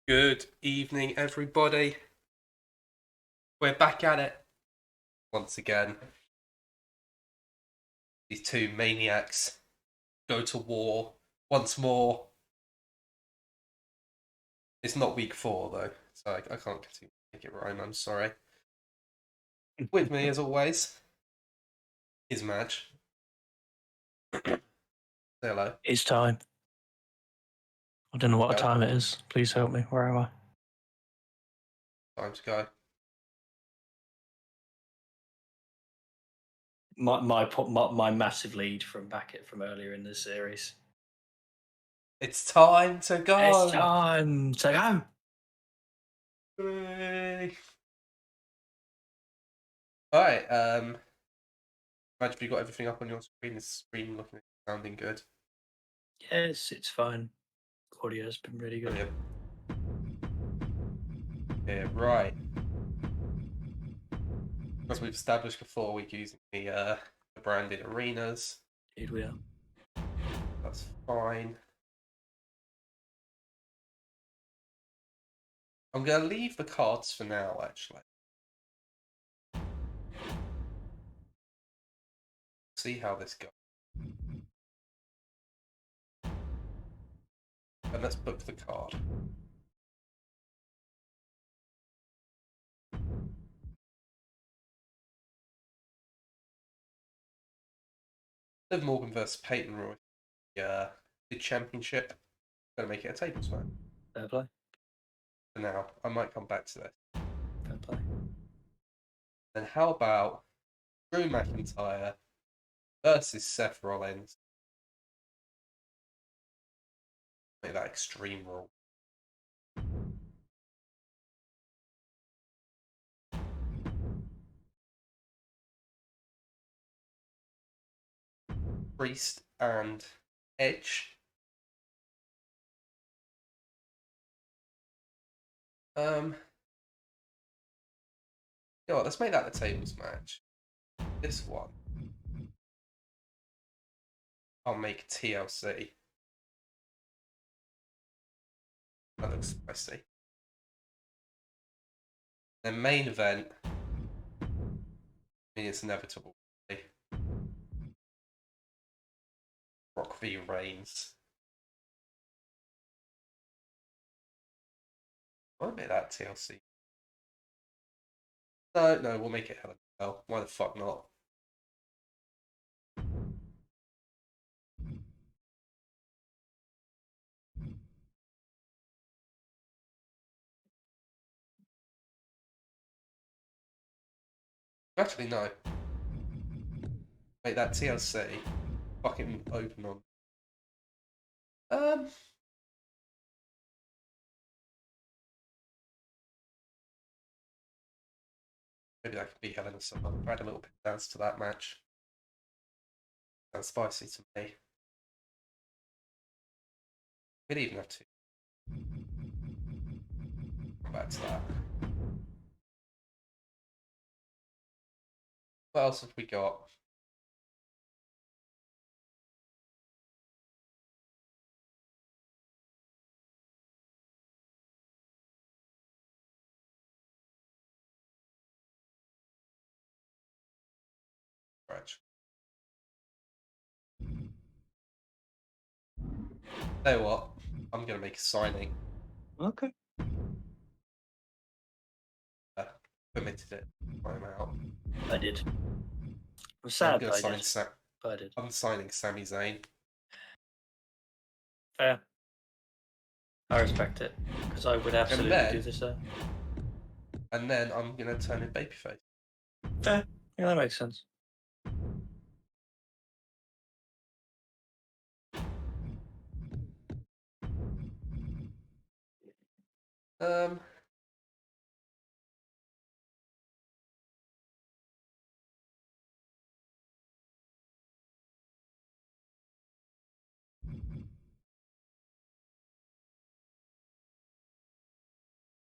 Good evening, everybody. We're back at it once again. These two maniacs go to war once more. It's not week 4, though, so I can't continue to make it rhyme. I'm sorry. With me, as always, is Madge. Say hello. It's time. I don't know what Go. time it is. Please help me. Where am I? Time to go. My massive lead from earlier in the series. It's time to It's go. time to go. Hooray. Alright, Madge, have you got everything up on your screen? Is the screen looking sounding good? Yes, it's fine. Audio's been really good. Brilliant. Yeah, right. As we've established before, we're using the branded arenas. Here we are. That's fine. I'm going to leave the cards for now, actually. See how this goes. And let's book the card. Liv Morgan versus Peyton Royce. The championship. Going to make it a tables match. Fair play. For now, I might come back to this. Fair play. Then how about Drew McIntyre versus Seth Rollins? Make that Extreme Rule. Priest and Edge. You know what, let's make that the tables match. This one, I'll make TLC. That looks spicy. The main event, I mean, it's inevitable. Brock v Reigns. Might make that TLC. No, we'll make it Hell in a Cell. Why the fuck not? Actually, no. Make that TLC. Fucking open on. Maybe that could be Hell in a Cell. Add a little bit of dance to that match. Sounds spicy to me. We'd even have to. Come back to that. What else have we got? Scratch. Tell you what, I'm gonna make a signing. Okay. Permitted it. I'm out. I did. I'm I'm sad gonna that I sign did. But I did. I'm signing Sami Zayn. Fair. I respect it. Because I would absolutely do this. And then I'm gonna turn in babyface. Fair. Yeah, that makes sense. Um,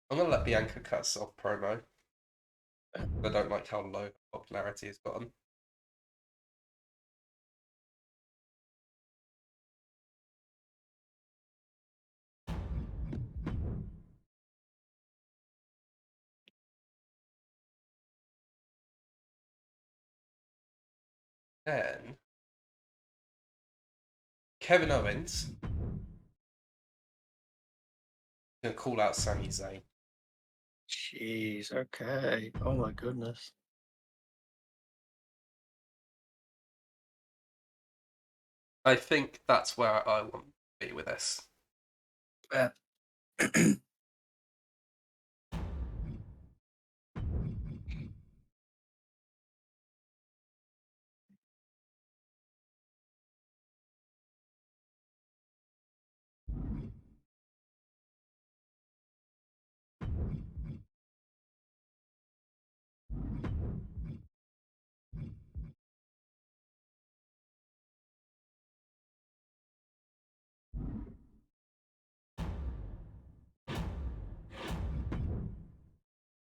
I'm gonna let Bianca cut herself promo. I don't like how low popularity has gotten. then Kevin Owens is going to call out Sami Zayn. Jeez, okay. Oh my goodness. I think that's where I want to be with this. Yeah.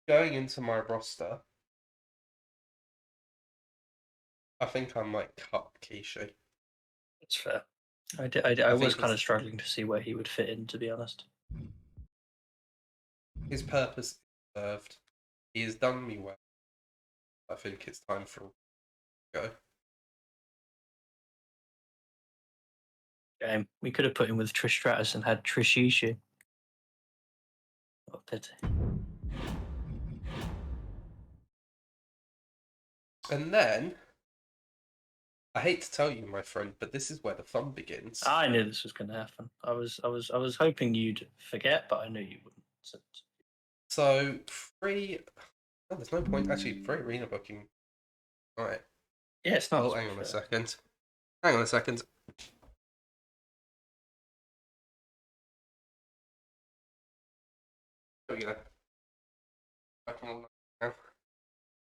Going into my roster, I think I might cut Kishi. That's fair. I was think kind of struggling to see where he would fit in, to be honest. His purpose is served. He has done me well. I think it's time for a go. We could have put him with Trish Stratus and had Trish Ishu. What a pity. And then, I hate to tell you, my friend, but this is where the fun begins. I knew this was going to happen. I was hoping you'd forget, but I knew you wouldn't. So free. Oh, there's no point actually. Free arena booking. All right. Yeah, it's not. Oh, hang on a second. Hang on a second. Oh, yeah. Working on that now.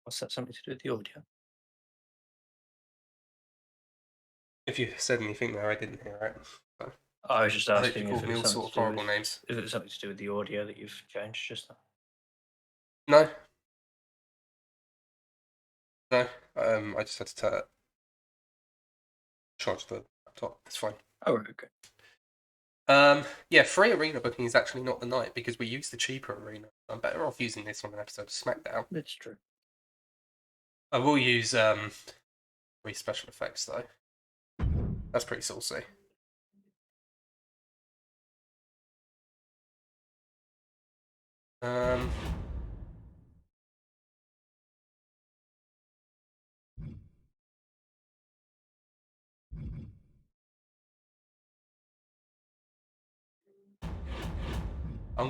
What's that something to do with the audio? If you said anything there, I didn't hear it. So. I was just asking if it all was sorts of something horrible names. If it was something to do with the audio that you've changed just now. No. No. I just had to charge the laptop. It's fine. Oh, okay. Yeah, free arena booking is actually not the night because we use the cheaper arena. I'm better off using this on an episode of SmackDown. It's true. I will use free special effects though. That's pretty saucy. I'm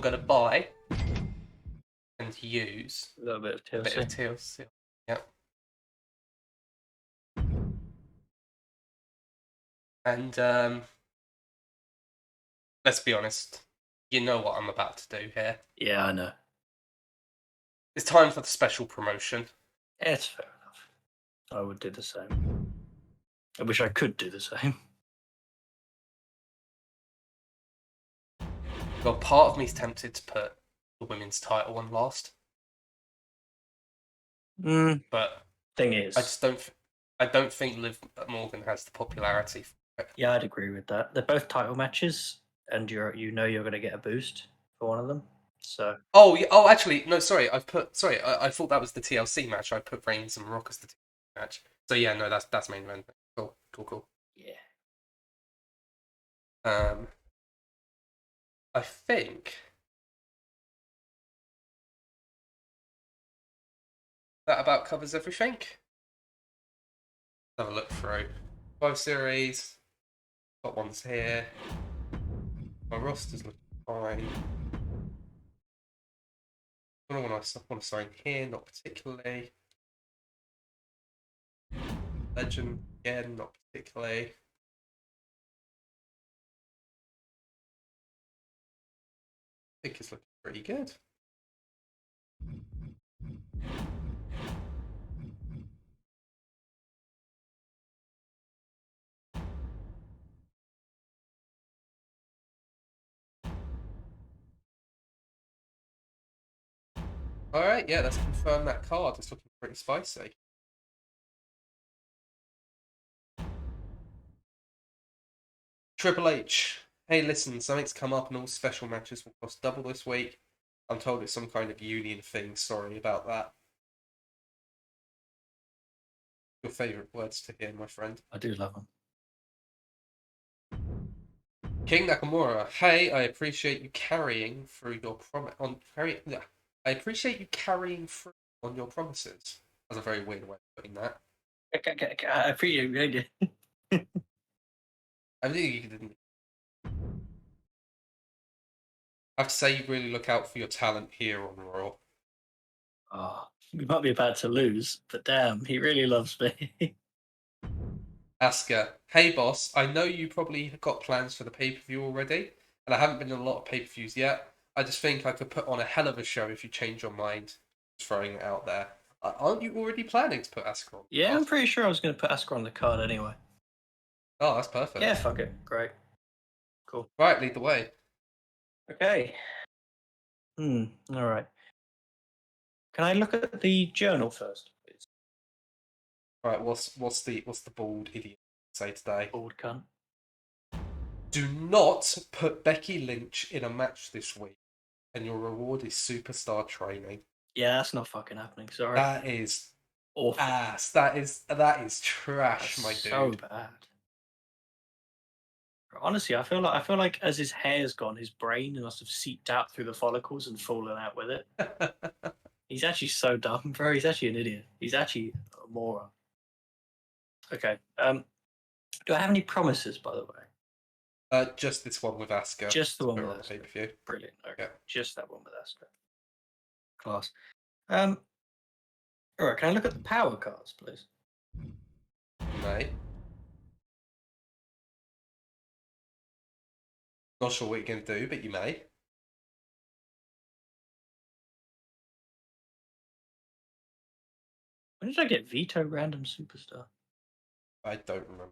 gonna buy and use A little bit of TLC. A bit of TLC. Yep. And let's be honest, you know what I'm about to do here. Yeah, I know. It's time for the special promotion. It's fair enough. I would do the same. I wish I could do the same. Well, part of me's tempted to put the women's title on last. But thing is, I don't think Liv Morgan has the popularity for it. Yeah, I'd agree with that. They're both title matches, and you're going to get a boost for one of them. So. Oh, yeah, actually, no, sorry. I thought that was the TLC match. I put Reigns and Rock as the TLC match. So yeah, no, that's main event. Cool. Yeah. I think that about covers everything. Let's have a look through. 5 series. Got ones here. My roster's looking fine. I don't want to sign here, not particularly. Legend, again, not particularly. I think it's looking pretty good. Alright, yeah, let's confirm that card. It's looking pretty spicy. Triple H. Hey, listen, something's come up and all special matches will cost double this week. I'm told it's some kind of union thing. Sorry about that. your favourite words to hear, my friend. I do love them. King Nakamura, hey, I appreciate you carrying through your I appreciate you carrying through on your promises. That's a very weird way of putting that. I appreciate it. I think you didn't. I have to say, you really look out for your talent here on Raw. Oh, we might be about to lose, but damn, he really loves me. Asuka, hey boss, I know you probably got plans for the pay per view already, and I haven't been in a lot of pay per views yet. I just think I could put on a hell of a show if you change your mind. Just throwing it out there. Aren't you already planning to put Asuka on? Yeah, I'm pretty sure I was going to put Asuka on the card anyway. Oh, that's perfect. Yeah, fuck it. Great. Cool. Right, lead the way. Okay. All right. Can I look at the journal first, please? Right, what's the bald idiot say today? Bald cunt. Do not put Becky Lynch in a match this week, and your reward is superstar training. Yeah, that's not fucking happening. Sorry. That is Awful. ass. That is trash, That's my so dude. bad. Honestly, I feel like as his hair's gone, his brain must have seeped out through the follicles and fallen out with it. He's actually so dumb, bro. He's actually an idiot. He's actually a moron. Okay. Do I have any promises, by the way? Just this one with Asuka. Just the one Put her with on the Asuka. pay-per-view. Brilliant. Okay. Yeah. Just that one with Asuka. Class. All right. Can I look at the power cards, please? Mate. Not sure what you're going to do, but you may. When did I get Veto Random Superstar? I don't remember.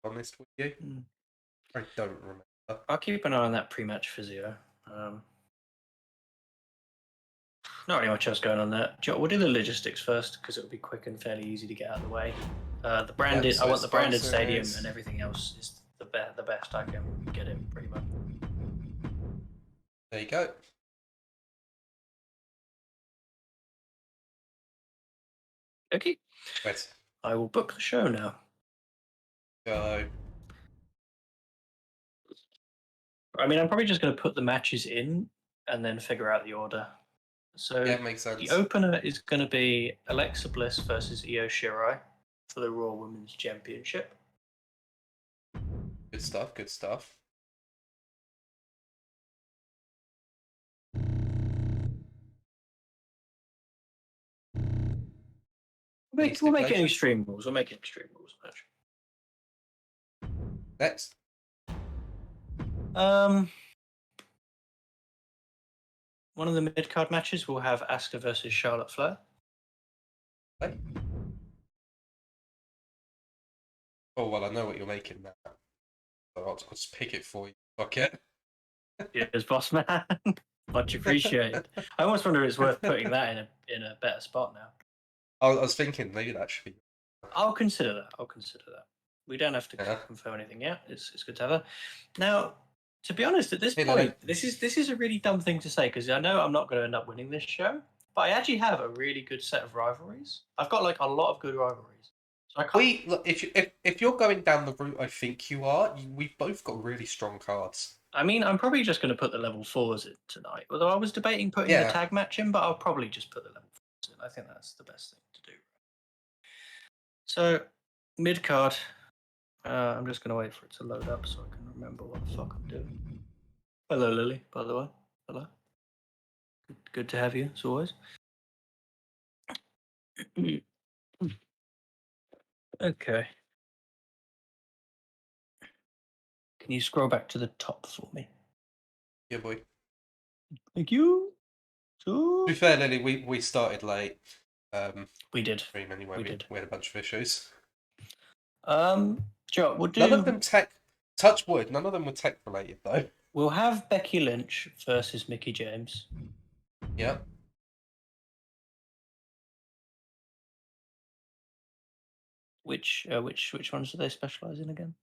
Honest with you, I don't remember. I'll keep an eye on that pre-match physio. Not really much else going on there. We'll do the logistics first because it'll be quick and fairly easy to get out of the way. The branded, so I want the branded sponsors. stadium, and everything else is the best I can get it, pretty much. There you go. Okay. Wait. I will book the show now. Go. I mean, I'm probably just going to put the matches in and then figure out the order. So Yeah, makes sense. the opener is going to be Alexa Bliss versus Io Shirai for the Raw Women's Championship. Good stuff. Good stuff. We'll make it an Extreme Rules. We'll make it Extreme Rules match. Next. One of the mid-card matches will have Asuka versus Charlotte Flair. Okay. Oh, well, I know what you're making now. So I'll just pick it for you. Fuck it. Cheers, boss man. Much appreciated. I almost wonder if it's worth putting that in a better spot now. I was thinking maybe that should be. I'll consider that. We don't have to confirm anything yet. It's good to have her. Now, to be honest, at this point, this is a really dumb thing to say because I know I'm not going to end up winning this show, but I actually have a really good set of rivalries. I've got like a lot of good rivalries. So I can't... Look, if you're going down the route I think you are, we've both got really strong cards. I mean, I'm probably just going to put the level 4s in tonight. Although I was debating putting the tag match in, but I'll probably just put the level 4s in. I think that's the best thing to do. So, mid card. I'm just going to wait for it to load up so I can remember what the fuck I'm doing. Hello, Lily, by the way. Hello. Good to have you, as always. Okay. Can you scroll back to the top for me? Yeah, boy. Thank you. To be fair, Lily, we started late. We did. Anyway, we had a bunch of issues. Joe, we'll do... None of them touch wood, none of them were tech related, though. We'll have Becky Lynch versus Mickie James. Yeah. Which ones do they specialize in again?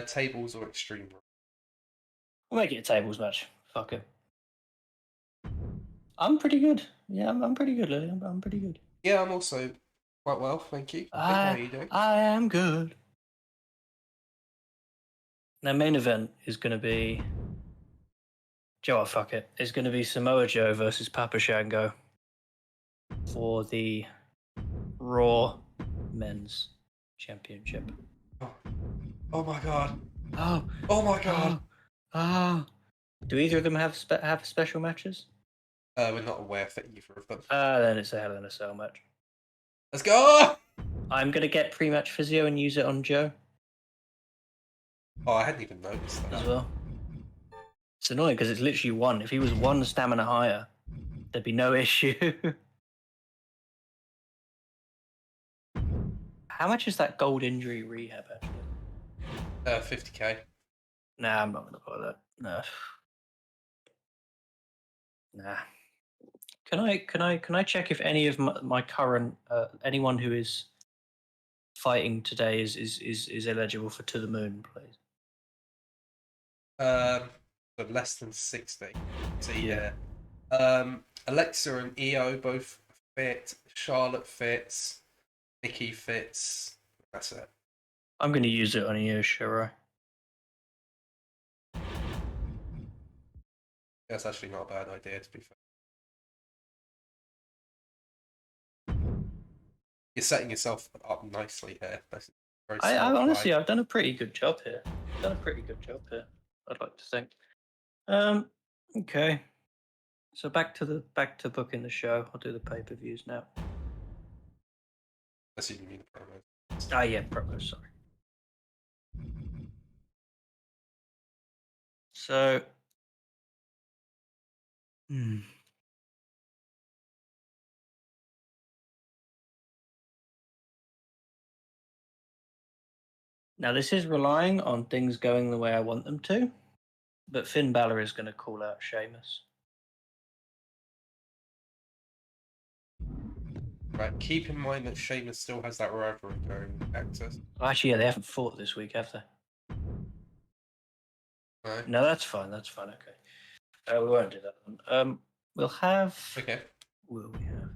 Tables or Extreme. We'll make it a tables match. Fuck it. I'm pretty good. Yeah, I'm pretty good, Lily. I'm pretty good. Yeah, I'm also Quite well, thank you. How are you doing? I am good. Now, main event is going to be Joe. Fuck it. It's going to be Samoa Joe versus Papa Shango for the Raw Men's Championship. Oh my god. Oh, Oh my god. oh. Do either of them have special matches? We're not aware for either of them. Then it's a Hell in a Cell match. Let's go! I'm going to get pre-match physio and use it on Joe Oh, I hadn't even noticed that. as well. It's annoying because it's literally one. If he was one stamina higher, there'd be no issue. How much is that gold injury rehab actually? 50k. Nah, I'm not gonna buy that. No. Nah. Can I check if any of my current anyone who is fighting today is eligible for To the Moon, please? But less than 60. So Yeah. Alexa and EO both fit. Charlotte fits. Nikki fits. That's it. I'm gonna use it on Io Shirai. That's actually not a bad idea, to be fair. You're setting yourself up nicely here. That's very I smart honestly, play. I've done a pretty good job here. I'd like to think. Okay. So back to booking the show. I'll do the pay-per-views now. That's what you mean the promo. Yeah, promo. Sorry. So. Now, this is relying on things going the way I want them to, but Finn Balor is going to call out Sheamus. Right, keep in mind that Sheamus still has that rivalry going with Cactus. Actually, yeah, they haven't fought this week, have they? No, that's fine. That's fine. Okay. We won't do that one. We'll have. Okay. Will we have?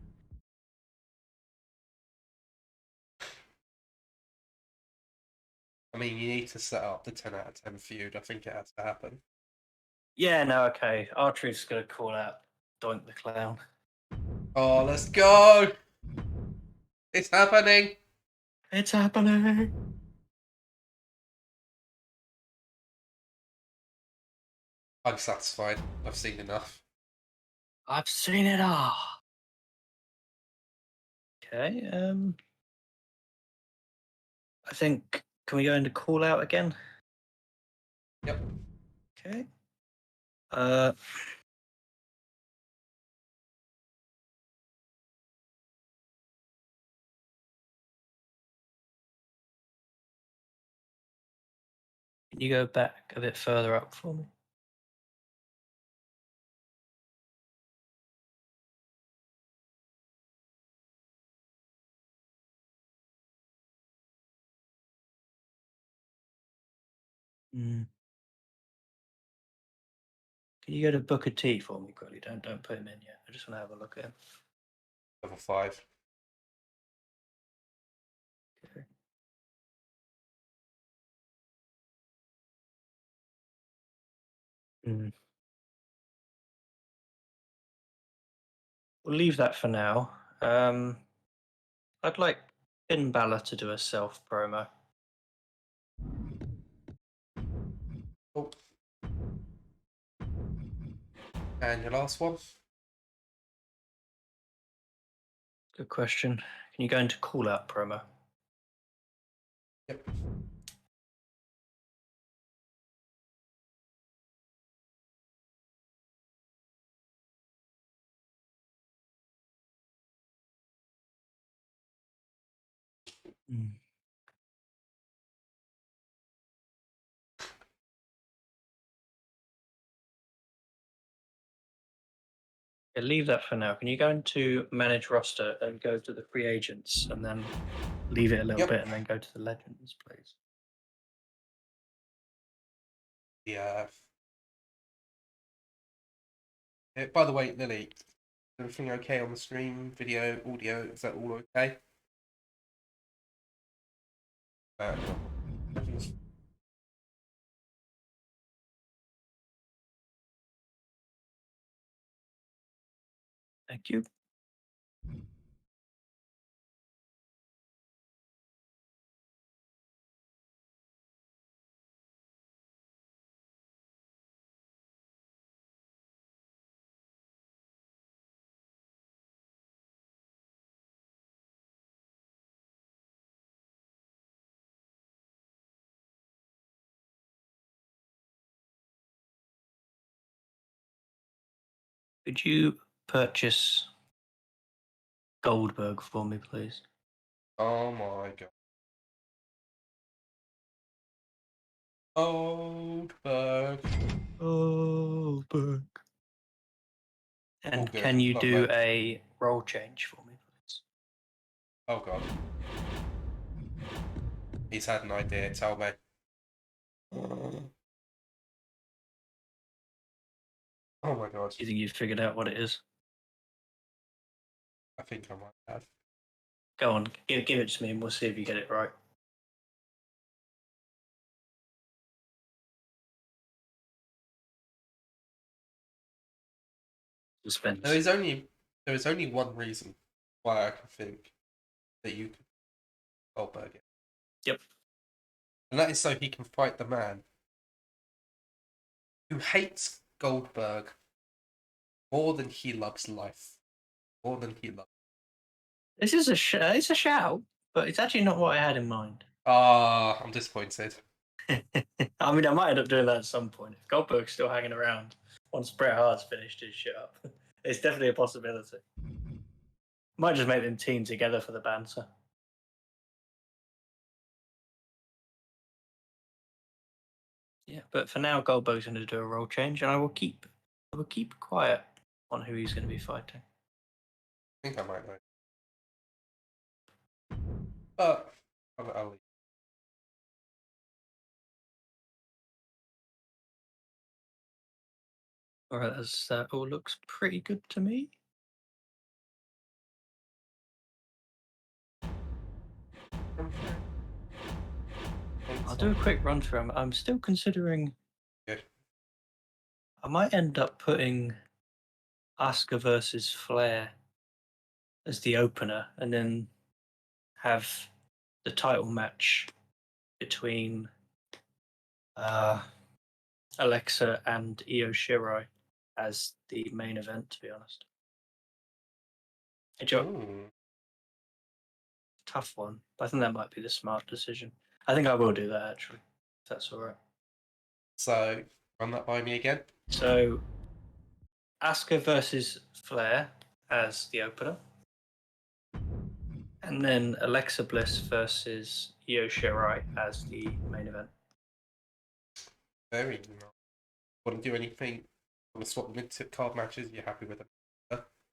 I mean, you need to set up the 10 out of 10 feud. I think it has to happen. Yeah, no, okay. R-Truth's going to call out Doink the Clown. Oh, let's go! It's happening! It's happening! I'm satisfied. I've seen enough. I've seen it all. Okay, I think, can we go into call out again? Yep. Okay. Can you go back a bit further up for me? Can you go to Booker T for me quickly? Don't put him in yet. I just want to have a look at him. Level 5. Okay. We'll leave that for now. I'd like Finn Balor to do a self promo. Oh. And your last one? Good question. Can you go into call out promo? Yep. Yeah, leave that for now. Can you go into manage roster and go to the free agents and then leave it a little bit and then go to the legends, please? Yeah. By the way, Lily, everything okay on the stream? Video, audio, is that all okay? Uh, Thank you. Could you purchase Goldberg for me, please? oh my god. Goldberg. Goldberg. All And good. can you Not do much. a role change for me, please? Oh god. He's had an idea. Tell me. Oh my god. Do you think you've figured out what it is? I think I might have. Go on, give it to me and we'll see if you get it right. Suspense. There is only one reason why I can think that you could Goldberg it. Yep. And that is so he can fight the man who hates Goldberg more than he loves life. More than he loves. This is it's a shout, but it's actually not what I had in mind. Ah, I'm disappointed. I mean, I might end up doing that at some point. If Goldberg's still hanging around once Bret Hart's finished his shit up, it's definitely a possibility. Might just make them team together for the banter. Yeah, but for now, Goldberg's going to do a role change, and I will keep quiet on who he's going to be fighting. I think I might know. But I'll leave. All right, that all looks pretty good to me. I'll do a quick run through. I'm still considering. Good. I might end up putting Asuka versus Flair as the opener, and then have the title match between Alexa and Io Shirai as the main event. To be honest, tough one, but I think that might be the smart decision. I think I will do that actually, if that's all right. So run that by me again. So Asuka versus Flair as the opener, and then Alexa Bliss versus Io Shirai as the main event. Very nice. Want to do anything? Want to swap mid-card matches? You're happy with them?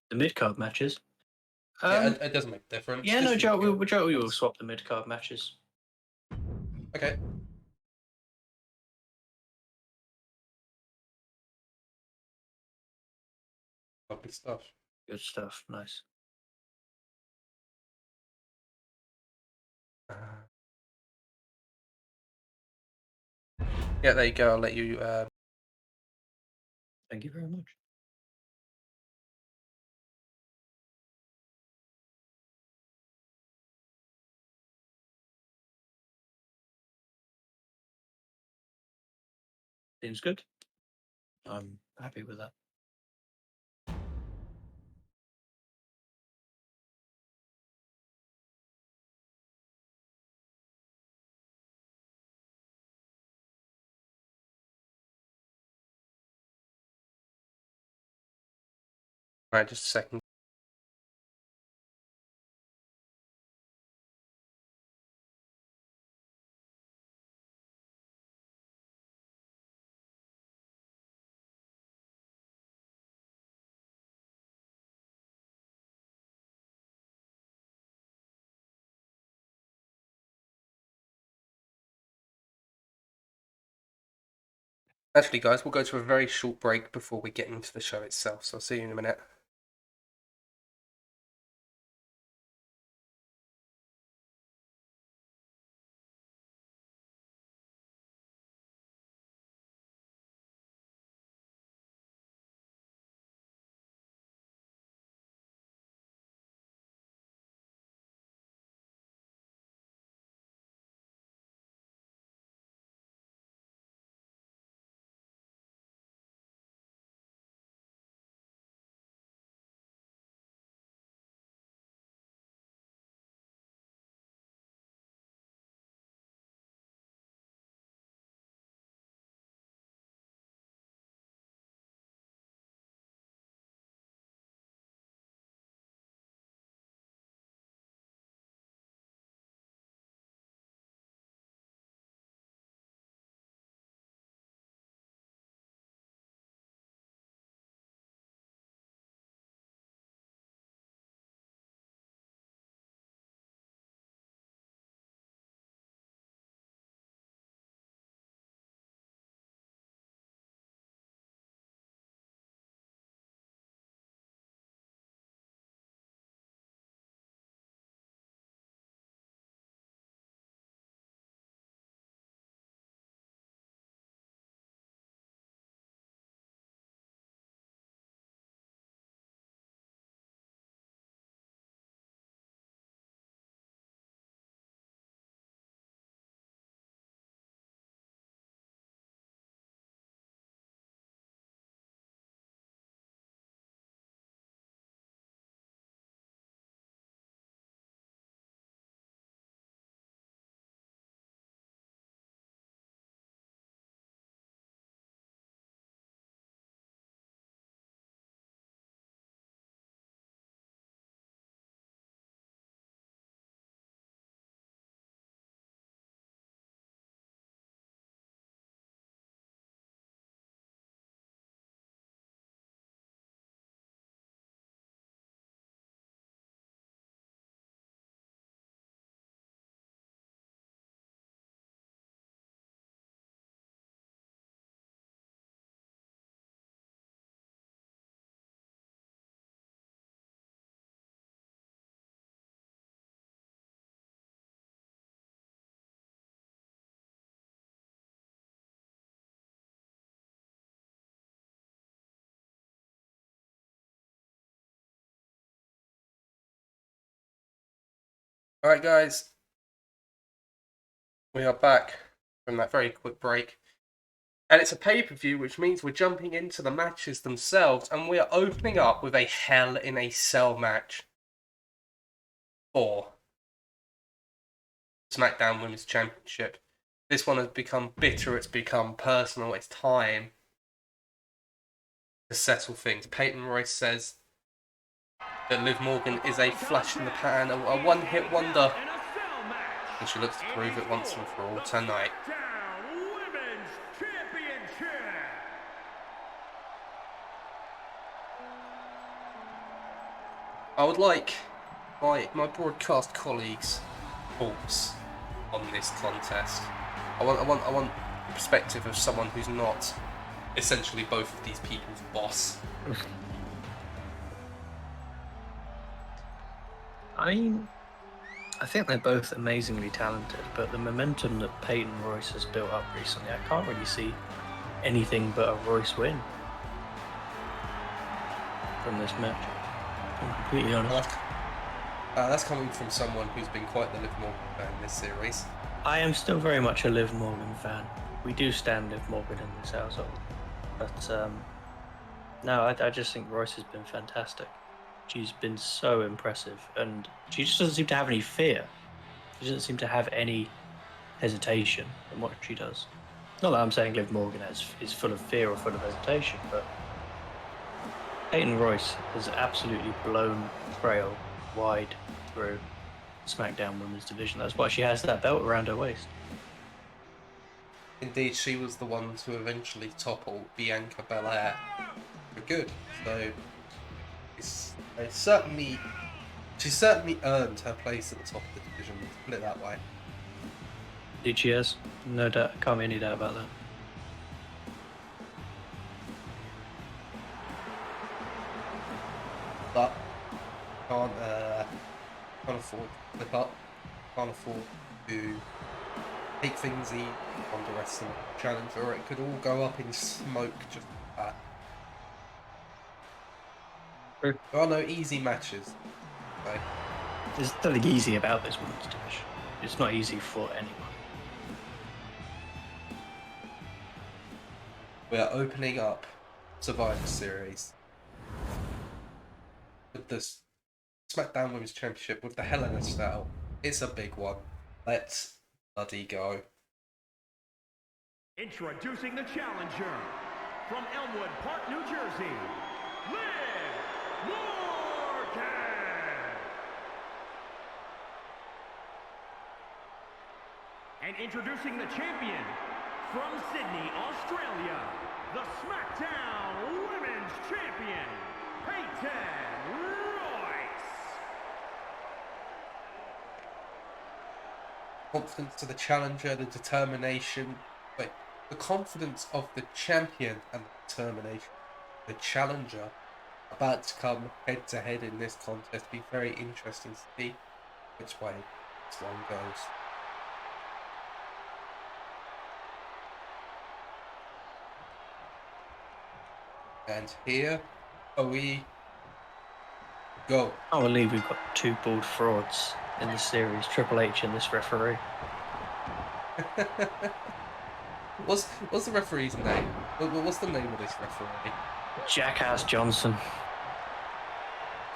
The mid card matches. Yeah, it doesn't make a difference. Yeah, no, Joe, we will swap the mid card matches. Okay. Lovely stuff. Good stuff. Nice. Yeah, there you go. I'll let you. Thank you very much. Seems good. I'm happy with that. Right, just a second. Actually, guys, we'll go to a very short break before we get into the show itself. So I'll see you in a minute. Alright, guys. We are back from that very quick break. And it's a pay-per-view, which means we're jumping into the matches themselves, and we are opening up with a Hell in a Cell match for SmackDown Women's Championship. This one has become bitter, it's become personal, it's time to settle things. Peyton Royce says that Liv Morgan is a flash in the pan, a one-hit wonder, and she looks to prove it once and for all tonight. I would like my broadcast colleagues' thoughts on this contest. I want the perspective of someone who's not essentially both of these people's boss. I think they're both amazingly talented, but the momentum that Peyton Royce has built up recently, I can't really see anything but a Royce win from this match. I'm completely honest. That's coming from someone who's been quite the Liv Morgan fan in this series. I am still very much a Liv Morgan fan. We do stand Liv Morgan in this household. But, no, I just think Royce has been fantastic. She's been so impressive, and she just doesn't seem to have any fear. She doesn't seem to have any hesitation in what she does. Not that I'm saying Liv Morgan is full of fear or full of hesitation, but Peyton Royce has absolutely blown Trail wide through the SmackDown Women's division. That's why she has that belt around her waist. Indeed, she was the one to eventually topple Bianca Belair for good. So she certainly earned her place at the top of the division, let's put it that way. Indeed she has. No doubt, can't be any doubt about that. But can't afford to flip up, can't afford to take things easy on the rest of the challenge, or it could all go up in smoke just like that. True. There are no easy matches. So. There's nothing easy about this women's division. It's not easy for anyone. We are opening up Survivor Series with the SmackDown Women's Championship with the Hell in a Cell. It's a big one. Let's bloody go. Introducing the challenger from Elmwood Park, New Jersey, Liv Morgan. And introducing the champion from Sydney, Australia, the SmackDown Women's Champion, Peyton Royce. Confidence to the challenger, the determination. Wait, the confidence of the champion and the determination. The challenger about to come head to head in this contest. Be very interesting to see which way this one goes. And here we go. I believe we've got two bald frauds in the series, Triple H and this referee. What's the referee's name? What's the name of this referee? Jackass Johnson. I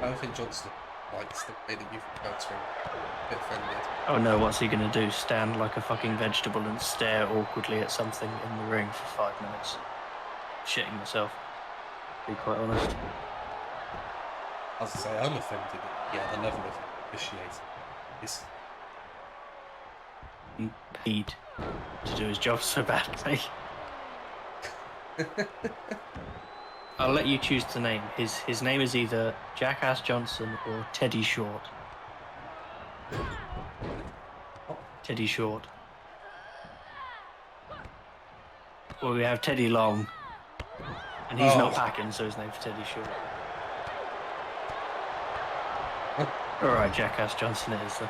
don't think Johnson likes the way that you've heard swing. A bit offended. Oh no, what's he gonna do? Stand like a fucking vegetable and stare awkwardly at something in the ring for 5 minutes? Shitting myself, to be quite honest. I was to say, I'm offended at the level of officiating is. He paid to do his job so badly. I'll let you choose the name. His name is either Jackass Johnson or Teddy Short. Teddy Short. Well, we have Teddy Long, and he's not packing, so his name's Teddy Short. Alright, Jackass Johnson it is then.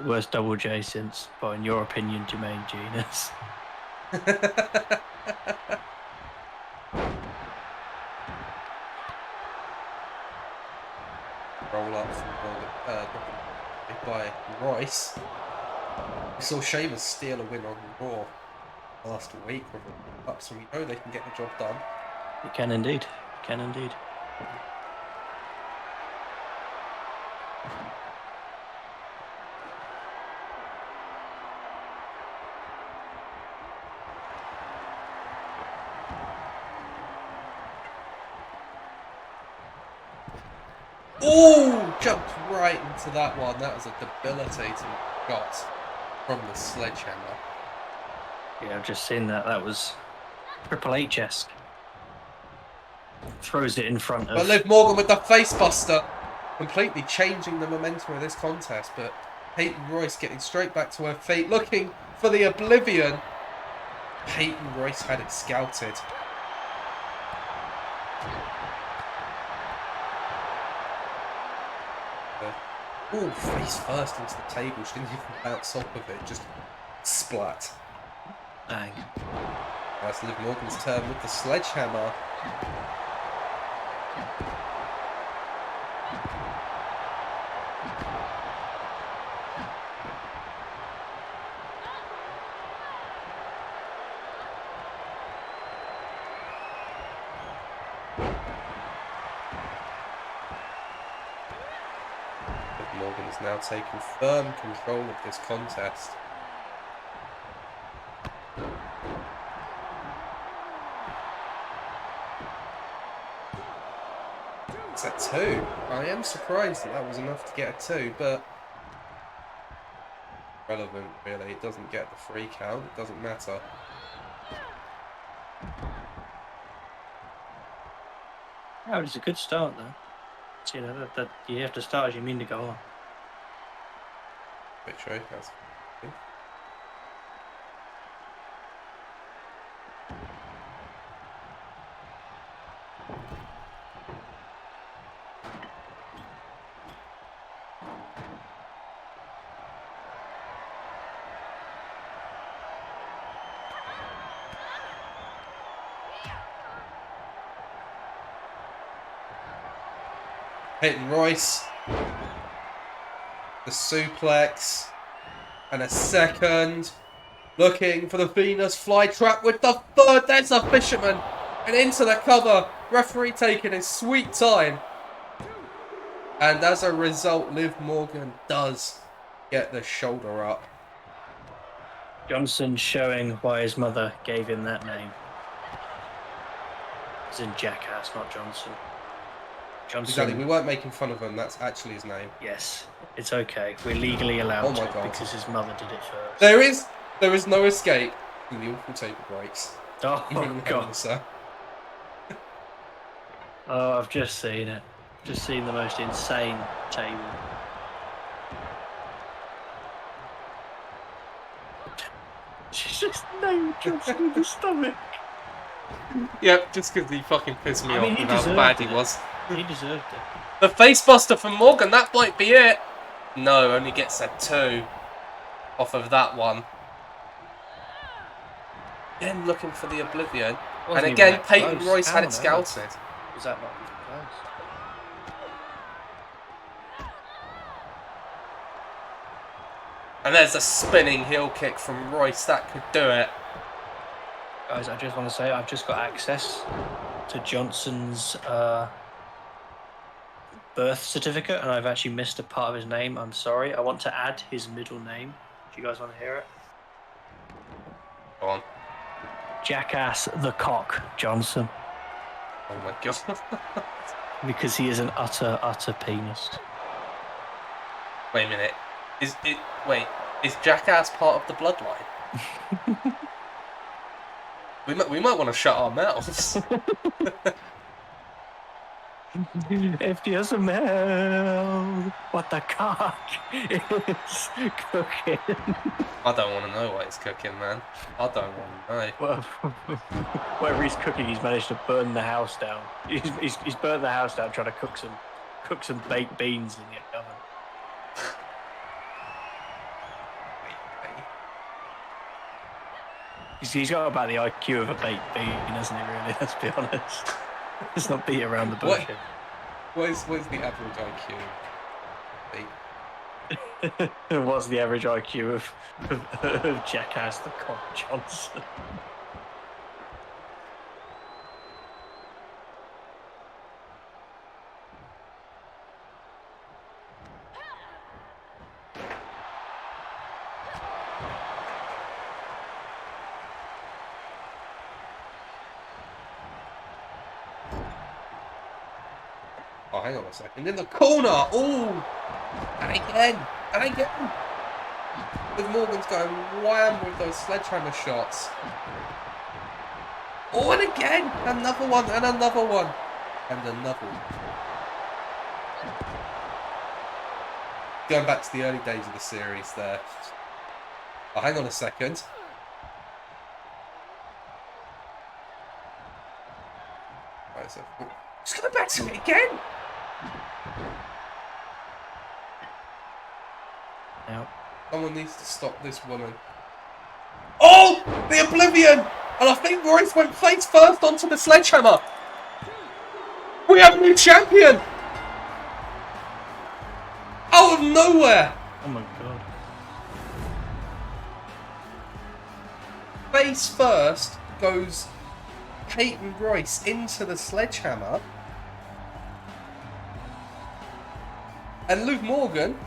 Worst Double J since, well, in your opinion, Jermaine Genius. Roll up from by Royce. We saw Sheamus steal a win on Raw last week with the Ups, and we know they can get the job done. It can indeed. It can indeed. Oh, jumped right into that one. That was a debilitating shot from the sledgehammer. Yeah, I've just seen that. That was Triple H-esque. Throws it in front of... But Liv Morgan with the face buster, completely changing the momentum of this contest. But Peyton Royce getting straight back to her feet, looking for the oblivion. Peyton Royce had it scouted. Oh, face first into the table. She didn't even bounce off of it, just splat. Bang. That's Liv Morgan's turn with the sledgehammer. Morgan is now taking firm control of this contest. It's a 2. I am surprised that was enough to get a 2, but relevant really. It doesn't get the free count. It doesn't matter. Oh, it's a good start though. So, you know, that you have to start as you mean to go on. Bit true. That's good. Peyton Royce, the suplex, and a second, looking for the Venus flytrap with the third. There's a fisherman, and into the cover. Referee taking his sweet time, and as a result, Liv Morgan does get the shoulder up. Johnson showing why his mother gave him that name. It's in Jackass, not Johnson. Johnson. Exactly, we weren't making fun of him. That's actually his name. Yes, it's okay. We're legally allowed to God. because his mother did it first. There is no escape from the awful table breaks. Oh God! Oh, I've just seen it. Just seen the most insane table. She's just nailed Johnson in the stomach. Yep, just because he fucking pissed me off with how bad he was. He deserved it. The facebuster from Morgan, that might be it. No, only gets a 2 off of that one. Again, looking for the oblivion. And again, Peyton Royce had it scouted. Was that not even close? And there's a spinning heel kick from Royce. That could do it. Guys, I just want to say I've just got access to Johnson's birth certificate, and I've actually missed a part of his name. I'm sorry. I want to add his middle name. Do you guys want to hear it? Go on. Jackass the Cock Johnson. Oh my God. Because he is an utter penis. Wait a minute. Is Jackass part of the bloodline? we might want to shut our mouths. If you smell what the cock is cooking. I don't want to know what he's cooking, man. I don't want to know. Well, whatever he's cooking, he's managed to burn the house down. He's burnt the house down trying to cook some baked beans in the oven. He's got about the IQ of a baked bean, hasn't he, really? Let's be honest. Let's not beat around the bush. What is the average IQ? What's the average IQ of Jackass the Cock Johnson? Oh, hang on a second. In the corner! Oh! And again! And again! With Morgan's going wham with those sledgehammer shots. Oh, and again! Another one, and another one. And another one. Going back to the early days of the series there. Oh, hang on a second. Right, so... Just coming back to it again! Yep. Someone needs to stop this woman. Oh! The Oblivion! And I think Royce went face first onto the sledgehammer. We have a new champion! Out of nowhere! Oh my god. Face first goes Peyton Royce into the sledgehammer. And Luke Morgan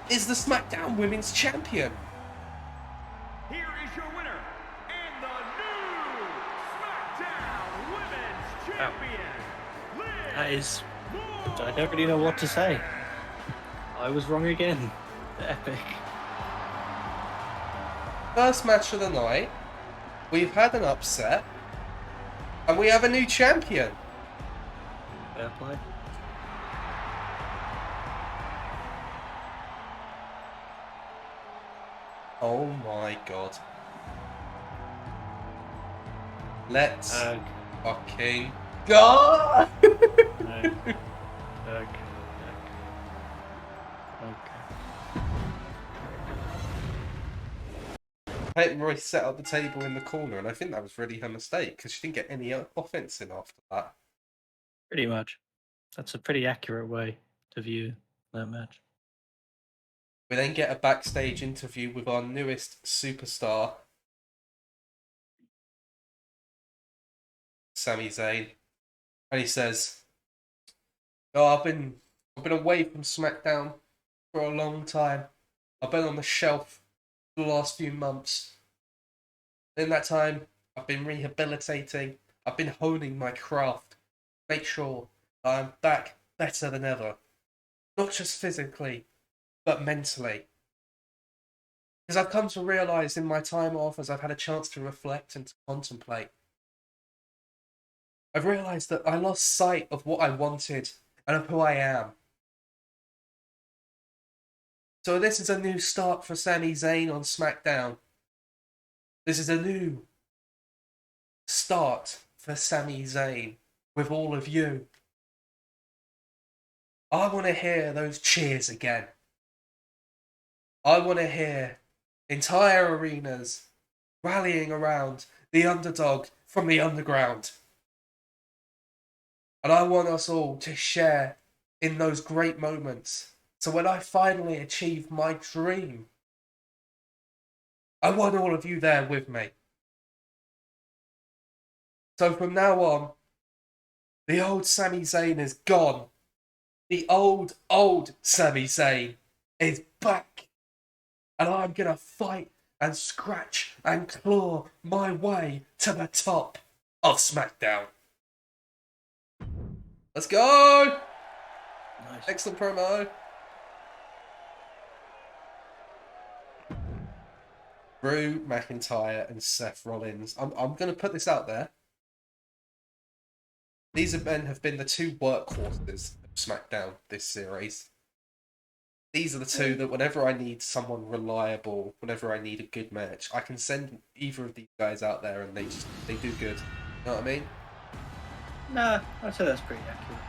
is the SmackDown Women's Champion. Here is your winner and the new SmackDown Women's Champion. That is... I don't really know what to say. I was wrong again. Epic. First match of the night. We've had an upset. And we have a new champion. Fair play. Oh my god. Let's fucking go! Peyton Royce set up the table in the corner, and I think that was really her mistake because she didn't get any offense in after that. Pretty much. That's a pretty accurate way to view that match. We then get a backstage interview with our newest superstar, Sami Zayn, and he says, "Oh, I've been away from SmackDown for a long time. I've been on the shelf for the last few months. In that time, I've been rehabilitating. I've been honing my craft. Make sure that I'm back better than ever, not just physically, but mentally. Because I've come to realise in my time off, as I've had a chance to reflect and to contemplate, I've realised that I lost sight of what I wanted and of who I am. So this is a new start for Sami Zayn on SmackDown. This is a new start for Sami Zayn with all of you. I want to hear those cheers again. I want to hear entire arenas rallying around the underdog from the underground. And I want us all to share in those great moments. So when I finally achieve my dream, I want all of you there with me. So from now on, the old Sami Zayn is gone. The old Sami Zayn is back. And I'm going to fight and scratch and claw my way to the top of SmackDown. Let's go! Nice. Excellent promo. Drew McIntyre and Seth Rollins. I'm going to put this out there. These men have been the two workhorses of SmackDown this series. These are the two that whenever I need someone reliable, whenever I need a good match, I can send either of these guys out there and they do good. You know what I mean? Nah, I'd say that's pretty accurate.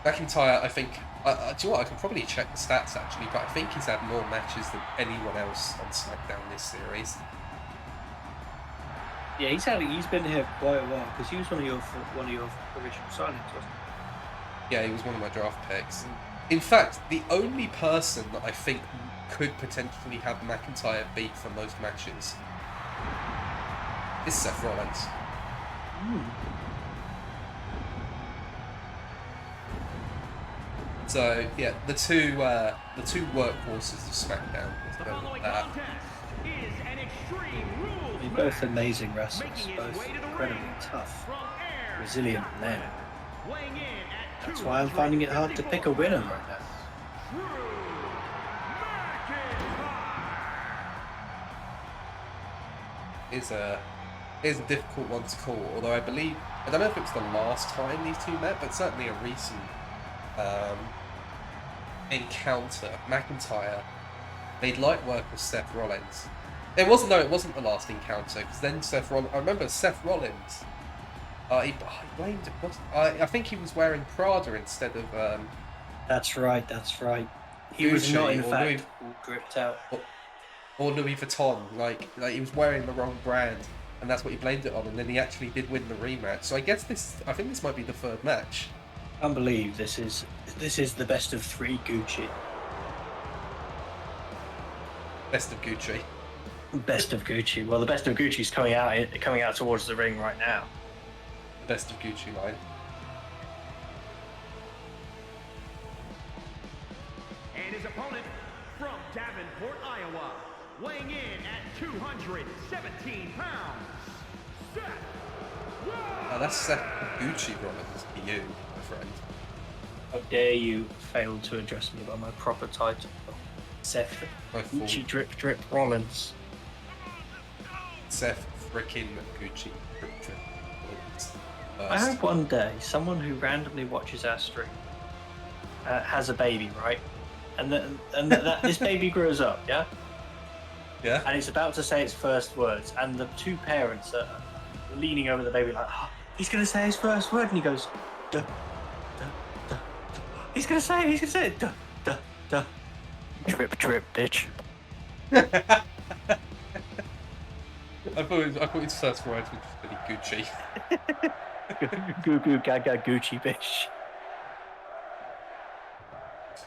McIntyre, I think. Do you know what? I can probably check the stats actually, but I think he's had more matches than anyone else on SmackDown this series. Yeah, he's been here quite a while because he was one of your original signings, wasn't he? Yeah, he was one of my draft picks. In fact, the only person that I think could potentially have McIntyre beat for most matches is Seth Rollins. So yeah, the two workhorses of SmackDown. The following contest is an Extreme Rules They're both match. amazing wrestlers, Making his both way to the incredibly ring tough, from Air, resilient men. weighing in at That's why I'm finding it hard to pick a winner right now. Drew McIntyre. Is a difficult one to call. Although I don't know if it was the last time these two met, but certainly a recent encounter. McIntyre made light work of Seth Rollins. It wasn't the last encounter, because then I remember Seth Rollins. He blamed it. I think he was wearing Prada instead of. That's right. He was Gucci not, in or fact, Louis, all dripped out. or Louis Vuitton. Like he was wearing the wrong brand, and that's what he blamed it on. And then he actually did win the rematch. So I think this might be the third match. I can't believe this is the best of 3 Gucci. Best of Gucci. Best of Gucci. Well, the best of Gucci's coming out towards the ring right now. The best of Gucci line. And his opponent from Davenport, Iowa, weighing in at 217 pounds, Seth Rollins. That's Seth Gucci Rollins to you, my friend. How dare you fail to address me by my proper title? Seth Gucci Drip Rollins. Seth frickin' Gucci Drip Rollins. I hope one day someone who randomly watches our stream has a baby, right? And that this baby grows up, yeah? Yeah. And it's about to say its first words, and the two parents are leaning over the baby like, oh, he's going to say his first word, and he goes, duh, duh, duh, duh. He's going to say it, duh, duh, duh. Drip, bitch. I thought his first words were just really Gucci. Goo goo gaga Gucci bitch.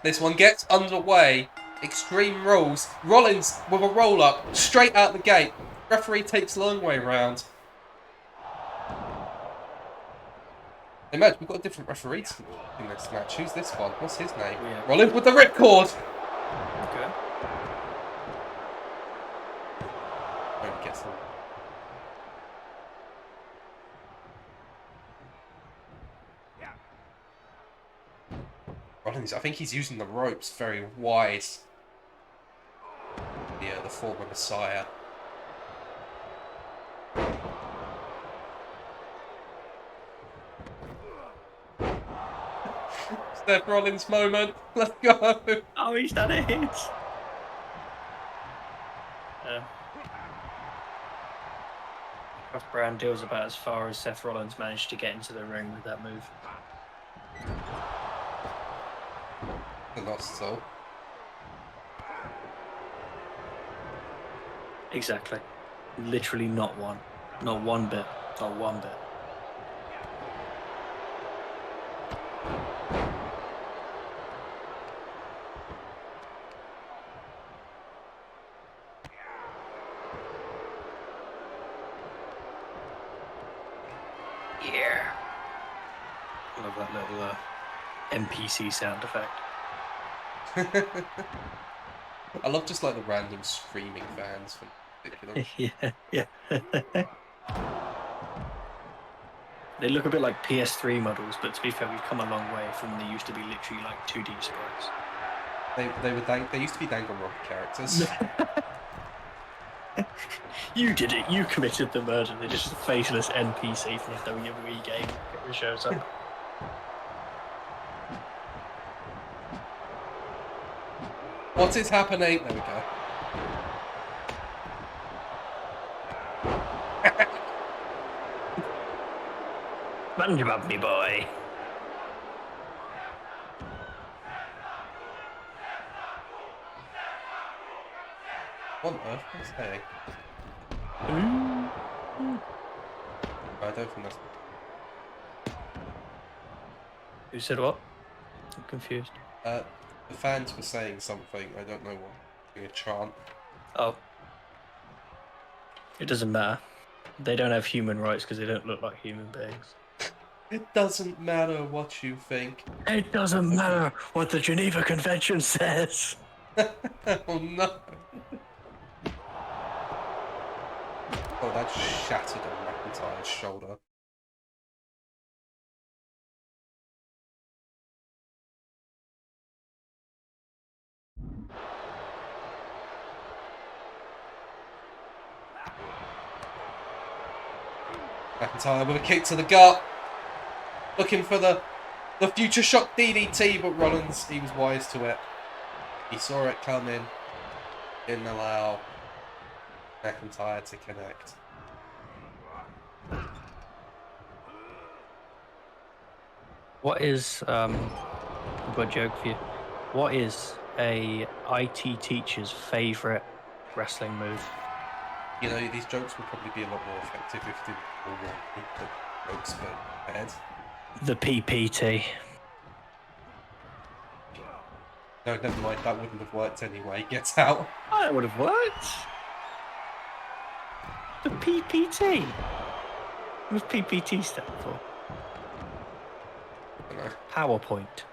This one gets underway. Extreme Rules. Rollins with a roll up straight out the gate. Referee takes the long way round. Imagine we've got a different referee in this match. Who's this one? What's his name? Yeah. Rollins with the ripcord. Okay. Don't get some. Rollins, I think he's using the ropes very wise. Yeah, the former Messiah. Seth Rollins moment. Let's go. Oh, he's done it. Rough Brown deals about as far as Seth Rollins managed to get into the ring with that move. The lost soul. Exactly. Literally not one. Not one bit. Not one bit. Yeah. I love that little NPC sound effect. I love just like the random screaming fans from particular. Yeah. They look a bit like PS3 models, but to be fair, we've come a long way from when they used to be literally like 2D sprites. They used to be Danganronpa characters. You did it. You committed the murder. They're just a faceless NPC from a WWE game that shows up. What is happening? There we go. SpongeBob, me boy. What on earth was saying? I don't think that's. Who said what? I'm confused. The fans were saying something. I don't know what. A chant. Oh. It doesn't matter. They don't have human rights because they don't look like human beings. It doesn't matter what you think. It doesn't matter what the Geneva Convention says. Oh no! Oh, that shattered on McIntyre's shoulder. McIntyre with a kick to the gut. Looking for the future shock DDT, but Rollins, he was wise to it. He saw it coming. Didn't allow McIntyre to connect. What is, I've got a joke for you. What is a IT teacher's favourite wrestling move? You know, these jokes would probably be a lot more effective if they were all the jokes for head. The PPT. No, never mind, that wouldn't have worked anyway. Gets out. Oh, that would have worked. The PPT. What does PPT stand for? I don't know. PowerPoint.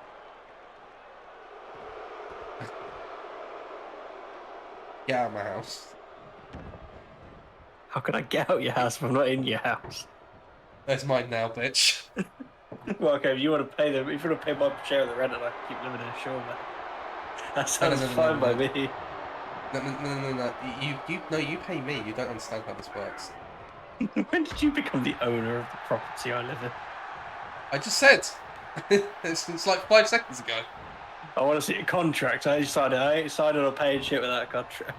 Get out of my house. How can I get out your house if I'm not in your house? That's mine now, bitch. Well, okay, if you want to pay them, if you want to pay my share of the rent, and I keep living in a shore, man. That sounds fine by me. No, you pay me. You don't understand how this works. When did you become the owner of the property I live in? I just said. it's like 5 seconds ago. I want to see a contract. I ain't signed on a paying shit without a contract.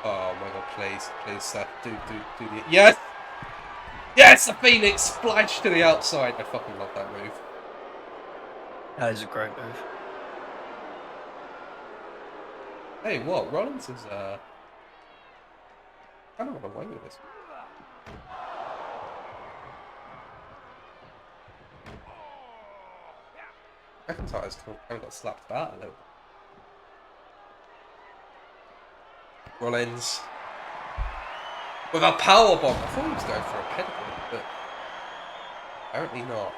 Oh my god, please, Seth, do the... Yes! Yes, the Phoenix splash to the outside. I fucking love that move. That is a great move. Hey, what? Rollins is, kind of run away with this. McIntyre's kind of got slapped about a little bit. Rollins with a powerbomb. I thought he was going for a pedigree, but apparently not.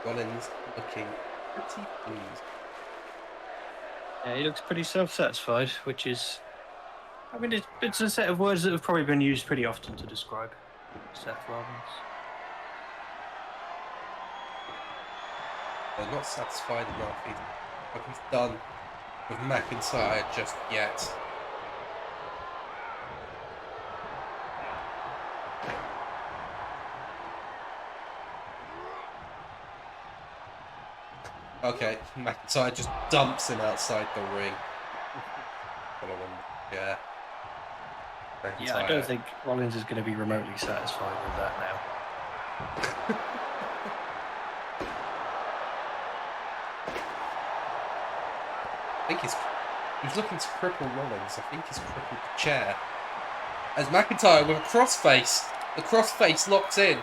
Rollins looking pretty pleased. Yeah, he looks pretty self-satisfied, which is... I mean, it's a set of words that have probably been used pretty often to describe Seth Rollins. They're not satisfied enough. What he's done with McIntyre just yet. Okay, McIntyre just dumps him outside the ring. Yeah. Yeah, I don't think Rollins is going to be remotely satisfied with that now. I think he's looking to cripple Rollins. I think he's crippled the chair. As McIntyre with a crossface. The crossface locks in.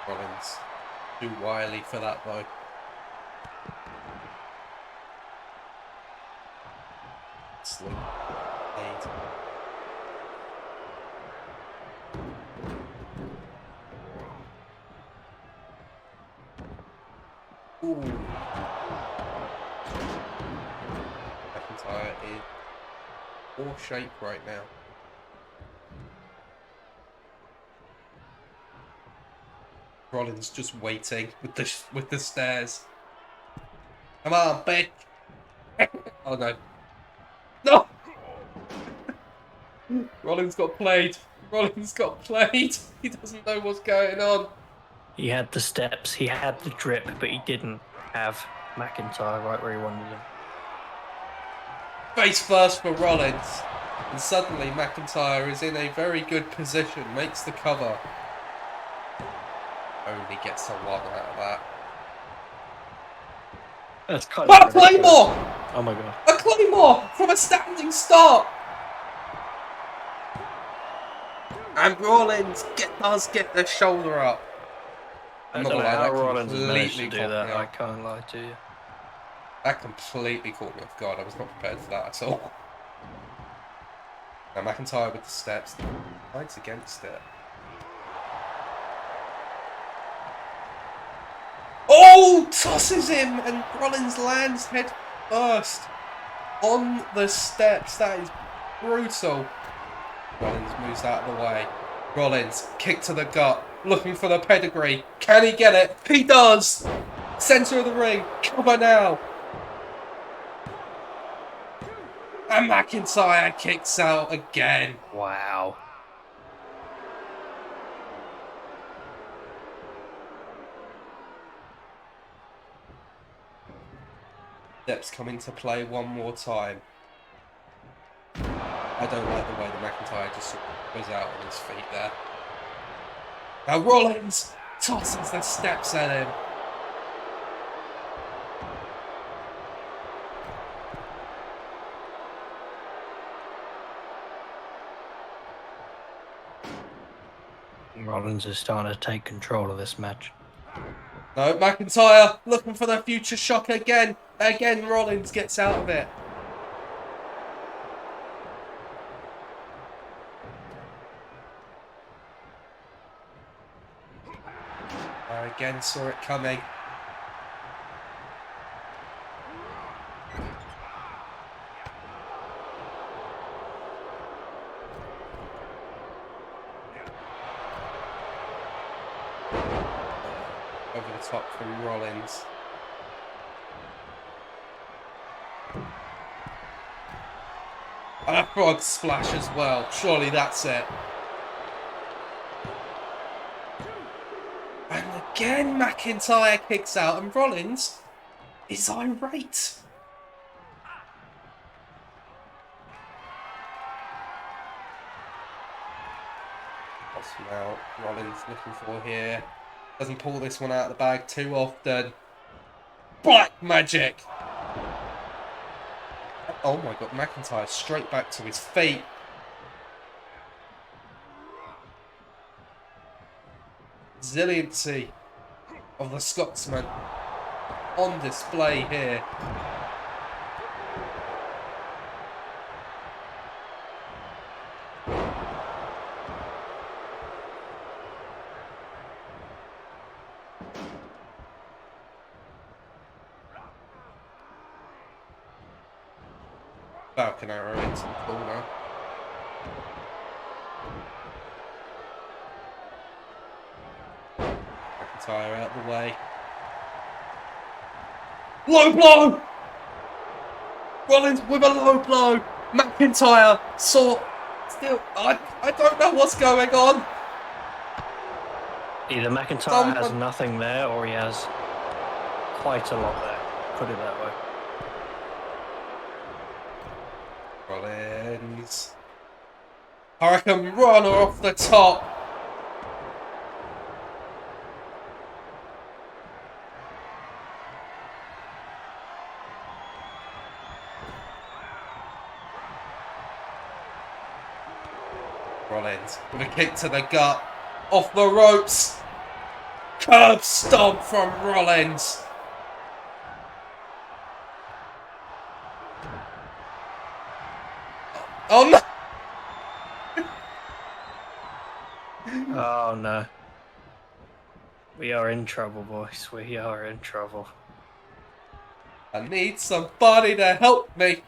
Rollins too wily for that though. Slow. Aid. Ooh. McIntyre in poor shape right now. Rollins just waiting with the stairs. Come on, bitch! Oh no. No! Rollins got played. Rollins got played. He doesn't know what's going on. He had the steps, he had the drip, but he didn't have McIntyre right where he wanted him. Face first for Rollins. And suddenly McIntyre is in a very good position. Makes the cover. Only gets a 1 out of that. That's kind of ridiculous. Claymore! Oh my god. A Claymore from a standing start! And Rollins does get the shoulder up. I don't know how Rollins has managed to do that. I can't lie to you. That completely caught me off guard. I was not prepared for that at all. Now McIntyre with the steps. Fights against it. Oh! Tosses him! And Rollins lands head first on the steps. That is brutal. Rollins moves out of the way. Rollins, kick to the gut, looking for the pedigree. Can he get it? He does! Centre of the ring, cover now. And McIntyre kicks out again. Wow. Steps come into play one more time. I don't like the way that McIntyre just goes out on his feet there. Now Rollins tosses the steps at him. Rollins is starting to take control of this match. No, McIntyre looking for the future shock again. Again, Rollins gets out of it. I again saw it coming. Over the top from Rollins. And a frog splash as well. Surely that's it. And again McIntyre kicks out and Rollins is irate. What's now Rollins looking for here? Doesn't pull this one out of the bag too often. Black magic! Oh my god, McIntyre straight back to his feet. Resiliency of the Scotsman on display here. Falcon arrow into the corner. McIntyre out of the way. Low blow! Rollins with a low blow. McIntyre saw. Still, I don't know what's going on. Either McIntyre has nothing there or he has quite a lot there. Put it that way. Rollins. Hurricane runner off the top. Rollins with a kick to the gut. Off the ropes. Curb stomp from Rollins. Oh no! Oh no. We are in trouble, boys. We are in trouble. I need somebody to help me.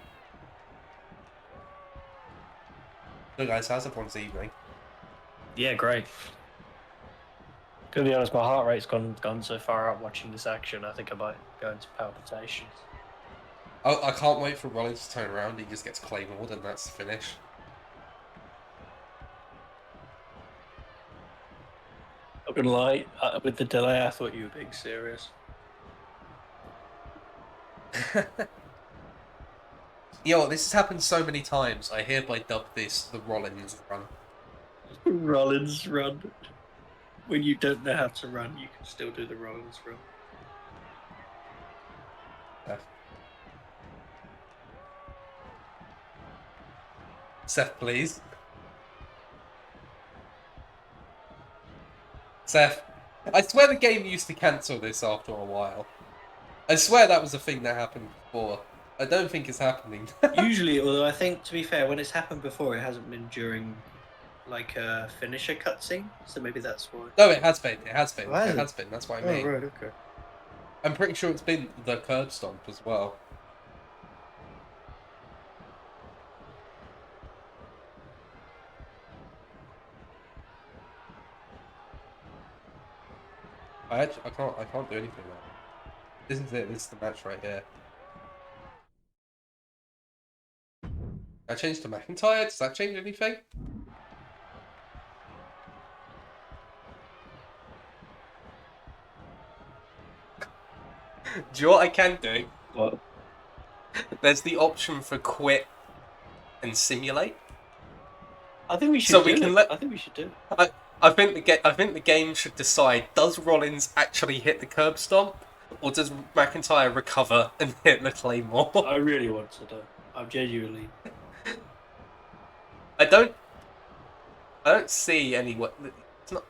So guys, how's everyone's evening? Yeah, great. To be honest, my heart rate's gone so far out watching this action, I think I might go into palpitations. I can't wait for Rollins to turn around. He just gets claymored and that's the finish. I'm gonna lie, with the delay, I thought you were being serious. You know what, this has happened so many times. I hereby dub this the Rollins run. Rollins run. When you don't know how to run, you can still do the Rollins run. Seth, please. Seth, I swear the game used to cancel this after a while. I swear that was a thing that happened before. I don't think it's happening. Usually, although I think, to be fair, when it's happened before, it hasn't been during like a finisher cutscene, so maybe that's why. No, it has been. It has been. Oh, has it it? has been. That's what I mean. Oh, right, okay. I'm pretty sure it's been the curb stomp as well. I can't do anything now. This is it. This is the match right here. I changed to McIntyre. Does that change anything? Do you know what I can do? What? There's the option for quit and simulate. I think we should. So we can let. I think we should do it. I think the game should decide: does Rollins actually hit the curb stomp, or does McIntyre recover and hit the Claymore? I really want to do. I'm genuinely. I don't see any.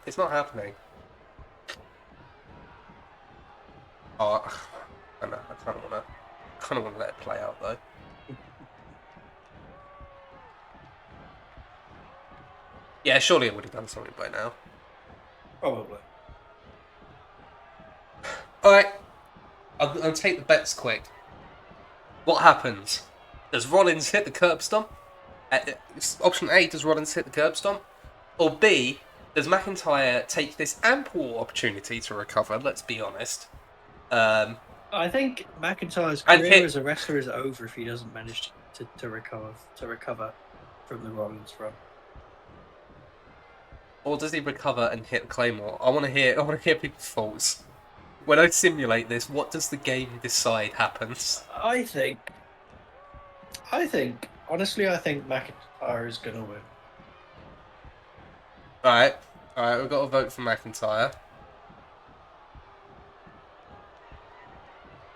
It's not happening. Oh, I know. I kind of want to let it play out though. Yeah, surely it would have done something by now. Probably. Alright. I'll take the bets quick. What happens? Does Rollins hit the curb stomp? Option A, does Rollins hit the curb stomp? Or B, does McIntyre take this ample opportunity to recover? Let's be honest. I think McIntyre's career as a wrestler is over if he doesn't manage to recover from the Rollins run. Or does he recover and hit the Claymore? I want to hear people's thoughts. When I simulate this, what does the game decide happens? I think, honestly, I think McIntyre is going to win. Alright, we've got to vote for McIntyre.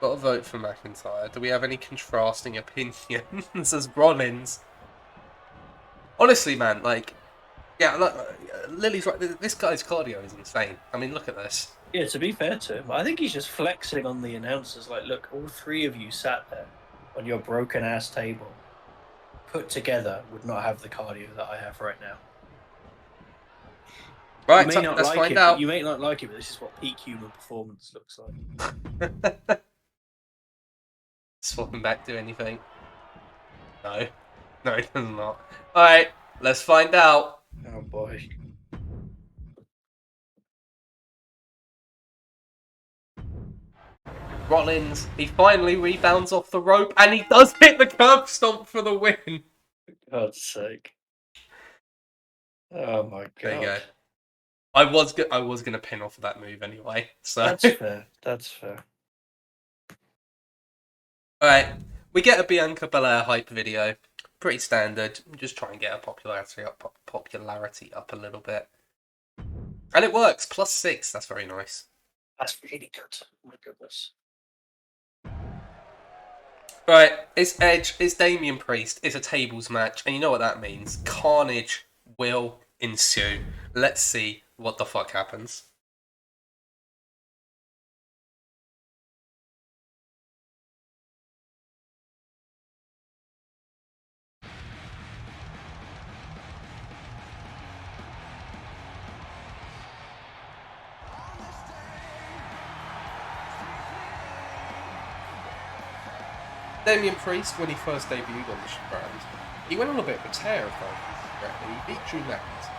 Got to vote for McIntyre. Do we have any contrasting opinions as Rollins? Honestly, man, like, yeah, look, Lily's right. This guy's cardio is insane. I mean, look at this. Yeah, to be fair to him, I think he's just flexing on the announcers. Like, look, all three of you sat there on your broken ass table, put together, would not have the cardio that I have right now. Right, let's find out. You may not like it, but this is what peak human performance looks like. Swap him back, do anything? No, it does not. All right, let's find out. Oh boy. Rollins, he finally rebounds off the rope and he does hit the curb stomp for the win. For God's sake. Oh my God. There you go. I was gonna pin off of that move anyway. So that's fair. That's fair. Alright. We get a Bianca Belair hype video. Pretty standard. Just try and get our popularity up a little bit. And it works. +6. That's very nice. That's really good. Oh my goodness. Right, it's Edge, it's Damian Priest, it's a tables match, and you know what that means. Carnage will ensue. Let's see what the fuck happens. Damian Priest, when he first debuted on this brand, he went on a bit of a tear, if I remember correctly. He beat Drew McIntyre.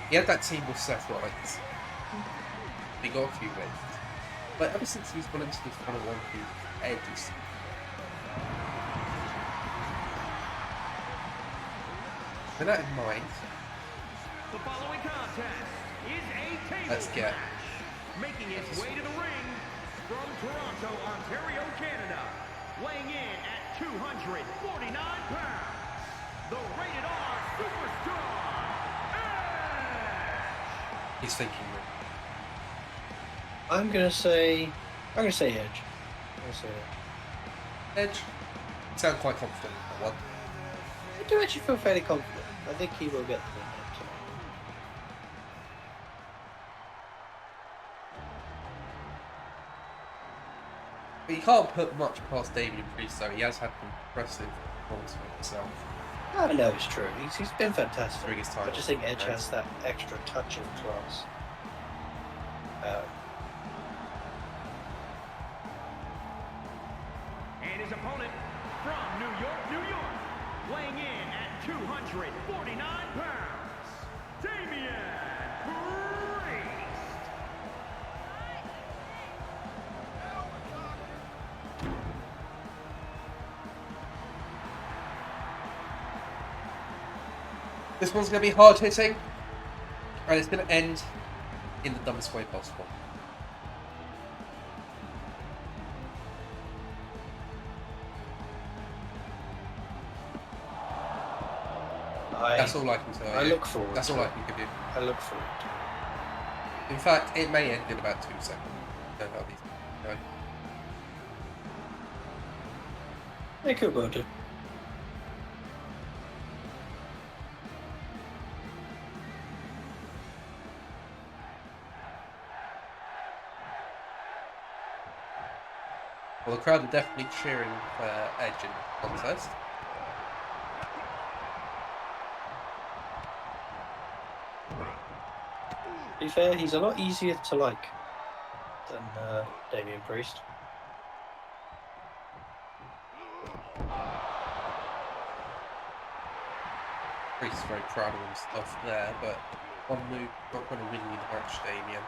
He had that team with Seth Rollins. He got a few wins. But ever since he's gone into this one-on-one feud with Edge, with that in mind, the following contest is a table let's get match. Making its way to the ring from Toronto, Ontario, Canada, weighing in at 249 pounds, the Rated R Superstar, Edge! He's thinking. I'm gonna say Edge. I'm gonna say Edge. Edge. You sound quite confident in that one. I do actually feel fairly confident. I think he will get the win tonight. But you can't put much past Damian Priest, though. He has had impressive performance for himself I know it's true. He's been fantastic. during his time. I just think Edge has that extra touch of class. And his opponent from New York, weighing in at 249 pounds, Damian Priest! This one's going to be hard hitting, and it's going to end in the dumbest way possible. That's all I can tell you. I look forward. That's all I can give you. I look forward to it. In fact, it may end in about 2 seconds. I don't know how these go. It could well do. Well, the crowd are definitely cheering for Edge in the contest. To be fair, he's a lot easier to like than Damian Priest. Priest is very proud of himself there, but one move not going to win you the match, Damian.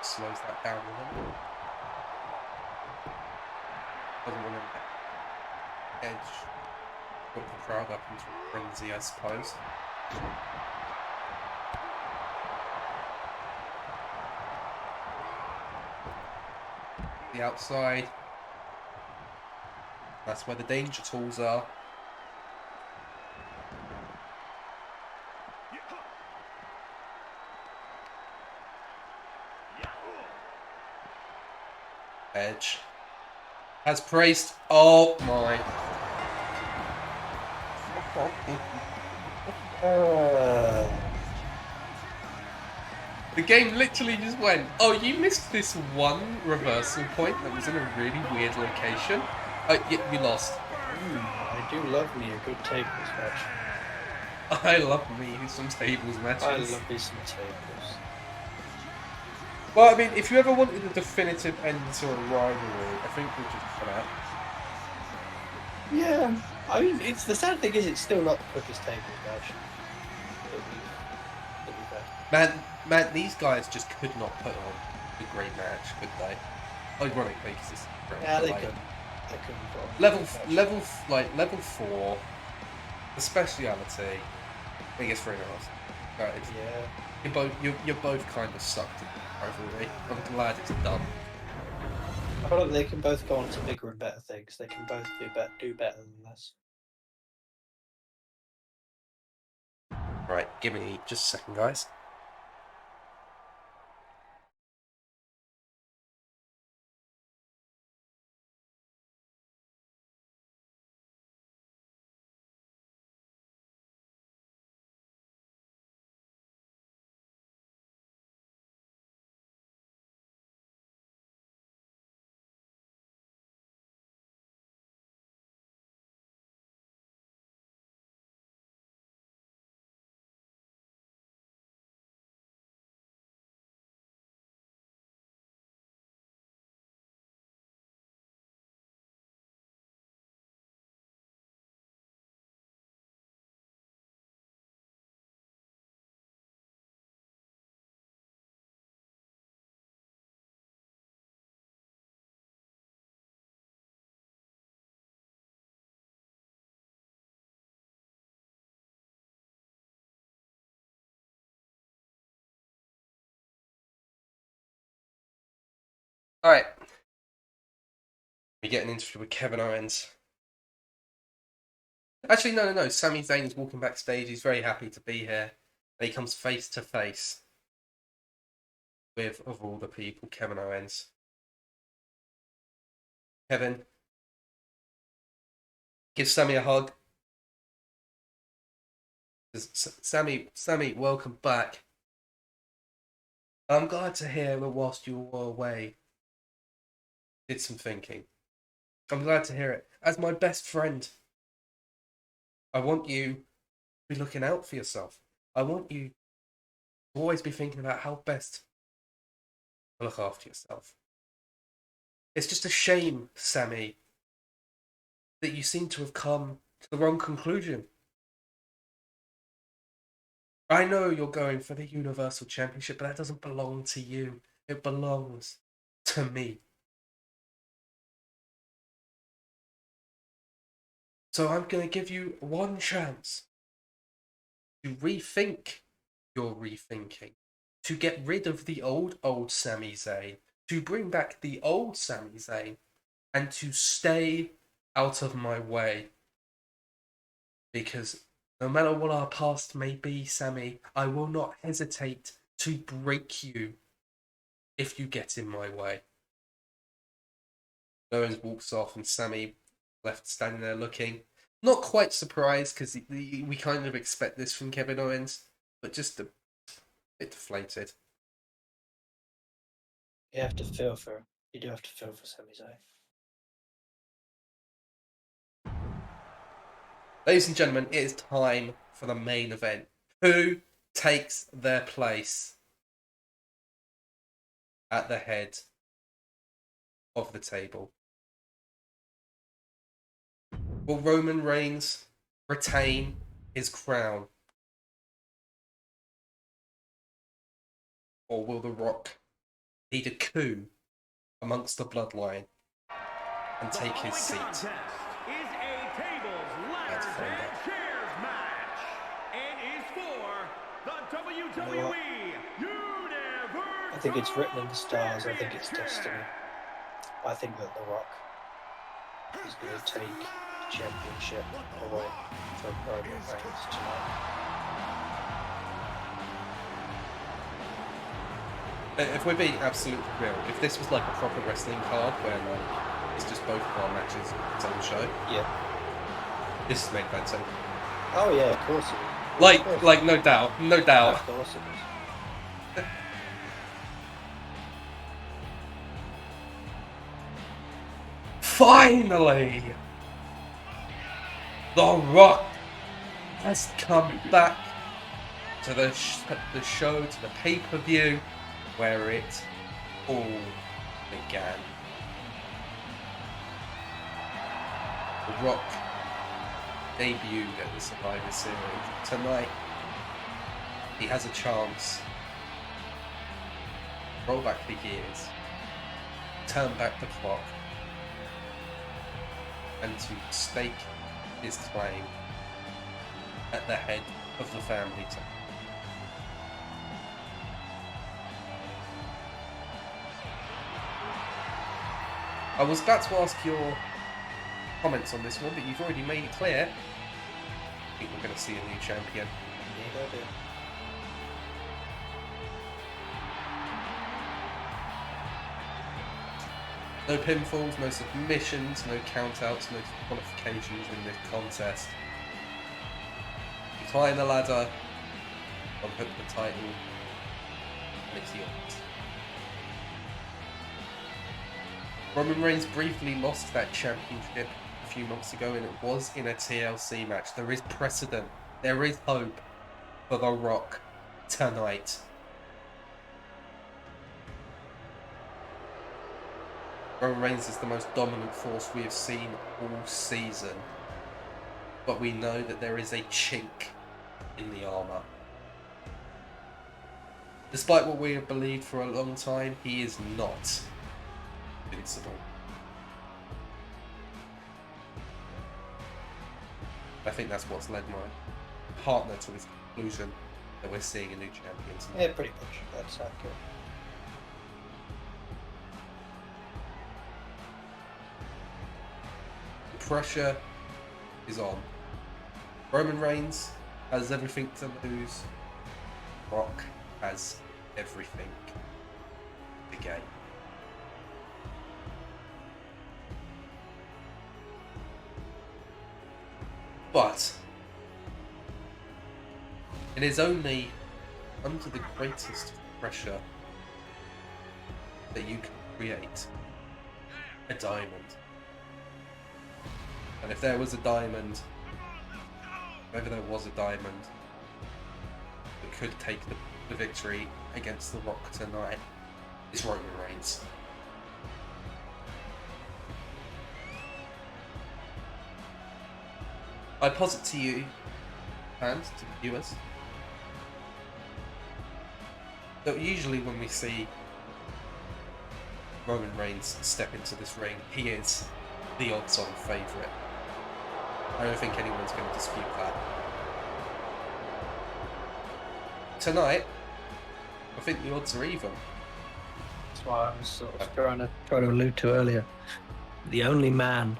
Slows that down a little. Doesn't want to Edge got the crowd up into a frenzy, I suppose. The outside. That's where the danger tools are. Edge has praised. Oh my. The game literally just went, oh, you missed this one reversal point that was in a really weird location. You lost. I do love me a good tables match. I love me some tables matches. I love me some tables. Well, I mean, if you ever wanted a definitive end to a rivalry, I think we'll just put out. Yeah, I mean, it's the sad thing is it's still not the quickest tables match. It'll be bad. Man, these guys just could not put on a great match, could they? Ironically, because it's great. Yeah, they like, couldn't. They couldn't. level 4, the speciality. I think it's 3.5. Right, Yeah. you're both kind of sucked in the rivalry. I'm glad it's done. I feel like they can both go on to bigger and better things. They can both do better than this. Right, give me just a second, guys. Alright. We get an interview with Kevin Owens. Actually, no. Sami Zayn's walking backstage. He's very happy to be here. And he comes face to face with, of all the people, Kevin Owens. Kevin gives Sami a hug. Sami, welcome back. I'm glad to hear that whilst you were away, did some thinking. I'm glad to hear it. As my best friend, I want you to be looking out for yourself. I want you to always be thinking about how best to look after yourself. It's just a shame, Sami, that you seem to have come to the wrong conclusion. I know you're going for the Universal Championship, but that doesn't belong to you. It belongs to me. So I'm going to give you one chance to rethink your rethinking, to get rid of the old Sami Zayn, to bring back the old Sami Zayn, and to stay out of my way. Because no matter what our past may be, Sami, I will not hesitate to break you if you get in my way. Owens walks off and Sami left standing there looking, not quite surprised because we kind of expect this from Kevin Owens, but just a bit deflated. You have to feel for him. You do have to feel for Sami Zayn. Ladies and gentlemen, it is time for the main event. Who takes their place at the head of the table? Will Roman Reigns retain his crown? Or will The Rock lead a coup amongst the bloodline and take his seat? Is a tables, ladders, and chairs match, and is for the WWE Universe. I think it's written in the stars. I think it's destiny. I think that The Rock is going to take the championship away from Roman Reigns tonight. If we're being absolutely real, if this was like a proper wrestling card where like it's just both of our matches its own show, Yeah. this is main event. Oh yeah, of course it is. Like no doubt. Of course it is. Finally, The Rock has come back to the show, to the pay-per-view, where it all began. The Rock debuted at the Survivor Series. Tonight, he has a chance to roll back the years, turn back the clock, and to stake his claim at the head of the family team. I was about to ask your comments on this one, but you've already made it clear. I think we're going to see a new champion. Yeah, I do. No pinfalls, no submissions, no countouts, no qualifications in this contest. You climb the ladder, unhook the title, and it's yours. Roman Reigns briefly lost that championship a few months ago, and it was in a TLC match. There is precedent. There is hope for The Rock tonight. Roman Reigns is the most dominant force we have seen all season. But we know that there is a chink in the armour. Despite what we have believed for a long time, he is not invincible. I think that's what's led my partner to his conclusion that we're seeing a new champion tonight. Yeah, pretty much. That's accurate. pressure is on. Roman Reigns has everything to lose. Brock has everything to gain. But it is only under the greatest pressure that you can create a diamond. And if there was a diamond, whether there was a diamond that could take the victory against The Rock tonight, it's Roman Reigns. I posit to you, fans, to the viewers, that usually when we see Roman Reigns step into this ring, he is the odds-on favourite. I don't think anyone's going to dispute that. Tonight, I think the odds are even. That's why I was sort of trying to allude to earlier. The only man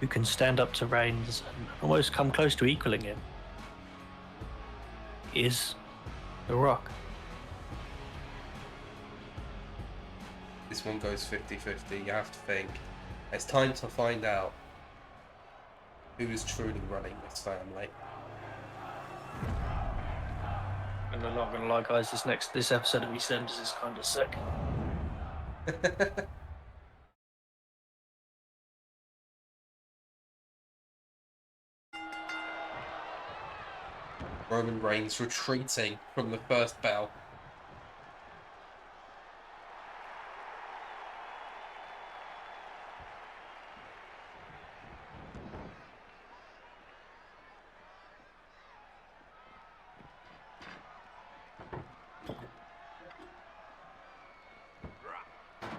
who can stand up to Reigns and almost come close to equaling him is The Rock. This one goes 50-50. You have to think. It's time to find out who is truly running this family. And I'm not gonna lie, guys. This episode of EastEnders is kind of sick. Roman Reigns retreating from the first bell.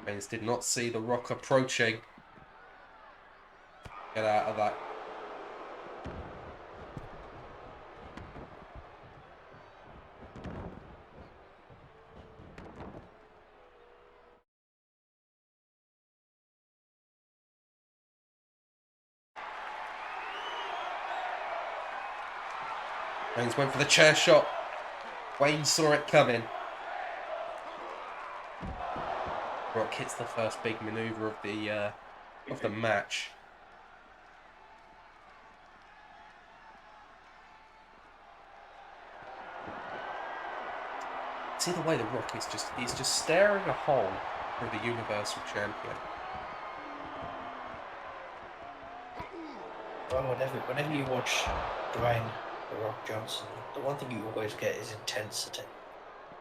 Reigns did not see The Rock approaching. Get out of that. Reigns went for the chair shot. Wayne saw it coming. Rock hits the first big maneuver of the match. See the way The Rock is he's just staring a hole through the Universal Champion. Well, whenever you watch Dwayne The Rock Johnson, the one thing you always get is intensity.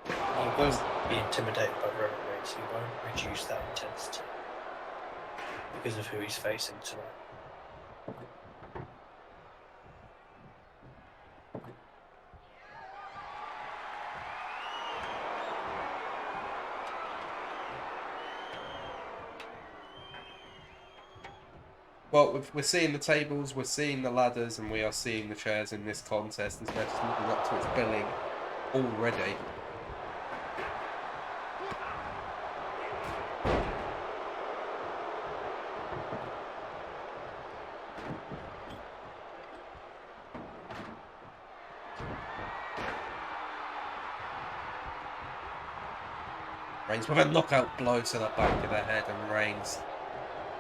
You won't be intimidated by Roman Reigns. You won't reduce that intensity because of who he's facing tonight. Well, we're seeing the tables, we're seeing the ladders, and we are seeing the chairs in this contest. This match is moving up to its billing already. Reigns with a knockout blow to the back of the head, and Reigns.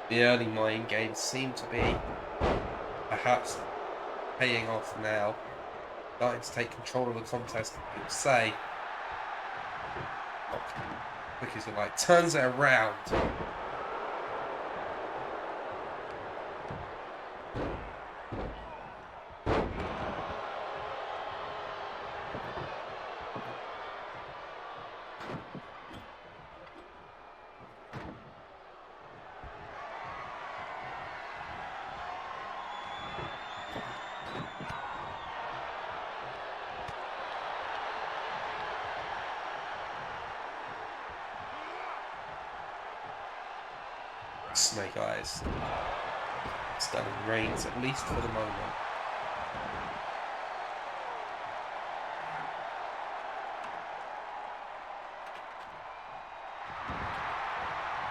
The early mind games seem to be perhaps paying off now. Starting to take control of the contest, people say. Quick as the light turns it around. Snake eyes. Stunning Reigns, at least for the moment.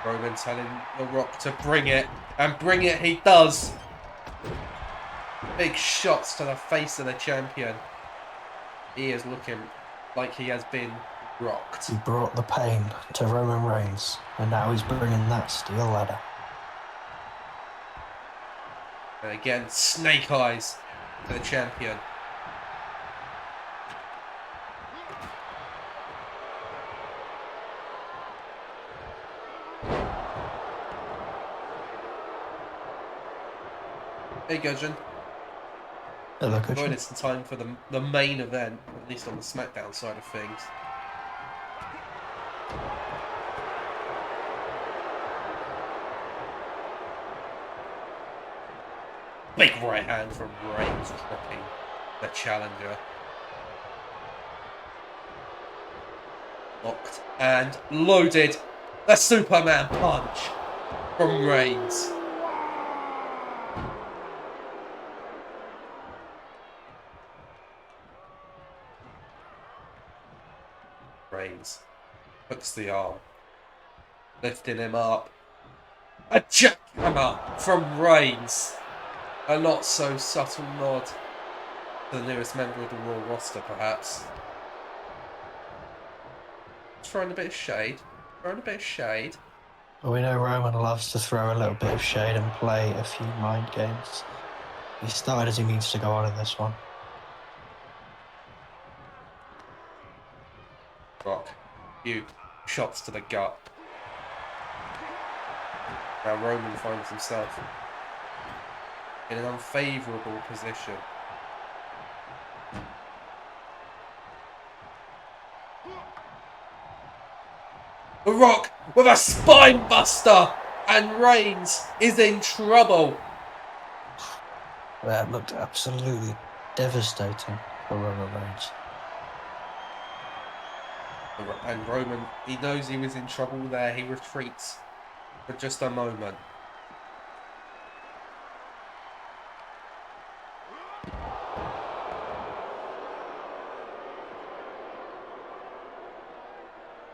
Roman telling The Rock to bring it, and bring it he does. Big shots to the face of the champion. He is looking like he has been rocked. He brought the pain to Roman Reigns, and now he's bringing that steel ladder. And again, snake eyes to the champion. Hey, Gudgeon. Hello, Gudgeon. Enjoyed it in time for the main event, at least on the SmackDown side of things. Big right hand from Reigns, dropping the challenger. Locked and loaded. The Superman punch from Reigns. Reigns hooks the arm, lifting him up. A jackhammer from Reigns. A not so subtle nod to the newest member of the Raw roster, perhaps. Throwing a bit of shade. Well, we know Roman loves to throw a little bit of shade and play a few mind games. He started as he means to go on in this one. Rock. Few shots to the gut. Now Roman finds himself in an unfavourable position. The Rock with a spine buster, and Reigns is in trouble. That looked absolutely devastating for Roman Reigns. And Roman, he knows he was in trouble there. He retreats for just a moment.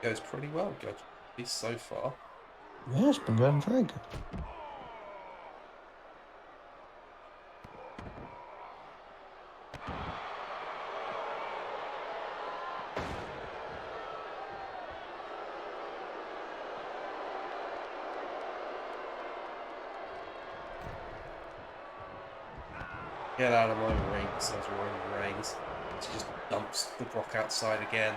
Goes pretty well, good. At least so far. Yeah, it's been going very good. Get out of my ring, says Roman Reigns. He just dumps the Brock outside again.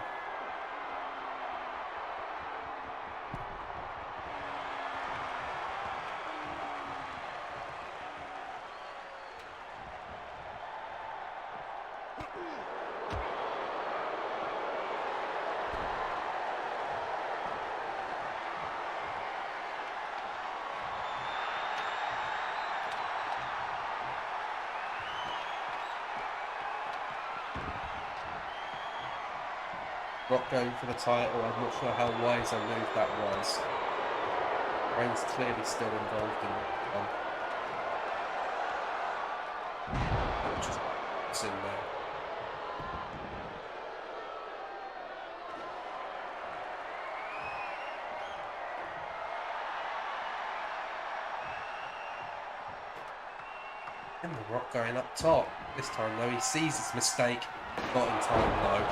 Rock going for the title. I'm not sure how wise a move that was. Reigns clearly still involved in that one. Just it's in there. And the Rock going up top. This time though, he sees his mistake. Not in time though.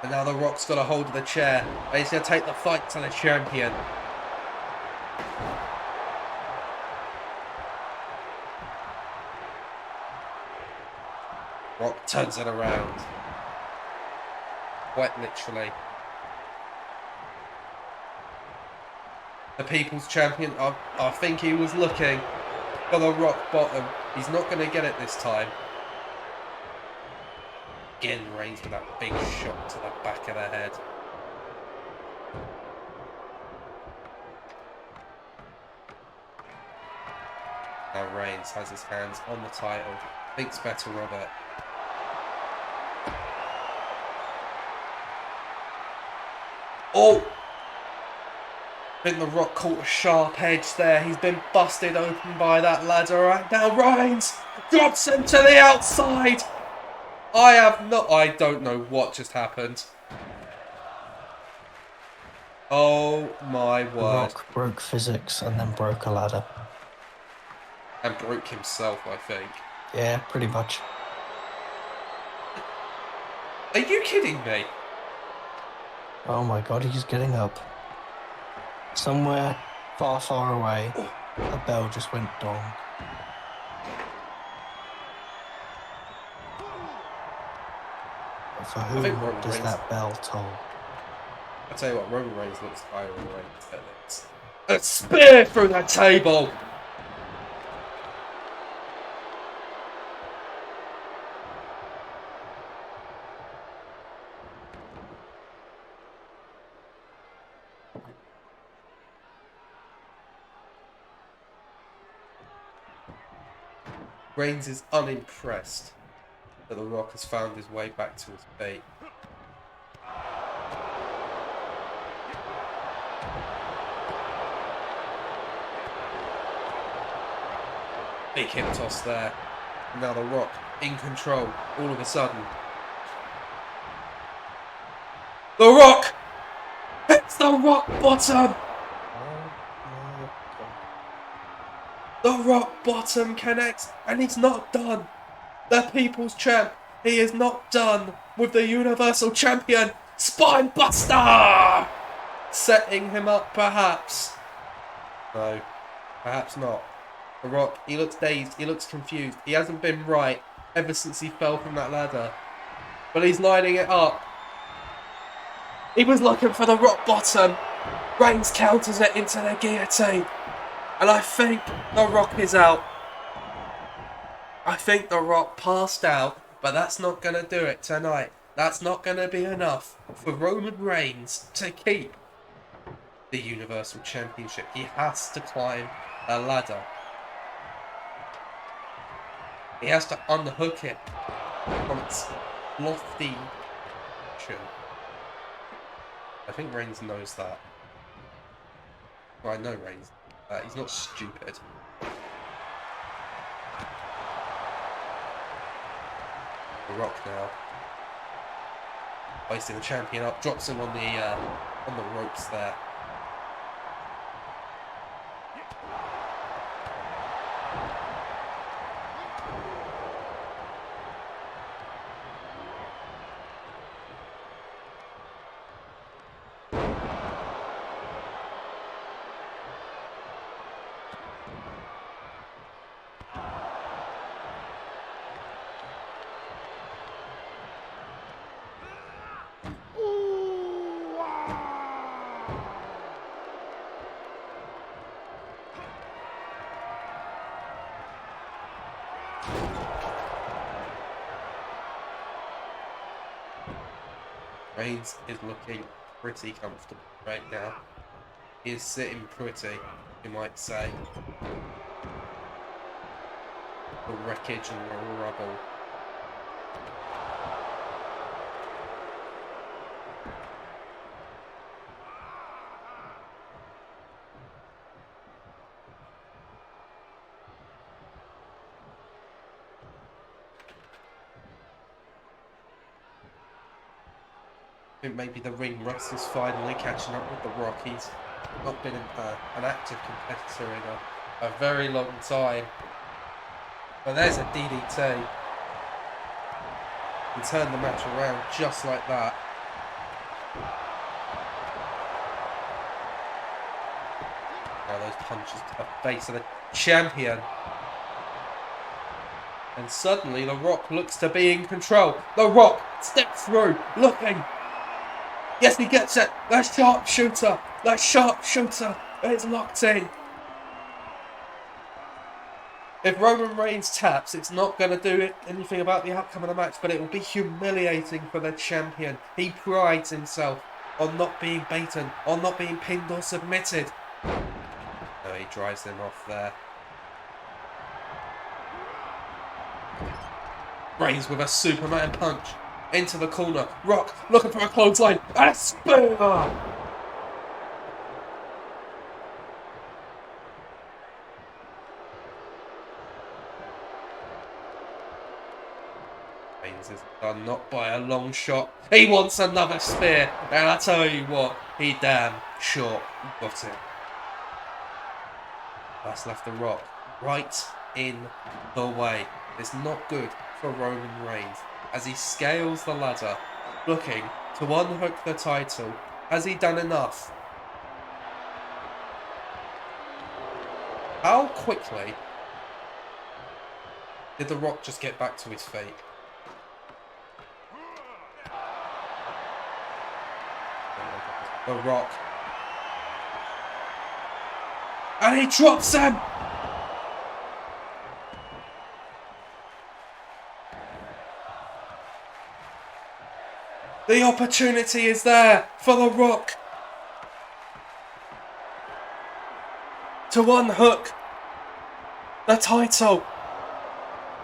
And now the Rock's got a hold of the chair. And he's going to take the fight to the champion. Rock turns it around. Quite literally. The People's Champion, I think he was looking for the rock bottom. He's not going to get it this time. Again, Reigns with that big shot to the back of the head. Now Reigns has his hands on the title. Thinks better of it. Oh! I think the Rock caught a sharp edge there. He's been busted open by that ladder. Right now Reigns drops him to the outside. I don't know what just happened. Oh my The word. Rock broke physics and then broke a ladder. And broke himself, I think. Yeah, pretty much. Are you kidding me? Oh my god, he's getting up. Somewhere far, far away, a bell just went dong. But for who Roman does Reigns- that bell toll? I tell you what, Roman Reigns looks higher on Reigns than this. A spear through the table! Reigns is unimpressed that The Rock has found his way back to his feet. Big hip toss there. And now The Rock in control all of a sudden. The Rock! It's the Rock bottom! The Rock bottom connects and he's not done. The People's Champ, he is not done with the Universal Champion. Spine Buster! Setting him up perhaps. No, perhaps not. The Rock, he looks dazed, he looks confused. He hasn't been right ever since he fell from that ladder. But he's lining it up. He was looking for the Rock bottom. Reigns counters it into the guillotine. And I think The Rock is out. I think The Rock passed out, but that's not going to do it tonight. That's not going to be enough for Roman Reigns to keep the Universal Championship. He has to climb a ladder. He has to unhook it from its lofty position. I think Reigns knows that. Well, I know Reigns. He's not stupid. The Rock now, hoisting the champion up, drops him on the ropes there. Reigns is looking pretty comfortable right now. He is sitting pretty, you might say. The wreckage and the rubble. I think maybe the ring rust is finally catching up with The Rock. He's not been an active competitor in a very long time. But there's a DDT. He turned the match around just like that. Now those punches to the face of the champion. And suddenly The Rock looks to be in control. The Rock steps through, looking. Yes, he gets it. The sharpshooter. The sharpshooter is locked in. If Roman Reigns taps, it's not going to do anything about the outcome of the match, but it will be humiliating for the champion. He prides himself on not being beaten, on not being pinned or submitted. No, he drives them off there. Reigns with a Superman punch into the corner. Rock looking for a clothesline and a spear. Reigns is done, not by a long shot. He wants another spear, and I tell you what, he damn sure got it. That's left The Rock right in the way. It's not good for Roman Reigns as he scales the ladder, looking to unhook the title. Has he done enough? How quickly did The Rock just get back to his feet? The Rock. And he drops him! The opportunity is there for The Rock to unhook the title.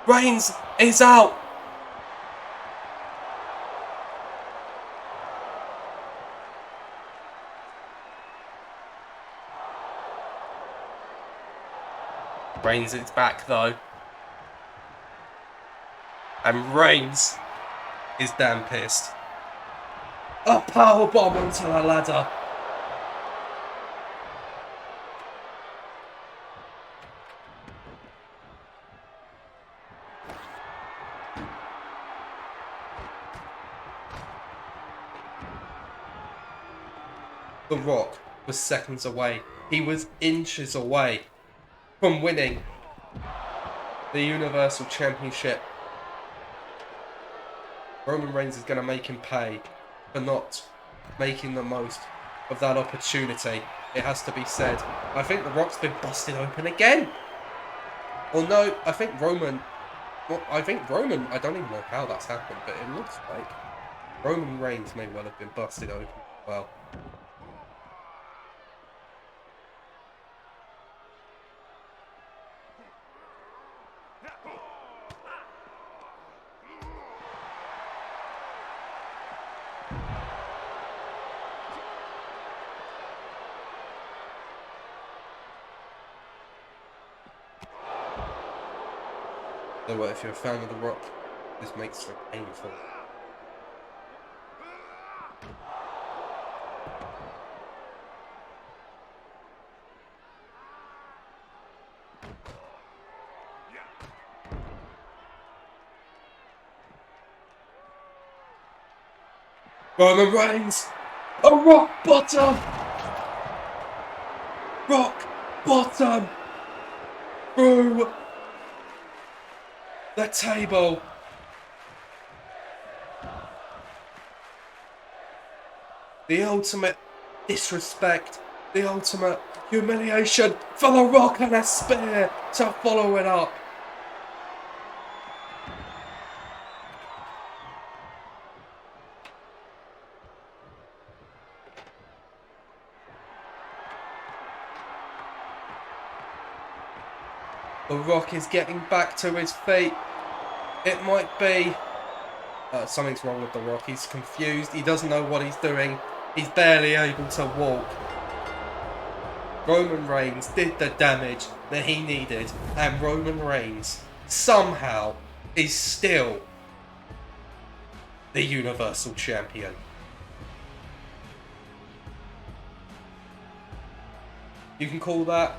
Reigns is out. Reigns is back though. And Reigns is damn pissed. A powerbomb onto the ladder. The Rock was seconds away. He was inches away from winning the Universal Championship. Roman Reigns is going to make him pay for not making the most of that opportunity. It has to be said. I think The Rock's been busted open again. Or no, I think Roman... Well, I don't even know how that's happened, but it looks like Roman Reigns may well have been busted open as well. So if you're a fan of The Rock, this makes it painful. Roman Reigns! A rock bottom! Rock bottom! Through the table. The ultimate disrespect. The ultimate humiliation for The Rock and a spear to follow it up. The Rock is getting back to his feet. It might be... something's wrong with The Rock. He's confused. He doesn't know what he's doing. He's barely able to walk. Roman Reigns did the damage that he needed. And Roman Reigns, somehow, is still the Universal Champion. You can call that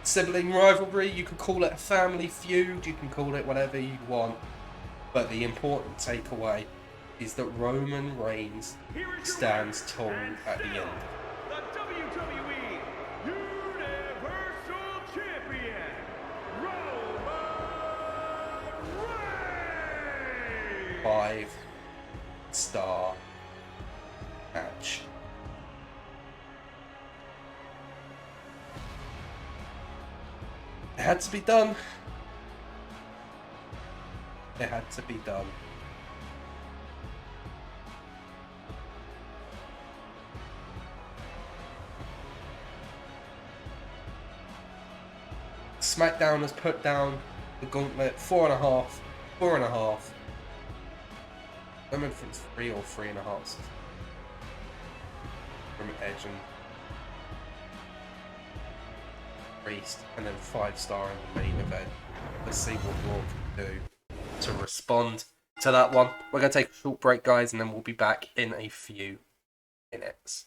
sibling rivalry, you can call it a family feud, you can call it whatever you want, but the important takeaway is that Roman Reigns stands tall at the end. The WWE Universal Champion, Roman Reigns! 5-star match. It had to be done. It had to be done. SmackDown has put down the gauntlet 4.5. 4.5. I don't remember if it's 3 or 3.5 from Edge and Priest, and then 5-star in the main event. Let's see what Raw can do to respond to that one. We're going to take a short break, guys, and then we'll be back in a few minutes.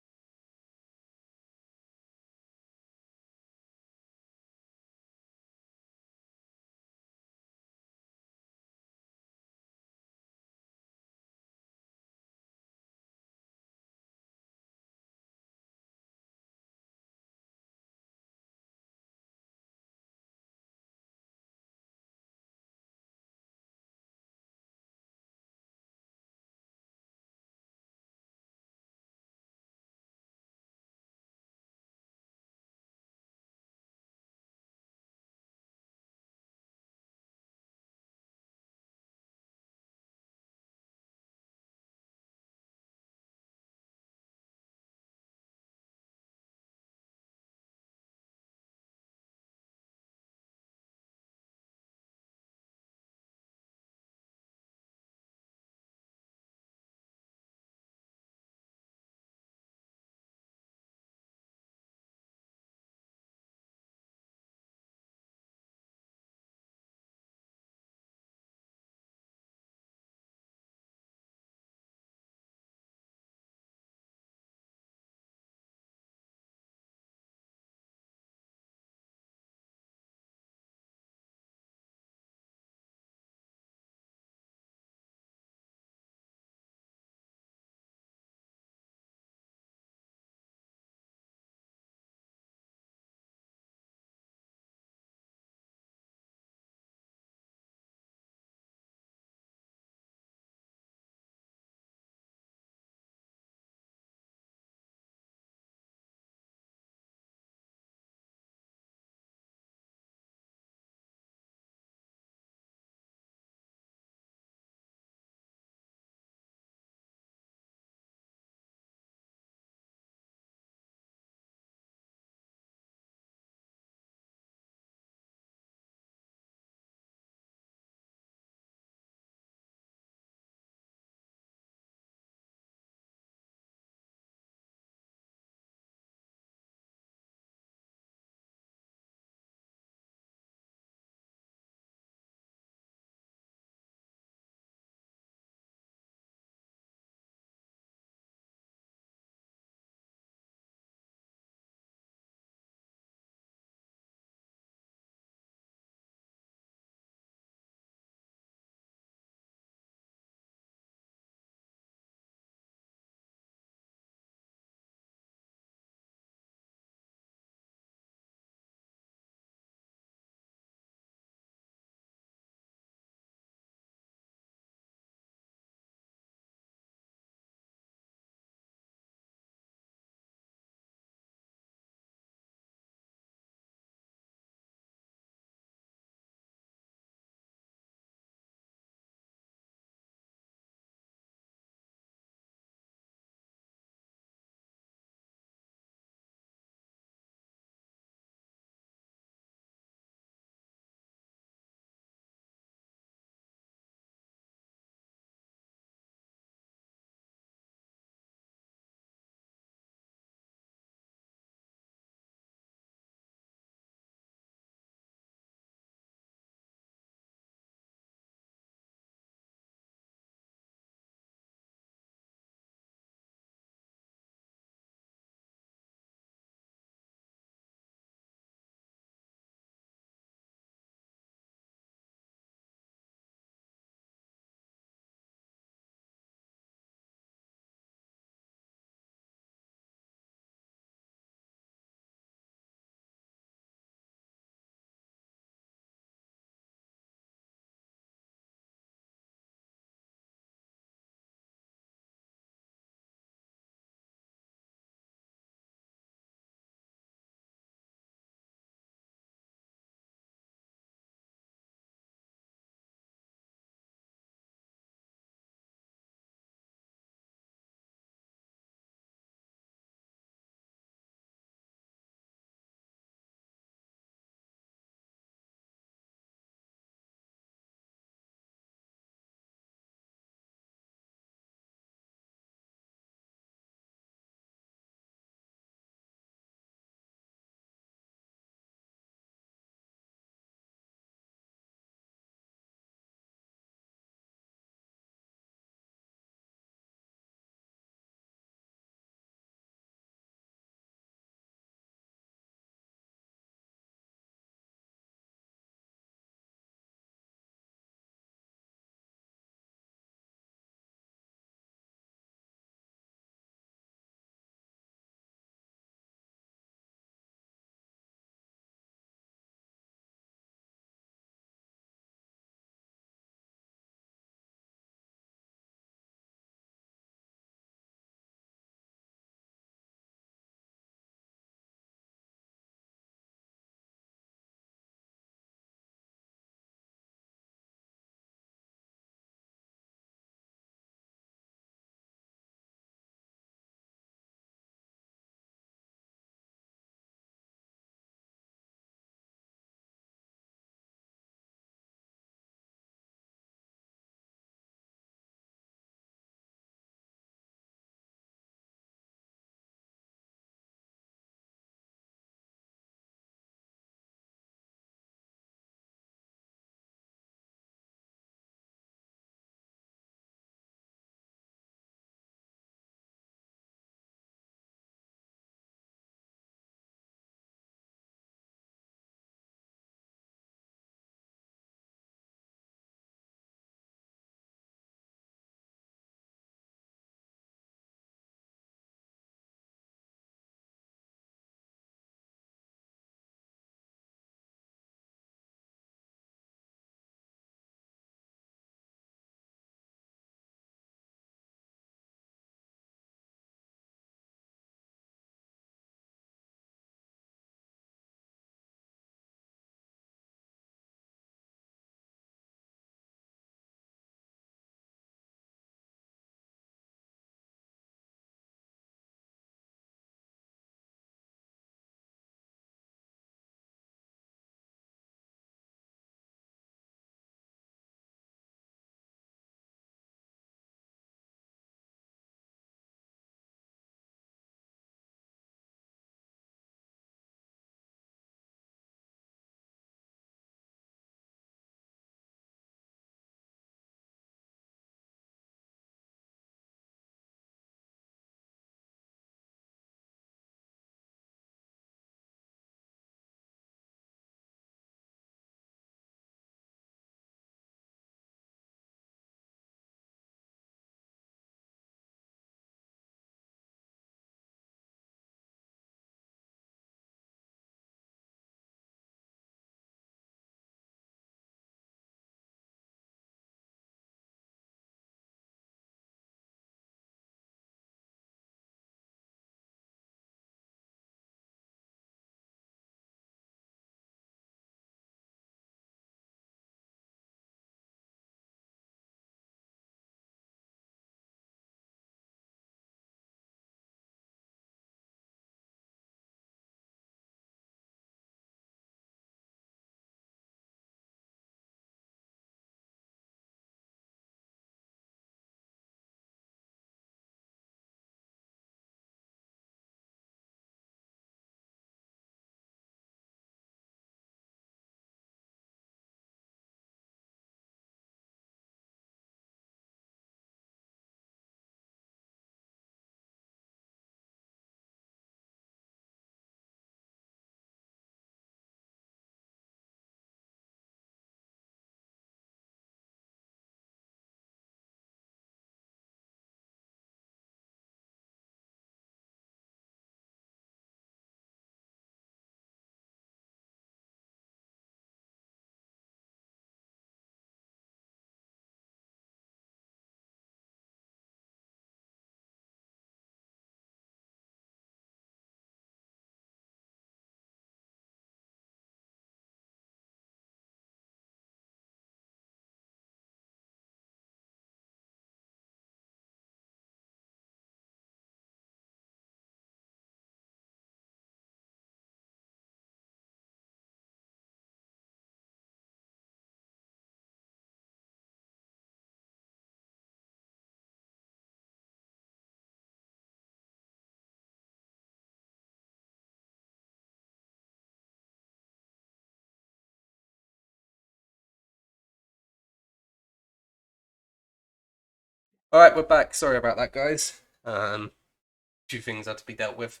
All right, we're back. Sorry about that, guys. Few things had to be dealt with,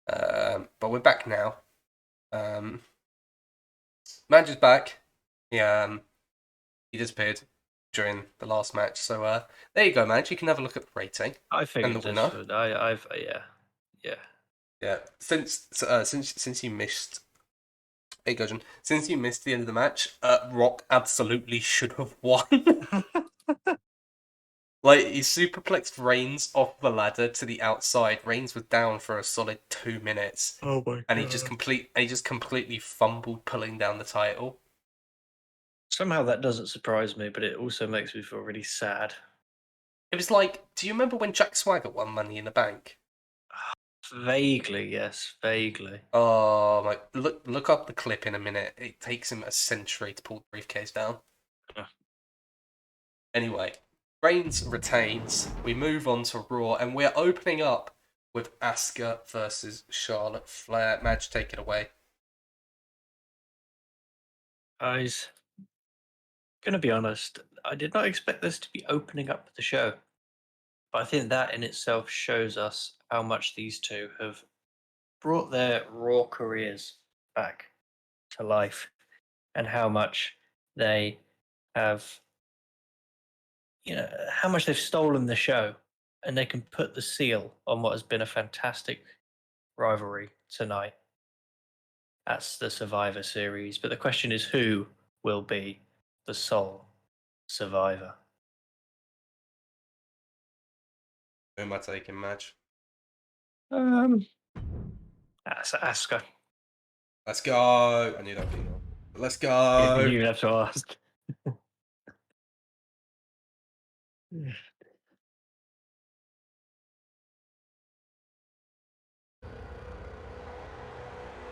but we're back now. Madge is back. He disappeared during the last match, so there you go, Madge. You can have a look at the rating. I figured the this winner. would. I've yeah. Yeah. Since you missed. Hey, Gudgeon. Since you missed the end of the match, Rock absolutely should have won. Like, he superplexed Reigns off the ladder to the outside. Reigns was down for a solid 2 minutes. Oh my god! And he just completely fumbled pulling down the title. Somehow that doesn't surprise me, but it also makes me feel really sad. It was like, do you remember when Jack Swagger won Money in the Bank? Vaguely, yes, vaguely. Oh my! Look up the clip in a minute. It takes him a century to pull the briefcase down. Yeah. Anyway, Reigns retains. We move on to Raw, and we're opening up with Asuka versus Charlotte Flair. Madge, take it away. Guys, gonna be honest, I did not expect this to be opening up the show. But I think that in itself shows us how much these two have brought their Raw careers back to life and how much they have, how much they've stolen the show and they can put the seal on what has been a fantastic rivalry tonight. That's the Survivor Series. But the question is, who will be the sole survivor? Who am I taking, Madge? That's Asuka. Let's go. I knew that would be wrong. Let's go. You have to ask.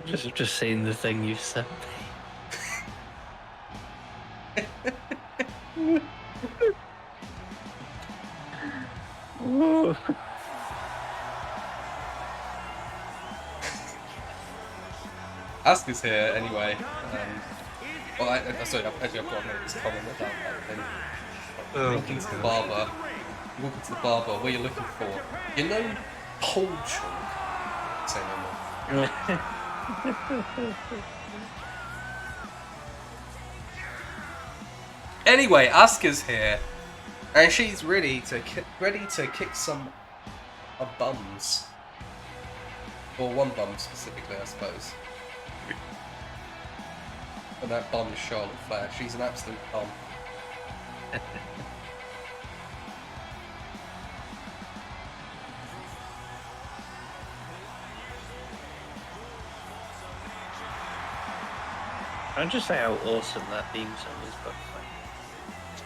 Just seen the thing you sent me. Asuka's here anyway. Sorry, actually, I've got to make this comment about that. Walking to the barber. Walking to the barber. What are you looking for? You know, pole chalk. Say no more. Anyway, Asuka's here, and she's ready to kick some bums, or one bum specifically, I suppose. And that bum is Charlotte Flair. She's an absolute bum. I'll just say how awesome that theme song is, but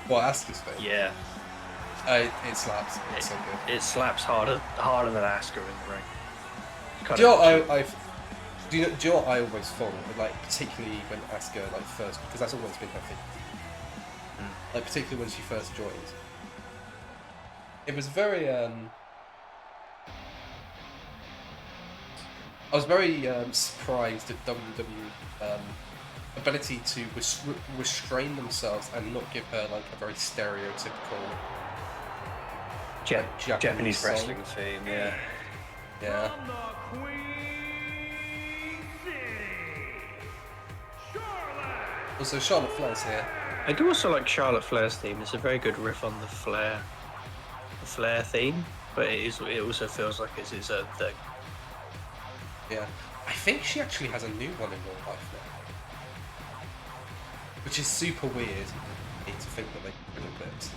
What, Asuka's thing? yeah, it slaps. It's so good. it slaps harder than Asuka in the ring. Do you know what do you know what I always thought, like, particularly when Asuka first, because that's always been her thing. Like, particularly when she first joined. It was very I was very surprised at WWE ability to restrain themselves and not give her like a very stereotypical Japanese song. wrestling theme, yeah. Yeah. From the Queen City, Charlotte. Also, Charlotte Flair's here. I do also like Charlotte Flair's theme. It's a very good riff on the Flair theme, but it also feels like it's its own thing. Yeah. I think she actually has a new one in real life now. Which is super weird to think that they can do it.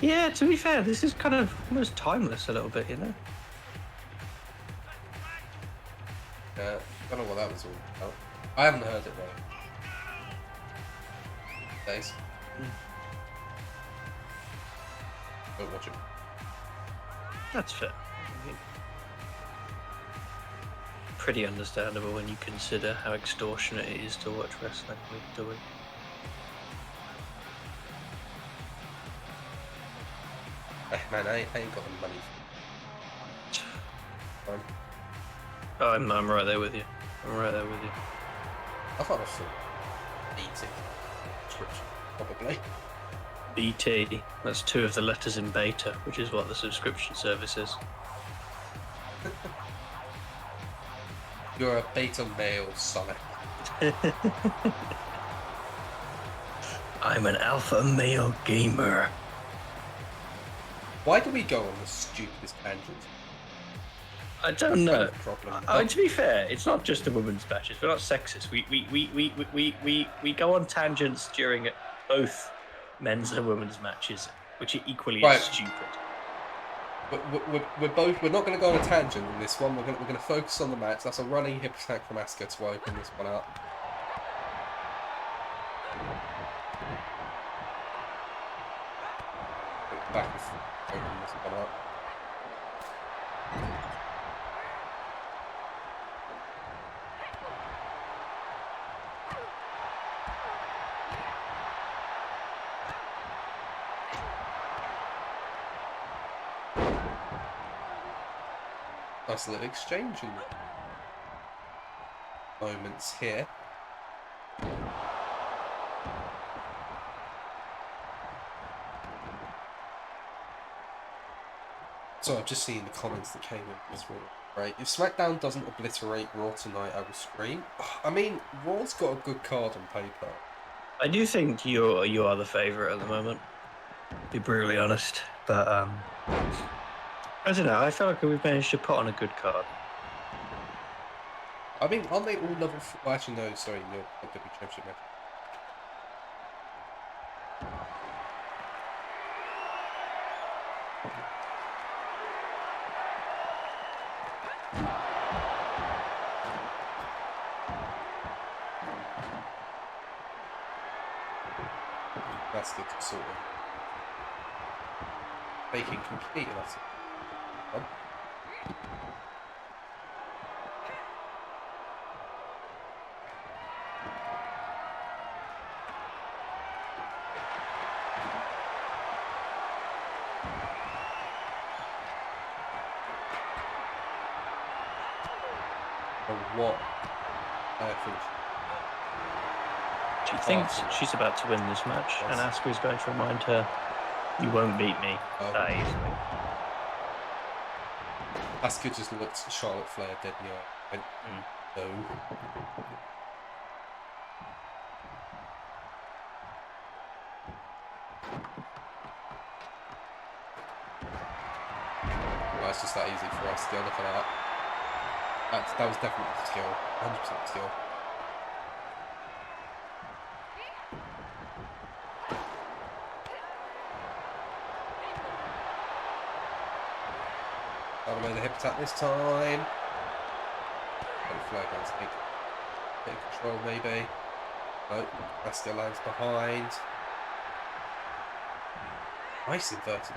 Yeah, to be fair, this is kind of almost timeless a little bit, you know? Yeah, I don't know what that was all about. I haven't heard it though. Days. Don't watch it. That's fair. Pretty understandable when you consider how extortionate it is to watch wrestling week to week. Man, I ain't got the money for it. Oh, I'm right there with you. I'm right there with you. I can't afford 80 subscription, probably. BT. That's 2 of the letters in beta, which is what the subscription service is. You're a beta male, Sonic. I'm an alpha male gamer. Why do we go on the stupidest tangents? I don't know. Kind of problem. To be fair, it's not just the women's matches. We're not sexist. We go on tangents during both men's and women's matches, which are equally as stupid. We're not going to go on a tangent in this one. We're going to focus on the match. That's a running hip attack from Asuka to open this one up. Back and forth, open this one up. Nice little exchange in moments here. So I've just seen the comments that came in. It's really great. If SmackDown doesn't obliterate Raw tonight, I will scream. I mean, Raw's got a good card on paper. I do think you are the favourite at the moment. To be brutally honest, but I don't know. I feel like we've managed to put on a good card. I mean, aren't they all level 4? Well, actually, no, sorry, no, WWE Championship match. That's good sort of making complete of that. What? I think. She thinks she's about to win this match, and Asuka is going to remind her, "You won't beat me that easily." Asuka just looked Charlotte Flair dead in the eye. Went, no. Well, it's just that easy for us to go. Look at that. That was definitely a skill. 100% skill. I'll made a hip attack this time. Flag on take. Bit of control maybe. Nope. Asuka lands behind. Nice inverted.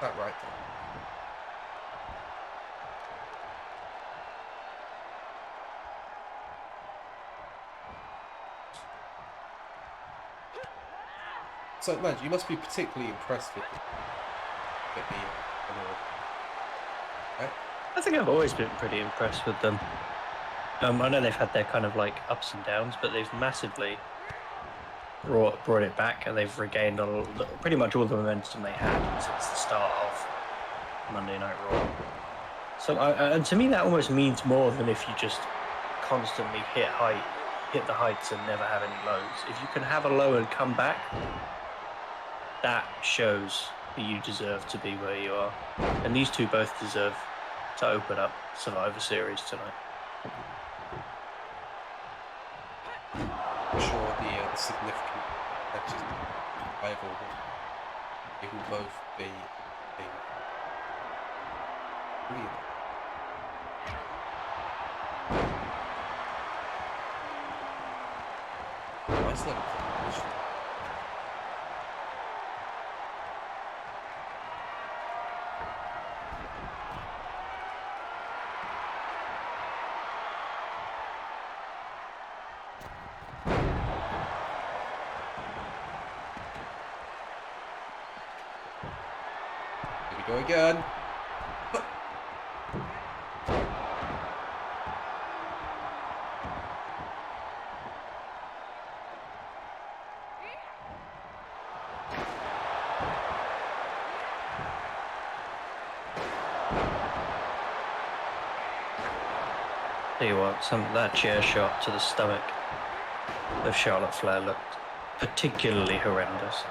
That right there. So, man, you must be particularly impressed with the right? I think I've always been pretty impressed with them. I know they've had their kind of like ups and downs, but they've massively brought it back, and they've regained pretty much all the momentum they had since the start of Monday Night Raw. So, and to me, that almost means more than if you just constantly hit the heights and never have any lows. If you can have a low and come back, that shows that you deserve to be where you are. And these two both deserve to open up Survivor Series tonight. I'm sure the significant matches rival they will both be brilliant. Nice little combination. we go again. Tell you what, that chair shot to the stomach of Charlotte Flair looked particularly horrendous.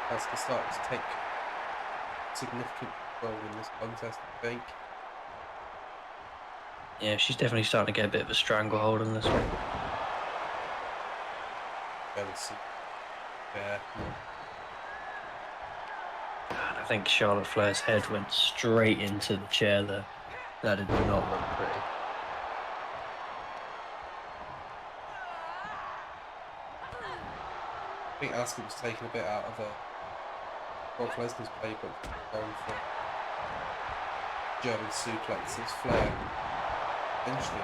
Asuka starting to take significant role in this contest, I think. Yeah, she's definitely starting to get a bit of a stranglehold on this one. Yeah. I think Charlotte Flair's head went straight into the chair there. That did not look pretty. I think Asuka was taking a bit out of Brock Lesnar's playbook, going for German suplexes. Flair eventually.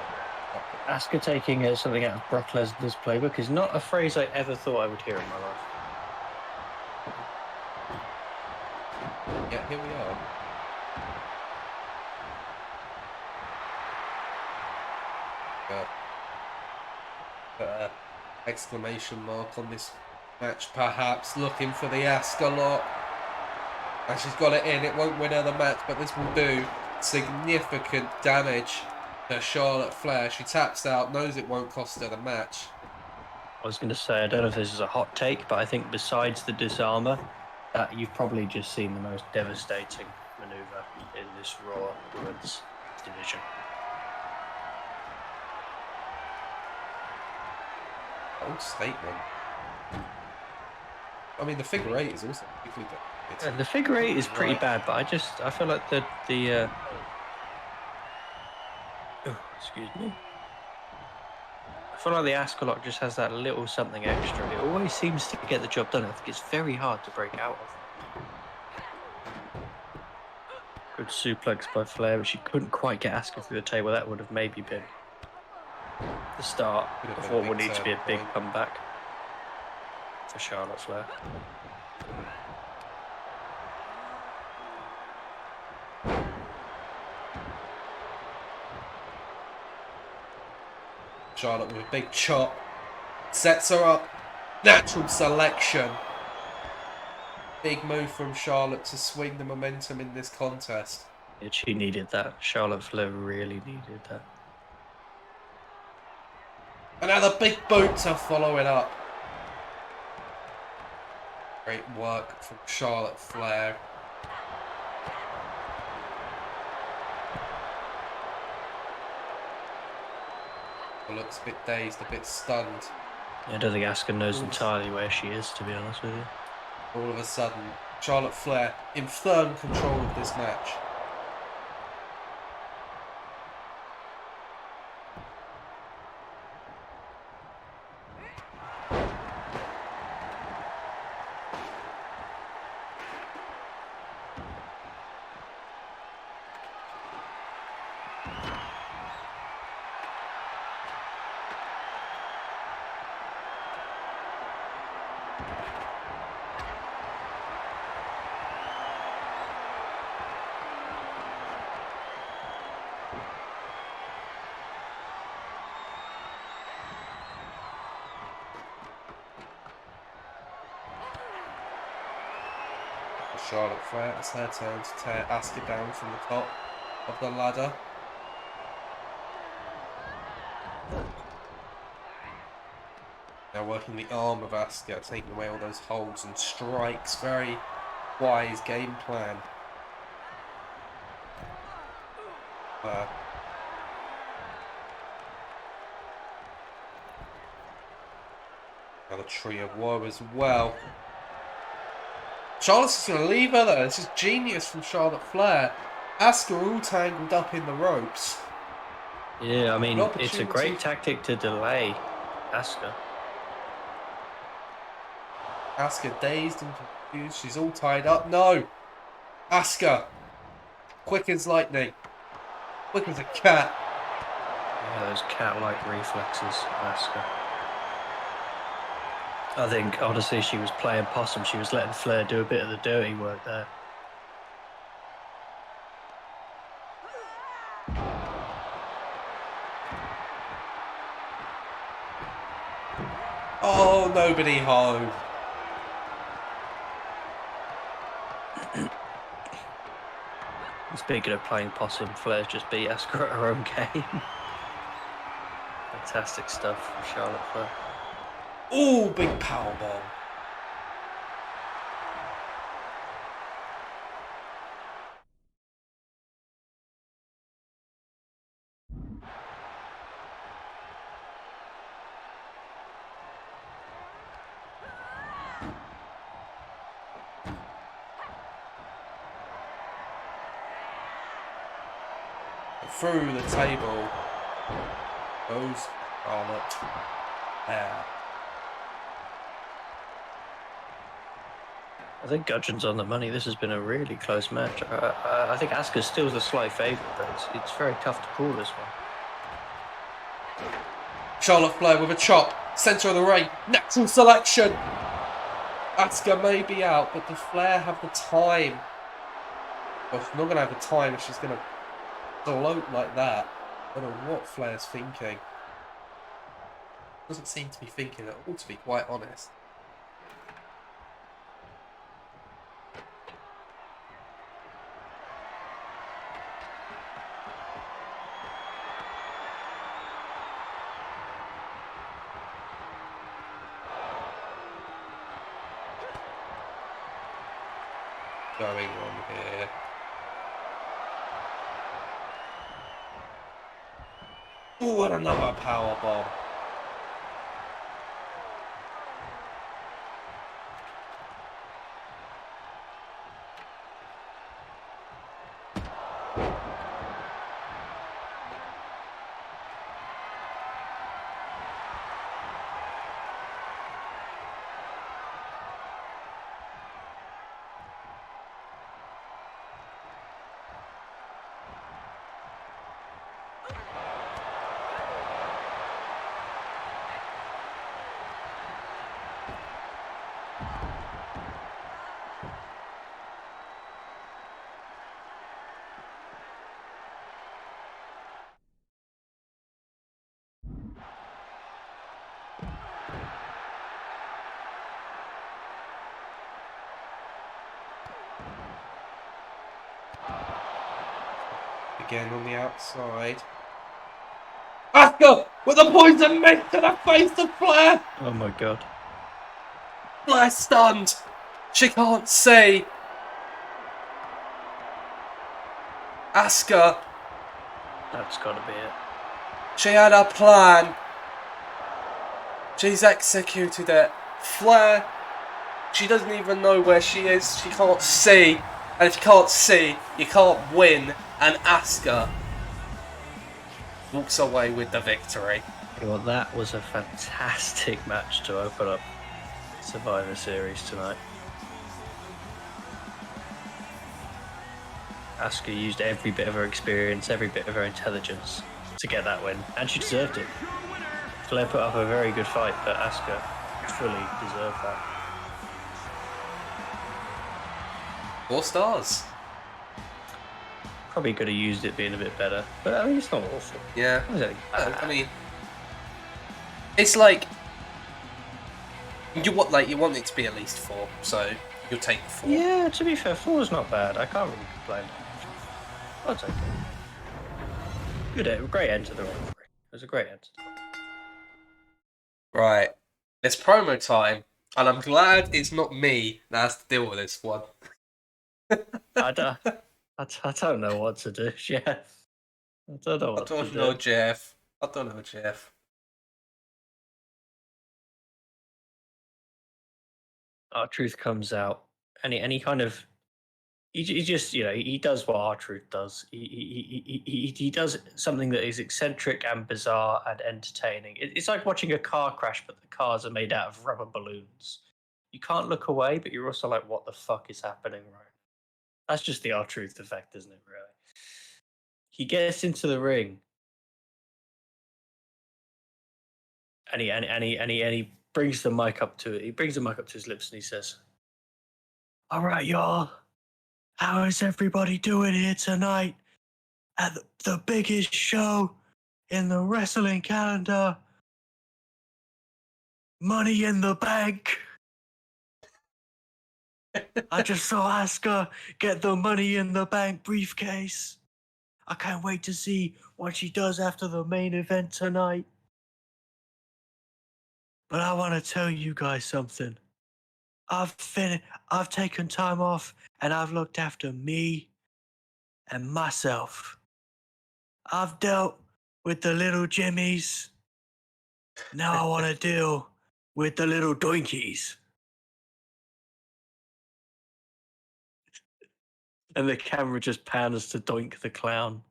Asuka taking something out of Brock Lesnar's playbook is not a phrase I ever thought I would hear in my life. Yeah, here we are. Exclamation mark on this match, perhaps looking for the Asuka lock. And she's got it in. It won't win her the match, but this will do significant damage to Charlotte Flair. She taps out, knows it won't cost her the match. I was going to say, I don't know if this is a hot take, but I think besides the disarmer, you've probably just seen the most devastating maneuver in this Raw Women's division. Old statement. I mean, the figure eight is also particularly good. The figure eight is pretty bad, but I feel like the excuse me. I feel like the Asuka lock just has that little something extra. It always seems to get the job done. I think it's very hard to break out of. Good suplex by Flair, but she couldn't quite get Asuka through the table. That would have maybe been the start of what would need to be a big comeback for Charlotte Flair. Charlotte with a big chop. Sets her up. Natural selection. Big move from Charlotte to swing the momentum in this contest. Yeah, she needed that. Charlotte Flair really needed that. And now the big boot to follow it up. Great work from Charlotte Flair. Looks a bit dazed, a bit stunned. I don't think Asuka knows entirely where she is, to be honest with you. All of a sudden, Charlotte Flair in firm control of this match. Charlotte Flair, it's her turn to tear Asuka down from the top of the ladder. Now working the arm of Asuka, taking away all those holds and strikes. Very wise game plan. Another tree of woe as well. Charlotte's just going to leave her there. This is genius from Charlotte Flair. Asuka all tangled up in the ropes. Yeah, I mean, it's a great tactic to delay Asuka. Asuka dazed and confused. She's all tied up. No! Asuka! Quick as lightning. Quick as a cat. Yeah, those cat-like reflexes, Asuka. I think, honestly, she was playing possum. She was letting Flair do a bit of the dirty work there. Oh, nobody home. Speaking of playing possum, Flair's just beat Asuka at her own game. Fantastic stuff from Charlotte Flair. Oh, big powerbomb. Through the table goes Charlotte. There. I think Gudgeon's on the money. This has been a really close match. I think Asuka still the slight favourite, but it's very tough to call this one. Charlotte Flair with a chop. Centre of the ring. Natural selection. Asuka may be out, but the Flair have the time. Well, she's not going to have the time if she's going to float like that. I don't know what Flair's thinking. Doesn't seem to be thinking at all, to be quite honest. Going on here. Oh, and another power bomb. Again on the outside. Asuka with a poison mist to the face of Flair. Oh my god. Flair stunned. She can't see. Asuka. That's got to be it. She had a plan. She's executed it. Flair. She doesn't even know where she is. She can't see. And if you can't see, you can't win. And Asuka walks away with the victory. Well, that was a fantastic match to open up Survivor Series tonight. Asuka used every bit of her experience, every bit of her intelligence to get that win, and she deserved it. Flair put up a very good fight, but Asuka fully deserved that. 4 stars. Probably could have used it being a bit better, but I mean, it's not awful. Yeah. It was only bad. I mean, it's like you want it to be at least 4, so you'll take 4. Yeah, to be fair, 4 is not bad. I can't really complain. I'll take it. Good, great end to the rivalry. It was a great end. Right, it's promo time, and I'm glad it's not me that has to deal with this one. I don't know what to do, Jeff. I don't know what to do. Jeff. I don't know, Jeff. Our truth comes out, and he kind of he just he does what our truth does. He does something that is eccentric and bizarre and entertaining. It's like watching a car crash, but the cars are made out of rubber balloons. You can't look away, but you're also like, what the fuck is happening right now? That's just the R-Truth effect, isn't it, really? he gets into the ring, and he brings the mic up to it. He brings the mic up to his lips, and he says, "All right, y'all, how is everybody doing here tonight at the biggest show in the wrestling calendar? Money in the Bank. I just saw Asuka get the Money in the Bank briefcase. I can't wait to see what she does after the main event tonight. But I want to tell you guys something. I've taken time off and I've looked after me and myself. I've dealt with the little Jimmies. Now I want to deal with the little doinkies." And the camera just pans to Doink the Clown,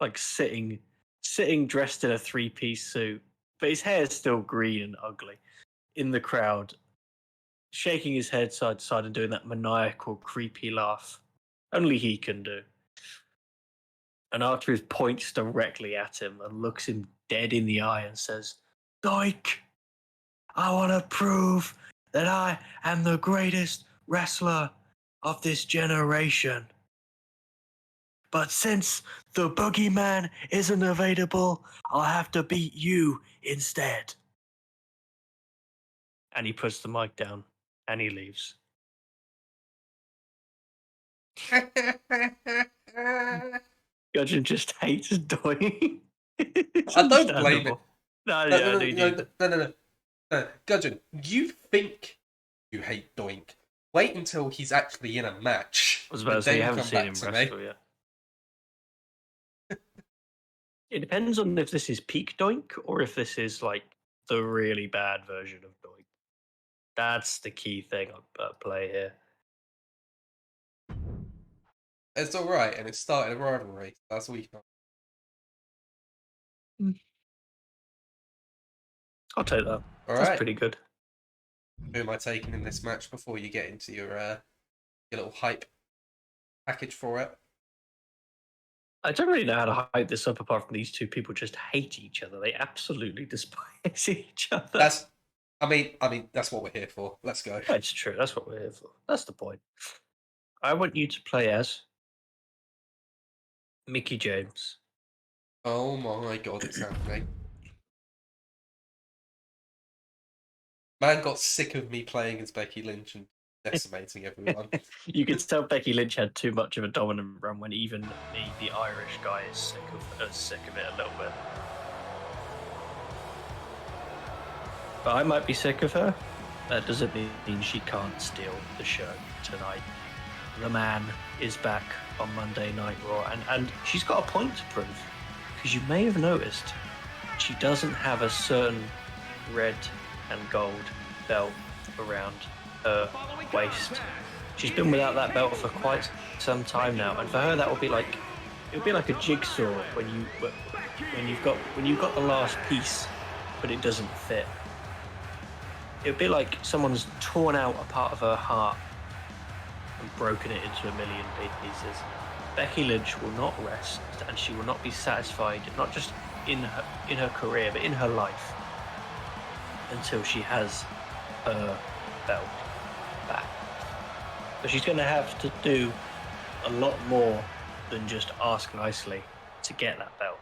like sitting dressed in a three-piece suit, but his hair is still green and ugly, in the crowd, shaking his head side to side and doing that maniacal, creepy laugh only he can do. And R-Truth points directly at him and looks him dead in the eye and says, "Doink, I want to prove that I am the greatest wrestler of this generation. But since the boogeyman isn't available, I'll have to beat you instead." And he puts the mic down and he leaves. Gudgeon just hates Doink. I don't blame it. No, No. Gudgeon, you think you hate Doink. Wait until he's actually in a match. I was about to say, you haven't seen him wrestle yet. It depends on if this is peak Doink or if this is like the really bad version of Doink. That's the key thing at play here. It's alright, and it started a rivalry. That's all you can. I'll take that. That's pretty good. Who am I taking in this match before you get into your little hype package for it? I don't really know how to hype this up apart from these two people just hate each other. They absolutely despise each other. I mean, that's what we're here for. Let's go. It's true. That's what we're here for. That's the point. I want you to play as Mickie James. Oh my god, it's happening. Man got sick of me playing as Becky Lynch and decimating everyone. You could tell Becky Lynch had too much of a dominant run when even me, the Irish guy, is sick of it a little bit. But I might be sick of her. That doesn't mean she can't steal the show tonight. The man is back on Monday Night Raw, and she's got a point to prove. Because you may have noticed, she doesn't have a certain red and gold belt around her waist. She's been without that belt for quite some time now, and for her that would be like a jigsaw when you've got the last piece, but it doesn't fit. It would be like someone's torn out a part of her heart and broken it into a million pieces. Becky Lynch will not rest, and she will not be satisfied, not just in her career, but in her life, until she has her belt back. But she's going to have to do a lot more than just ask nicely to get that belt.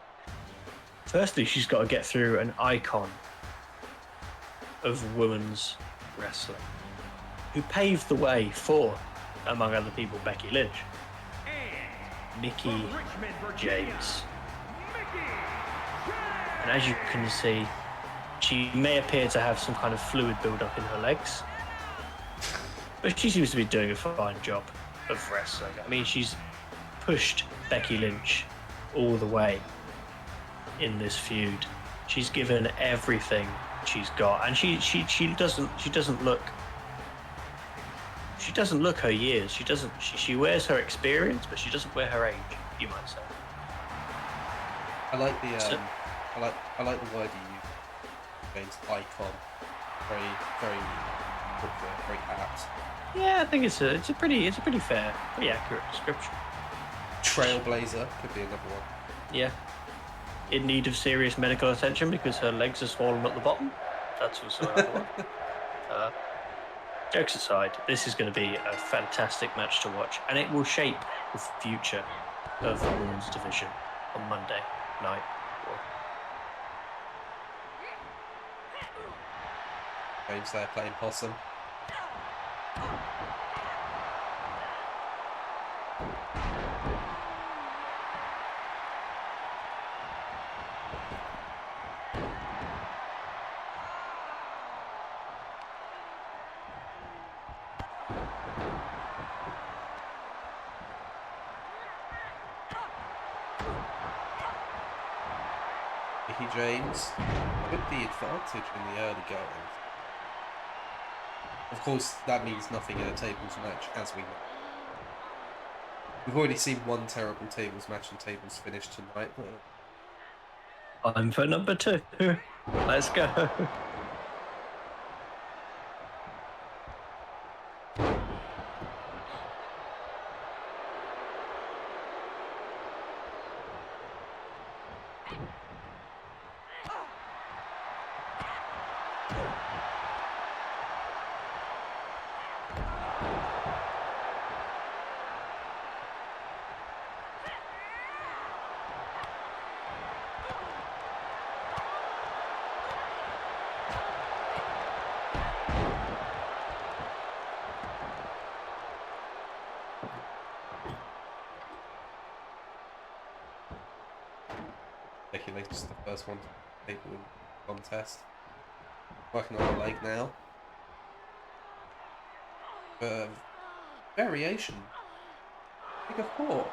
Firstly, she's got to get through an icon of women's wrestling, who paved the way for, among other people, Becky Lynch. Mickie James. And as you can see, she may appear to have some kind of fluid build-up in her legs, but she seems to be doing a fine job of wrestling. I mean, she's pushed Becky Lynch all the way in this feud. She's given everything she's got, and she doesn't look her years. She wears her experience, but she doesn't wear her age, you might say. I like the I like the word you use. James, icon. Very, very appropriate, very apt. Yeah, I think it's a pretty fair, pretty accurate description. Trailblazer could be another one. Yeah. In need of serious medical attention because her legs are swollen at the bottom. That's also another one. Jokes aside, this is going to be a fantastic match to watch, and it will shape the future of the women's division on Monday night. James there playing possum. Mickey James with the advantage in the early going. Of course, that means nothing in a tables match, as we know. We've already seen one terrible tables match and tables finish tonight. I'm for number 2. Let's go. Becky Lynch is the first one to take the contest. Working on her leg now. Variation. Like a 4.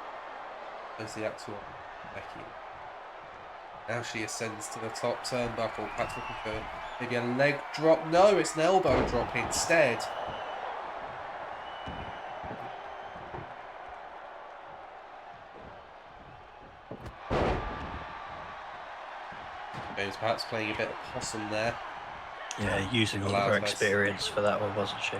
There's the actual Becky. Now she ascends to the top turnbuckle. Perhaps looking for maybe a leg drop. No, it's an elbow drop instead. James perhaps playing a bit of possum there. Yeah, using all of her experience for that one, wasn't she?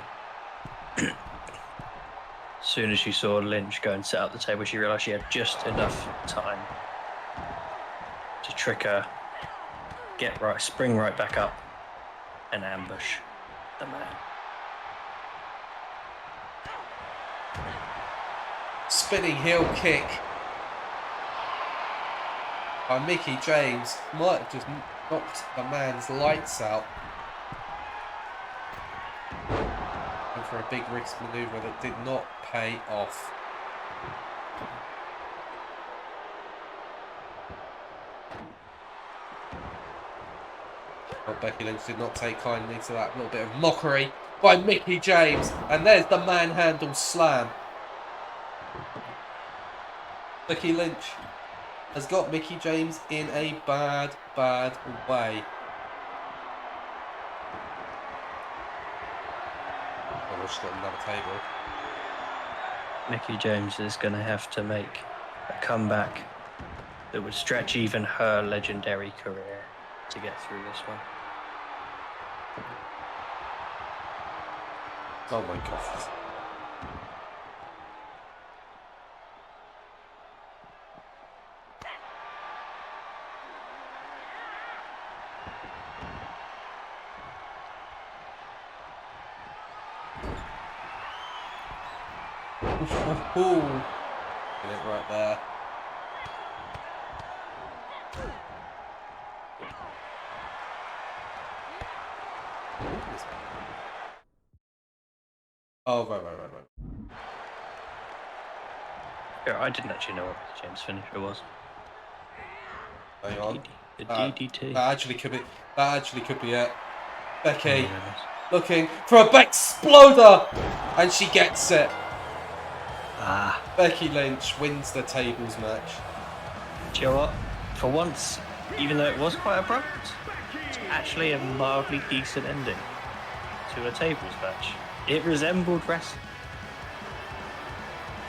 As soon as she saw Lynch go and set up the table, she realised she had just enough time to trick her, get right, spring right back up, and ambush the man. Spinning heel kick by Mickey James might have just knocked the man's lights out. And for a big risk manoeuvre that did not pay off. Well, Becky Lynch did not take kindly to that little bit of mockery by Mickey James. And there's the manhandle slam. Becky Lynch has got Mickey James in a bad way. Oh, she's got another table. Mickey James is going to have to make a comeback that would stretch even her legendary career to get through this one. Oh my god. Ooh. Get it right there. Oh, right. Yeah, I didn't actually know what James' finisher was. Hang on. The DDT. That actually could be it. Becky looking for a back exploder, and she gets it. Becky Lynch wins the tables match. Do you know what? For once, even though it was quite abrupt, it's actually a mildly decent ending to a tables match. It resembled wrestling.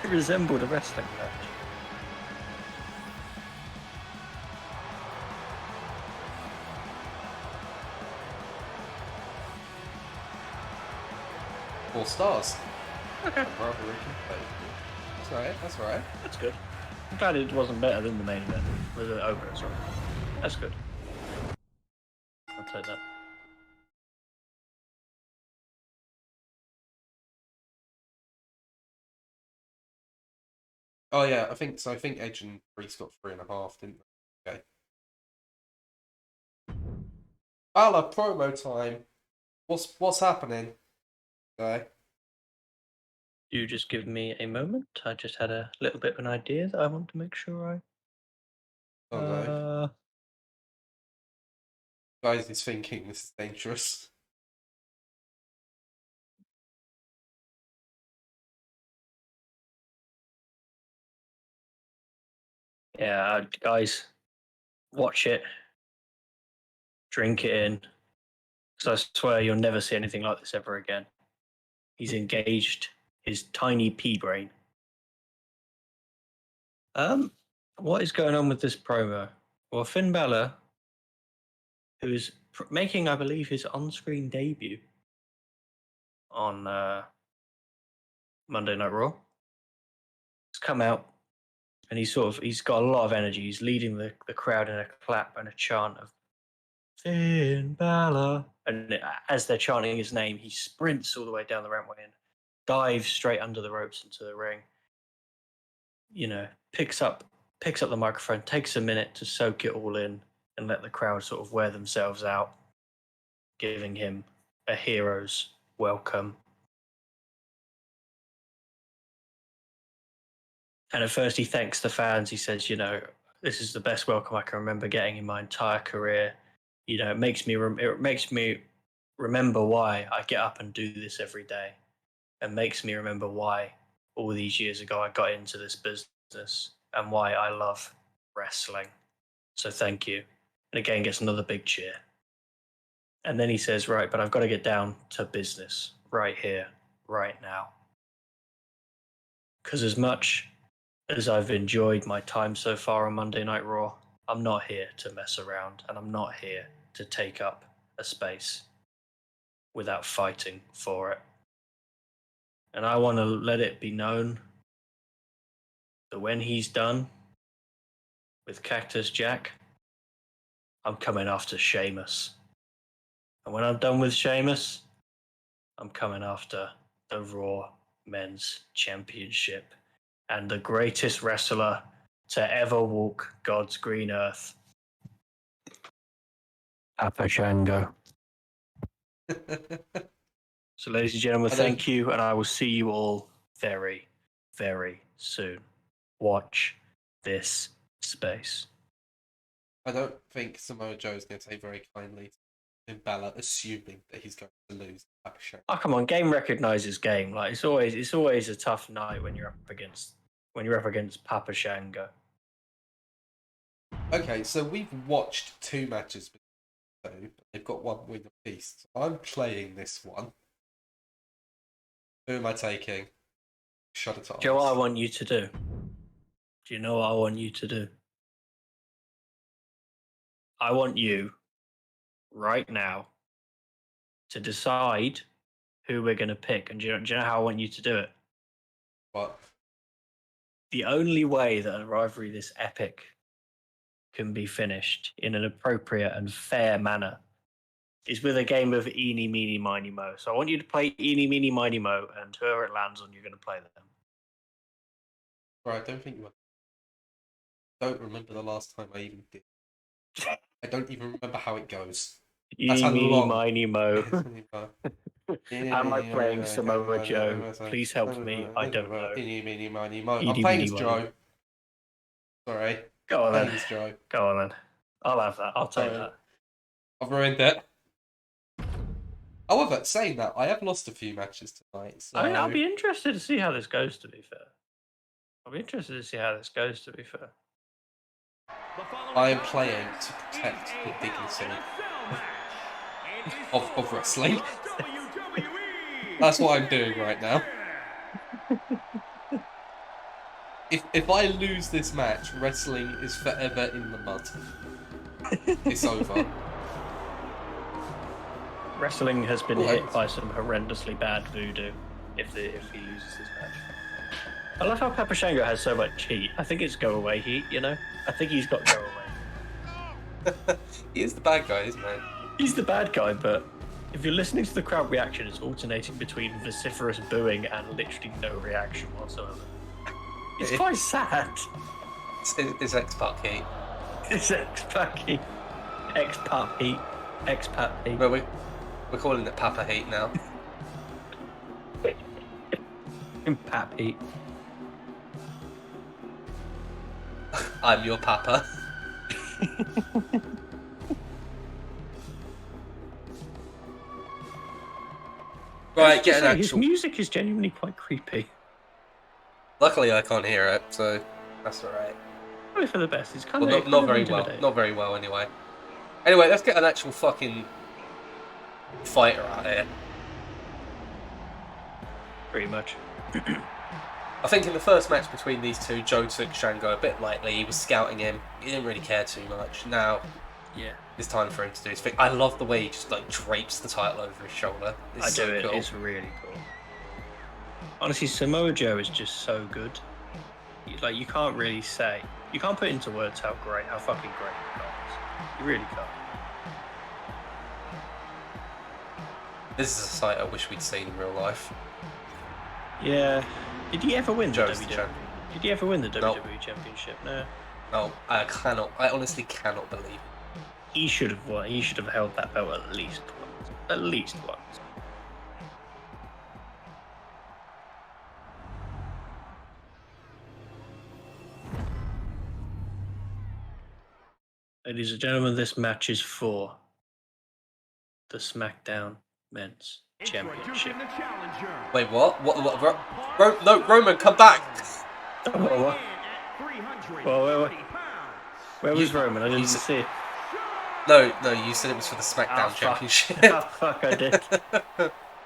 It resembled a wrestling match. Four stars. Okay. That's alright. That's good. I'm glad it wasn't better than the main event. With the opener, sorry. That's good. I'll take that. Oh yeah, I think so. I think Edge and Priest got 3.5, didn't they? Okay. Balor promo time. What's happening? Okay. You just give me a moment. I just had a little bit of an idea that I want to make sure I. Oh no. Guys, he's thinking this is dangerous. Yeah, guys, watch it. Drink it in. Because I swear you'll never see anything like this ever again. He's engaged his tiny pea brain. What is going on with this promo? Well, Finn Balor, who is making, I believe, his on-screen debut on Monday Night Raw, has come out and he's got a lot of energy. He's leading the crowd in a clap and a chant of Finn Balor. And as they're chanting his name, he sprints all the way down the rampway and dives straight under the ropes into the ring. You know, picks up the microphone, takes a minute to soak it all in and let the crowd sort of wear themselves out, giving him a hero's welcome. And at first he thanks the fans. He says, you know, this is the best welcome I can remember getting in my entire career. You know, it makes me remember why I get up and do this every day, and makes me remember why all these years ago I got into this business and why I love wrestling. So thank you. And again, gets another big cheer. And then he says, right, but I've got to get down to business right here, right now. Because as much as I've enjoyed my time so far on Monday Night Raw, I'm not here to mess around, and I'm not here to take up a space without fighting for it. And I want to let it be known that when he's done with Cactus Jack, I'm coming after Sheamus. And when I'm done with Sheamus, I'm coming after the Raw Men's Championship and the greatest wrestler to ever walk God's green earth, Papa Shango. So, ladies and gentlemen, thank you, and I will see you all very, very soon. Watch this space. I don't think Samoa Joe is going to take very kindly to Balor assuming that he's going to lose. Oh come on, game recognizes game. Like it's always a tough night when you're up against Papa Shango. Okay, so we've watched 2 matches. So they've got 1 win apiece. So I'm playing this one. Who am I taking? Shut it off. Joe, what I want you to do. Do you know what I want you to do? I want you, right now, to decide who we're going to pick. And do you know how I want you to do it? What? The only way that a rivalry this epic can be finished in an appropriate and fair manner is with a game of eeny, meeny, miny, mo. So I want you to play eeny, meeny, miny, mo, and whoever it lands on, you're going to play them. Right, I don't think you don't remember the last time I even did. I don't even remember how it goes. Eeny, meeny, miny, mo. Am I playing Samoa Joe? Please help me. I don't know. Eeny, meeny, miny, mo. I'm playing as Joe. Sorry. Go on then. As Joe. Go on then. I'll have that. I'll take that. I've ruined it. However, saying that, I have lost a few matches tonight. So... I mean, I'll be interested to see how this goes, to be fair. I am playing to protect the dignity of wrestling. That's what I'm doing right now. If I lose this match, wrestling is forever in the mud. It's over. Wrestling has been hit by some horrendously bad voodoo if he loses this match. I love how Papa Shango has so much heat. I think it's go away heat, you know? I think he's got go away. He is the bad guy, isn't he? He's the bad guy, but if you're listening to the crowd reaction, it's alternating between vociferous booing and literally no reaction whatsoever. It's quite sad. It's X-Pac heat. It's X-Pac heat. X-Pac heat. X-Pac heat. Well, we're calling it Papa heat now. Pap heat. I'm your Papa. Right, get an actual... His music is genuinely quite creepy. Luckily, I can't hear it, so that's alright. Probably for the best. It's kind Well, of not very well. Not very well, anyway. Anyway, let's get an actual fucking fighter out here. Pretty much. I think in the first match between these two, Joe took Shango a bit lightly. He was scouting him. He didn't really care too much. Now, yeah, it's time for him to do his thing. I love the way he just like drapes the title over his shoulder. It's so cool. It's really cool. Honestly, Samoa Joe is just so good. Like, you can't really say, you can't put into words how fucking great he is. You really can't. This is a sight I wish we'd seen in real life. Yeah. Did he ever win the Joe's WWE? the champion. Did he ever win the Nope. WWE Championship? No. No, I honestly cannot believe it. He should have won. He should have held that belt at least once. At least once. Ladies and gentlemen, this match is for the SmackDown Men's Championship. Wait, what? No, Roman, come back! Oh, what? Where was Roman? I didn't see it. No, you said it was for the SmackDown Championship. Oh, fuck, I did.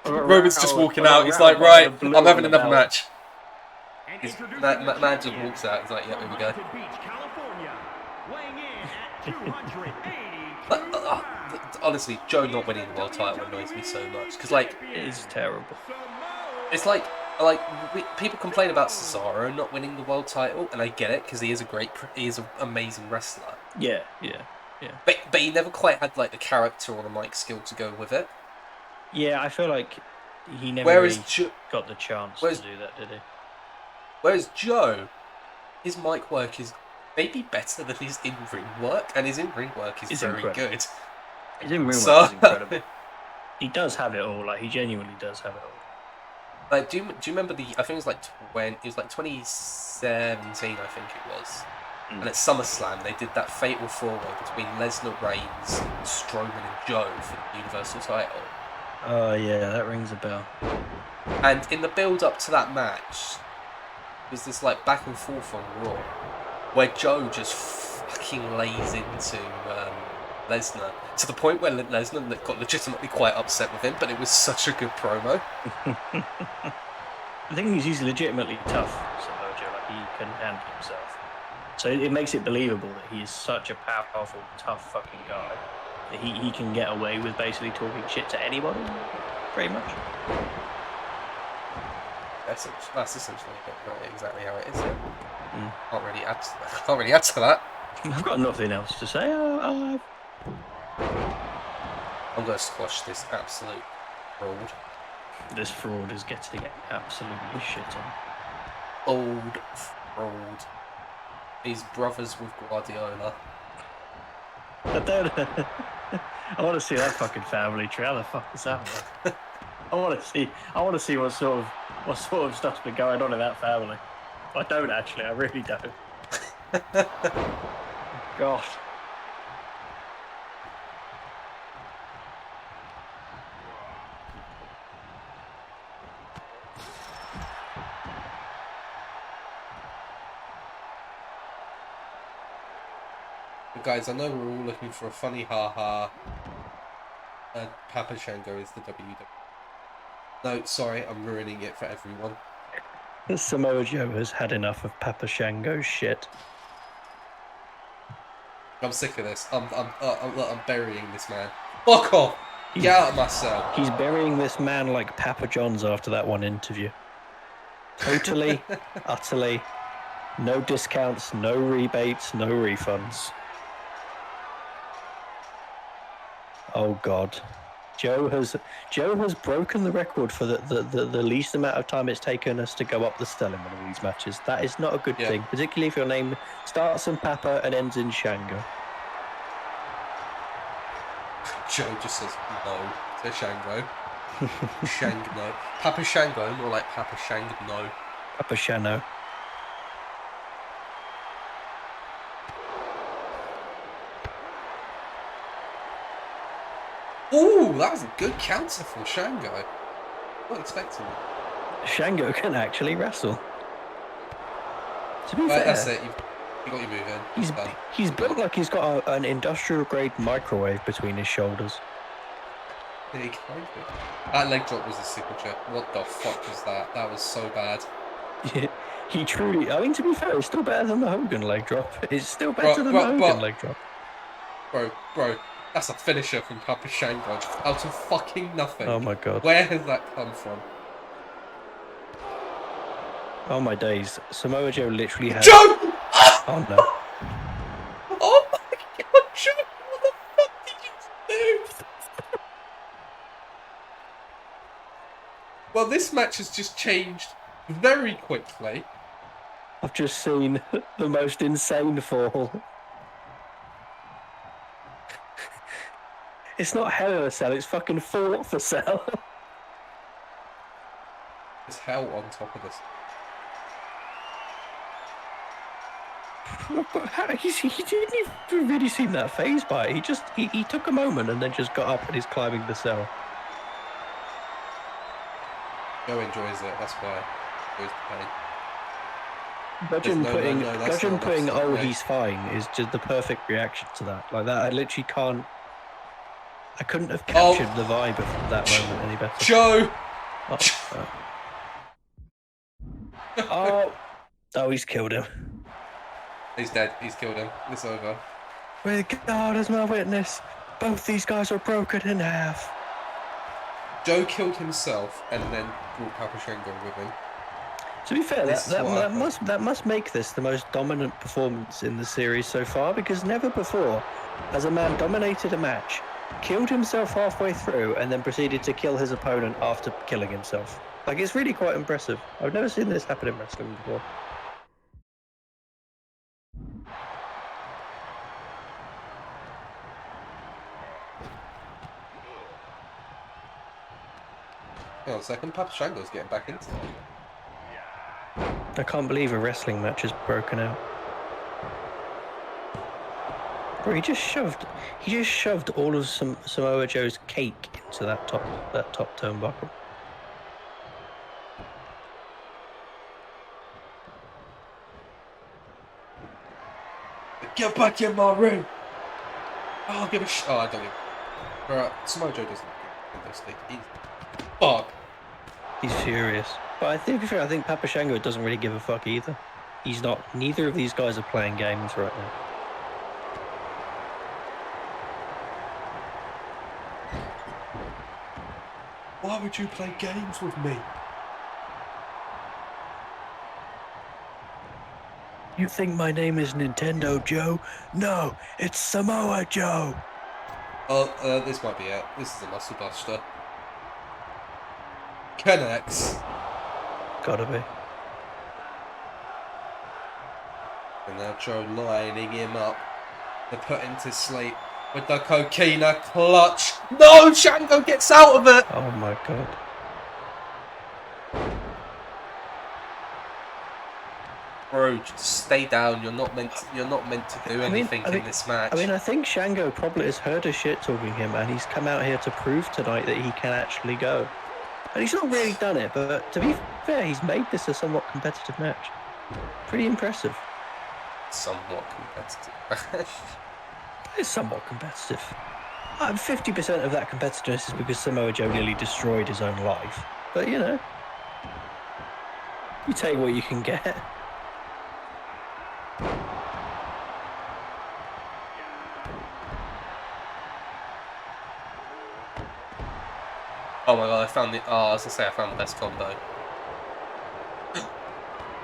Roman's just walking out. He's like, right, I'm having another match. Man just walks out. He's like, yeah, here we go. Honestly, Joe not winning the world title annoys me so much because, like, it is terrible. It's like people complain about Cesaro not winning the world title, and I get it because he is an amazing wrestler. Yeah. But he never quite had like the character or the mic skill to go with it. Yeah, I feel like he never got the chance to do that, did he? Whereas Joe, his mic work is maybe better than his in-ring work, and his in-ring work is very good. His in-ring work is incredible. He does have it all. Like, he genuinely does have it all. Like, do you remember I think it was like 2017, I think it was. And at SummerSlam, they did that fatal four-way between Lesnar, Reigns, Strowman, and Joe for the Universal title. Oh yeah, that rings a bell. And in the build-up to that match, was this like back and forth on Raw, where Joe just fucking lays into Lesnar to the point where Lesnar got legitimately quite upset with him. But it was such a good promo. I think he's legitimately tough, Samoa Joe. Like, he can handle himself. So it makes it believable that he is such a powerful, tough fucking guy that he can get away with basically talking shit to anybody, pretty much. That's essentially exactly how it is. Yeah. Can't really add to that. I've got nothing else to say. I'm going to squash this absolute fraud. This fraud is getting absolutely shit on. Old fraud. He's brothers with Guardiola. I want to see that fucking family tree. How the fuck is that one? I want to see what sort of stuff's been going on in that family. I don't actually. I really don't. God. But guys, I know we're all looking for a funny ha-ha. Papa Shango is the WWE. No, sorry, I'm ruining it for everyone. Samoa Joe has had enough of Papa Shango's shit. I'm sick of this. I'm burying this man. Fuck off! Get out of my cell. He's burying this man like Papa John's after that one interview. Totally, utterly, no discounts, no rebates, no refunds. Oh God. Joe has broken the record for the least amount of time it's taken us to go up the cell in one of these matches. That is not a good thing, particularly if your name starts in Papa and ends in Shango. Joe just says no to Shango. Shang no. Papa Shango, more like Papa Shang no. Papa Shano. Ooh, that was a good counter from Shango. Not expecting it. Shango can actually wrestle. To be fair, that's it. You got your move in. He's built like he's got an industrial grade microwave between his shoulders. Yeah, kind of. That leg drop was a signature. What the fuck was that? That was so bad. Yeah, he truly. I mean, to be fair, it's still better than the Hogan leg drop. It's still better than the Hogan leg drop. Bro, that's a finisher from Papa Shango out of fucking nothing. Oh my God. Where has that come from? Oh my days. Samoa Joe literally has... Joe! Oh no. Oh my God, Joe! What the fuck did you do? Well, this match has just changed very quickly. I've just seen the most insane fall. It's not Hell in a Cell, it's fucking Fall Off a Cell. There's hell on top of this. He didn't even really seem that phased by it. He took a moment and then just got up and is climbing the cell. Joe enjoys it, that's why. Enjoys the pain. Gudgeon putting "oh, he's fine" is just the perfect reaction to that. Like that, I literally can't. I couldn't have captured the vibe of that moment any better. Joe. Oh, he's killed him. He's dead. He's killed him. It's over. With God as my witness, both these guys are broken in half. Joe killed himself and then brought Papa Shango with him. To be fair, that must make this the most dominant performance in the series so far, because never before has a man dominated a match, killed himself halfway through, and then proceeded to kill his opponent after killing himself. Like, it's really quite impressive. I've never seen this happen in wrestling before. Hang on a second, Papa Shango's getting back into it. I can't believe a wrestling match has broken out. Bro, he just shoved all of Samoa Joe's cake into that top turnbuckle. Get back in my ring! Oh, give a sh. Oh, I don't give. Bro, Samoa Joe doesn't give those things. Fuck. He's furious. But I think Papa Shango doesn't really give a fuck either. He's not. Neither of these guys are playing games right now. Why would you play games with me? You think my name is Nintendo Joe? No, it's Samoa Joe. Oh, this might be it. This is a muscle buster. Connects. Gotta be. And now Joe lining him up to put him to sleep with the coquina clutch. No, Shango gets out of it. Oh my God. Bro, just stay down. You're not meant to do anything in this match. I mean, I think Shango probably has heard a shit talking him, and he's come out here to prove tonight that he can actually go. And he's not really done it, but to be fair, he's made this a somewhat competitive match. Pretty impressive. Somewhat competitive. It's somewhat competitive. 50% of that competitiveness is because Samoa Joe nearly destroyed his own life. But, you know, you take what you can get. Oh my God, I found the best combo.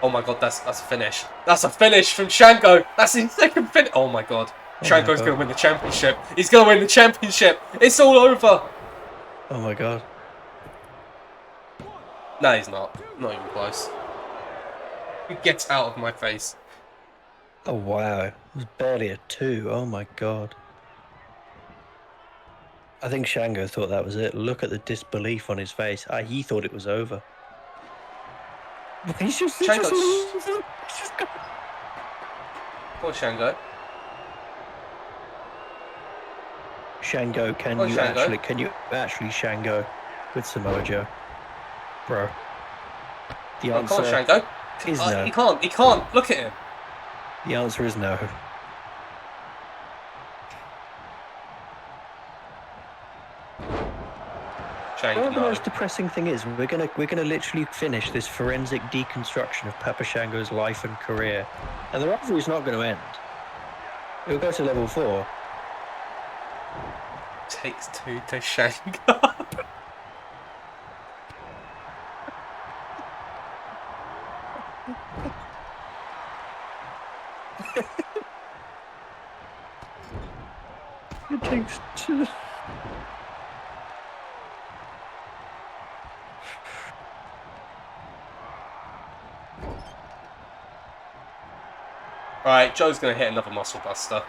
Oh my god, that's a finish. That's a finish from Shango. That's his second finish. Oh my god. Shango's going to win the championship. He's going to win the championship. It's all over. Oh my god. No, he's not. Not even close. He gets out of my face. Oh wow. It was barely a 2. Oh my god. I think Shango thought that was it. Look at the disbelief on his face. He thought it was over. He's just Shango. just got... Poor Shango. Shango, can you actually Shango with Samoa Joe? Bro. The answer Come on, Shango. is no. He can't. Look at him. The answer is no. Shango, Well, the no. most depressing thing is we're gonna literally finish this forensic deconstruction of Papa Shango's life and career, and the rivalry's not going to end. It'll go to level 4. Takes 2 to Shango. It takes 2. Right, Joe's going to hit another muscle buster.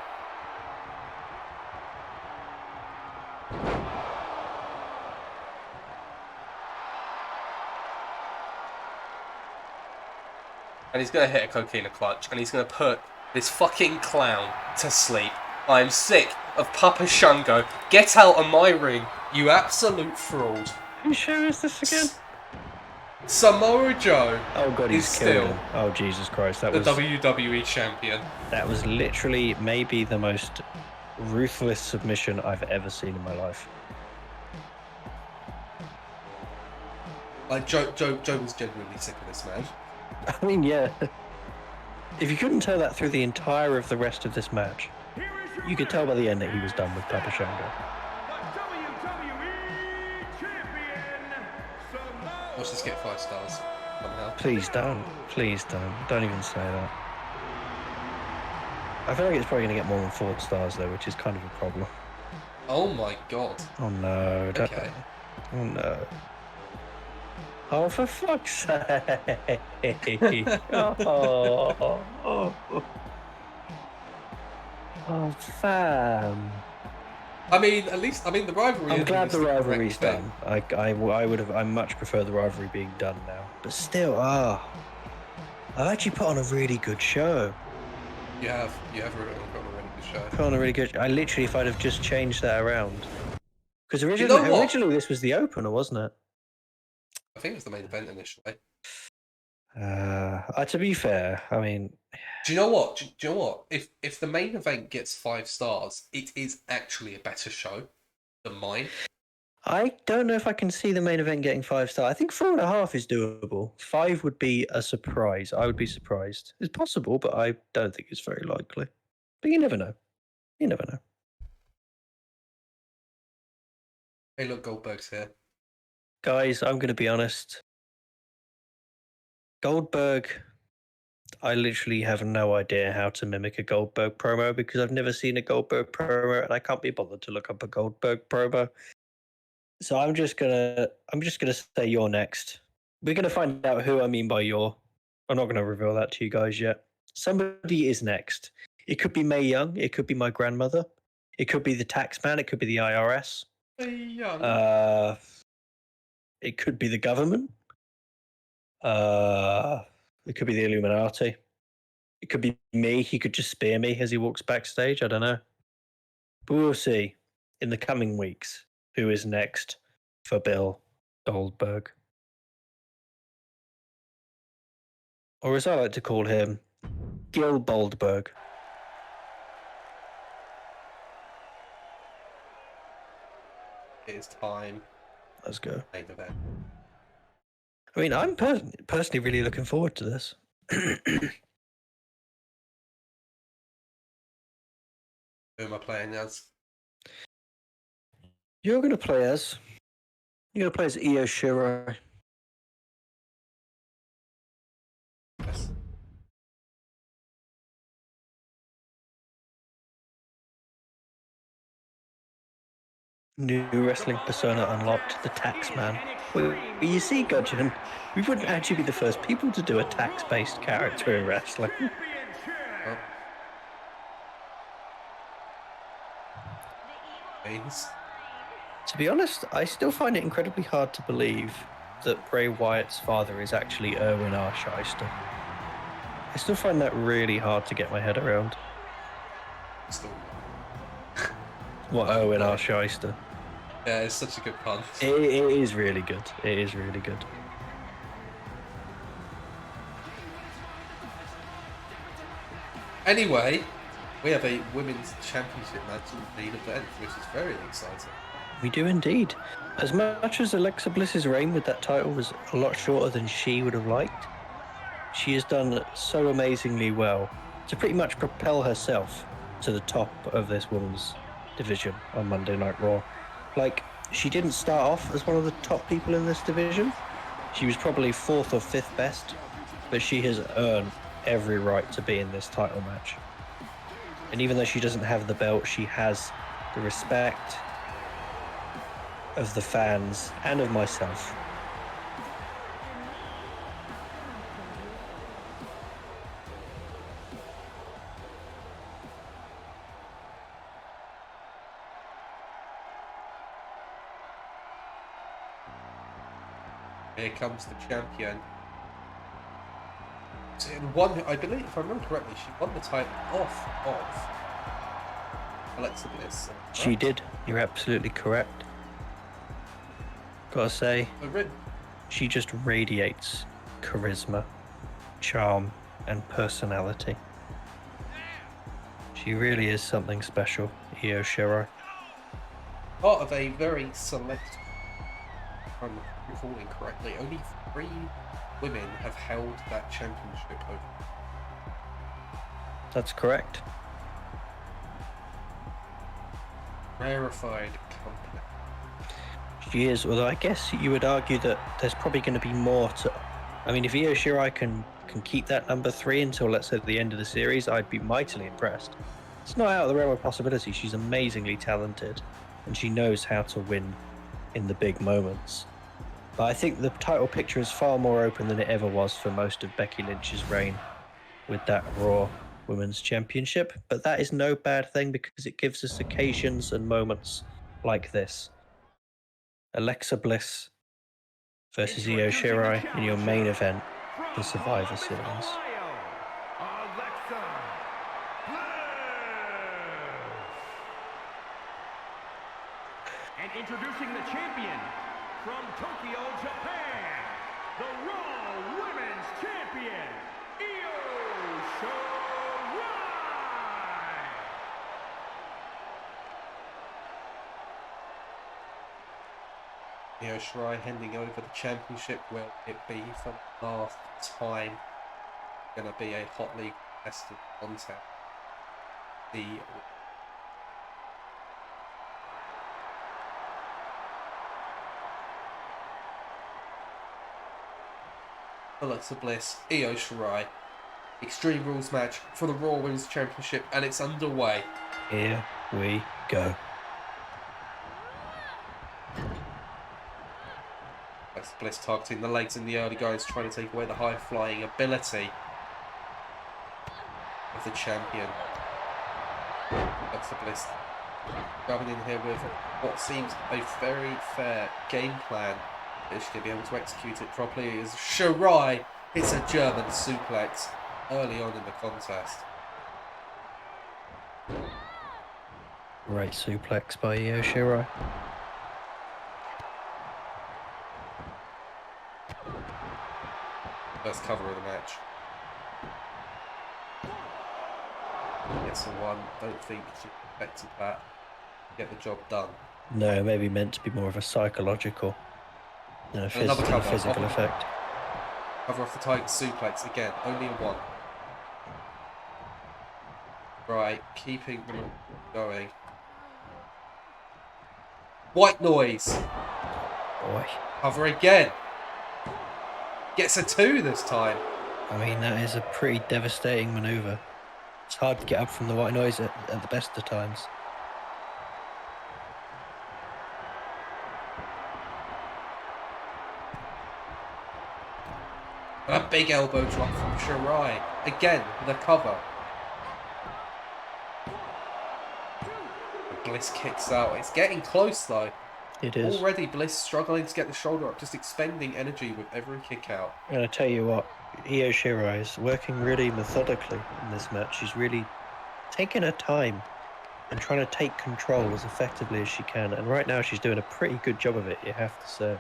And he's going to hit a coquina clutch, and he's going to put this fucking clown to sleep. I'm sick of Papa Shango. Get out of my ring, you absolute fraud. Who show is this again? Samoa Joe Oh god, he's is killed still him. Oh Jesus Christ, that the was WWE champion. that was literally maybe the most ruthless submission I've ever seen in my life. Like Joe was genuinely sick of this man. I mean, yeah. If you couldn't tell that through the entire of the rest of this match, you could tell by the end that he was done with Papa Shango. Watch this get 5 stars somehow. Please don't. Please don't. Don't even say that. I feel like it's probably going to get more than 4 stars though, which is kind of a problem. Oh my god. Oh no. Don't. Okay. Oh no. Oh, for fuck's sake. Oh, fam. I mean, at least the rivalry. I'm glad is the correct rivalry's thing. done. I much prefer the rivalry being done now. But still, I've actually put on a really good show. You have got a really good show. Put on a really good. I literally, if I'd have just changed that around, because You know what? originally this was the opener, wasn't it? I think it was the main event initially. To be fair, I mean, Do you know what? Do you know what? If the main event gets 5 stars, it is actually a better show than mine. I don't know if I can see the main event getting 5 stars. I think 4.5 is doable. 5 would be a surprise. I would be surprised. It's possible, but I don't think it's very likely. But you never know. You never know. Hey, look, Goldberg's here. Guys, I'm going to be honest. Goldberg, I literally have no idea how to mimic a Goldberg promo because I've never seen a Goldberg promo and I can't be bothered to look up a Goldberg promo. So I'm just gonna say you're next. We're gonna find out who I mean by you're. I'm not gonna reveal that to you guys yet. Somebody is next. It could be Mae Young. It could be my grandmother. It could be the tax man. It could be the IRS. It could be the government. It could be the Illuminati. It could be me. He could just spear me as he walks backstage. I don't know. But we'll see in the coming weeks who is next for Bill Goldberg. Or as I like to call him, Gil Boldberg. It is time. Let's go. Main event. I mean, I'm personally really looking forward to this. Who am I playing as? You're going to play as Io Shirai. Yes. New wrestling persona unlocked, the Taxman. Well, you see, Gudgeon, we wouldn't actually be the first people to do a tax-based character in wrestling. Oh. Please. To be honest, I still find it incredibly hard to believe that Bray Wyatt's father is actually Erwin R. Shyster. I still find that really hard to get my head around. Still. What, Erwin R. Shyster? Yeah, it's such a good pun. It is really good. It is really good. Anyway, we have a women's championship match in the main event, which is very exciting. We do indeed. As much as Alexa Bliss's reign with that title was a lot shorter than she would have liked, she has done so amazingly well to pretty much propel herself to the top of this women's division on Monday Night Raw. Like, she didn't start off as one of the top people in this division. She was probably 4th or 5th best, but she has earned every right to be in this title match. And even though she doesn't have the belt, she has the respect of the fans and of myself. Here comes the champion. So won, I believe, if I remember correctly, she won the title off of Alexa Bliss. Right? She did. You're absolutely correct. Gotta say, she just radiates charisma, charm, and personality. She really is something special, Io Shirai. Part of a very select, if I'm recalling correctly, only 3 women have held that championship over. That's correct. Rarefied company. She is, although I guess you would argue that there's probably going to be more to... I mean, if Io Shirai can keep that number 3 until, let's say, the end of the series, I'd be mightily impressed. It's not out of the realm of possibility. She's amazingly talented, and she knows how to win in the big moments. But I think the title picture is far more open than it ever was for most of Becky Lynch's reign with that Raw Women's Championship. But that is no bad thing because it gives us occasions and moments like this. Alexa Bliss versus Io Shirai in your main event, the Survivor Series. And introducing the champion from Tokyo, Japan, the Raw Women's Champion, Io Shirai. Io Shirai handing over the championship. Will it be for the last time? Going to be a hotly contested contest. The Alexa Bliss, Io Shirai, Extreme Rules match for the Raw Women's Championship, and it's underway. Here we go. Alexa Bliss targeting the legs in the early goings, trying to take away the high-flying ability of the champion. Alexa Bliss grabbing in here with what seems a very fair game plan. Is she going to be able to execute it properly? As Shirai hits a German suplex early on in the contest. Great suplex by Io Shirai. First cover of the match. Gets the one. Don't think she expected that. Get the job done. No, maybe meant to be more of a psychological than a Another cover. physical effect. Cover off the Tiger suplex again. Only a 1. Right, keeping them going. White noise. Boy. Cover again. Gets a 2 this time. I mean, that is a pretty devastating maneuver. It's hard to get up from the white noise at the best of times. A big elbow drop from Shirai. Again, the cover. Bliss kicks out. It's getting close though. It is. Already Bliss struggling to get the shoulder up, just expending energy with every kick out. And I tell you what, Io Shirai is working really methodically in this match. She's really taking her time and trying to take control as effectively as she can. And right now she's doing a pretty good job of it, you have to say.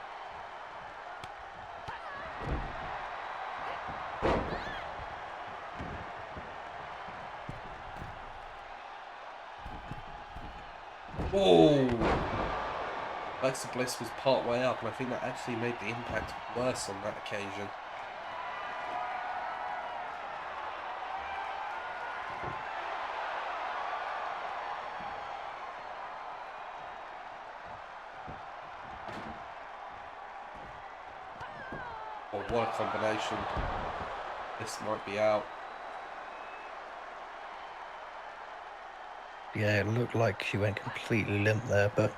Oh! Alexa Bliss was part way up, and I think that actually made the impact worse on that occasion. Oh, what a combination. This might be out. Yeah, it looked like she went completely limp there, but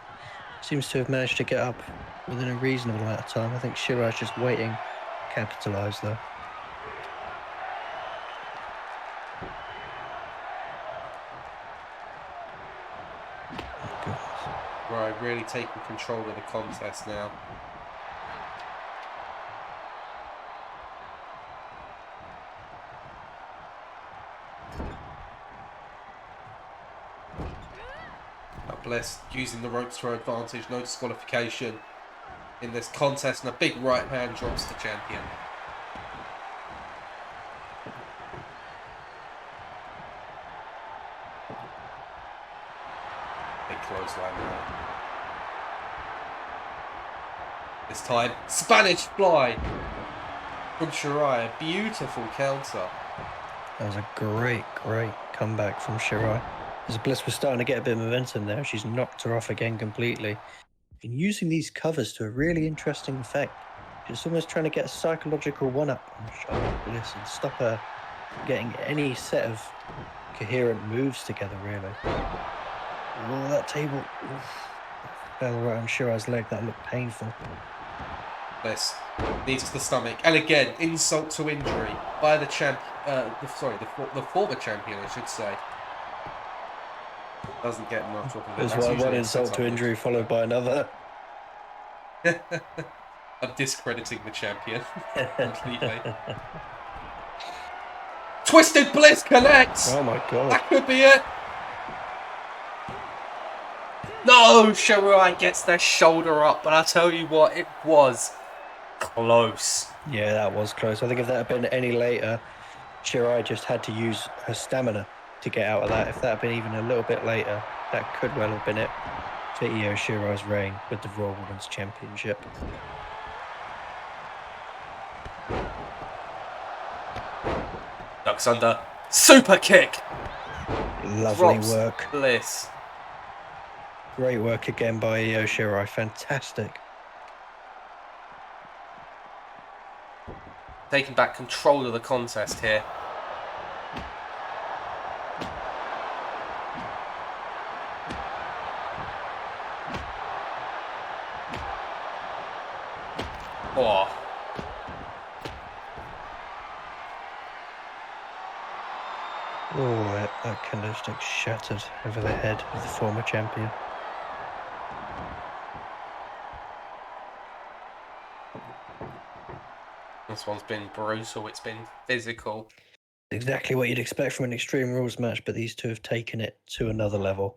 seems to have managed to get up within a reasonable amount of time. I think Shirai's just waiting to capitalise though. Right, really taking control of the contest now. Bliss using the ropes to her advantage, no disqualification in this contest, and a big right hand drops the champion. Big clothesline now. This time, Spanish fly from Shirai, a beautiful counter. That was a great comeback from Shirai. As Bliss was starting to get a bit of momentum there, she's knocked her off again completely. And using these covers to a really interesting effect. She's almost trying to get a psychological one-up on Bliss and stop her getting any set of coherent moves together, really. Oh, that table fell right on Shirai's leg. That looked painful. Bliss knees to the stomach, and again, insult to injury by the the former champion, I should say. Doesn't get enough off of it. There's one insult to injury followed by another. I'm discrediting the champion completely. Twisted Bliss connects! Oh my god. That could be it! No! Shirai gets their shoulder up, but I'll tell you what, it was close. Yeah, that was close. I think if that had been any later, Shirai just had to use her stamina to get out of that. If that had been even a little bit later, that could well have been it for Io Shirai's reign with the Raw Women's Championship. Ducks under. Super kick! Lovely Drops work. Bliss. Great work again by Io Shirai. Fantastic. Taking back control of the contest here. Oh. Oh, that candlestick shattered over the head of the former champion. This one's been brutal, it's been physical. Exactly what you'd expect from an Extreme Rules match, but these two have taken it to another level.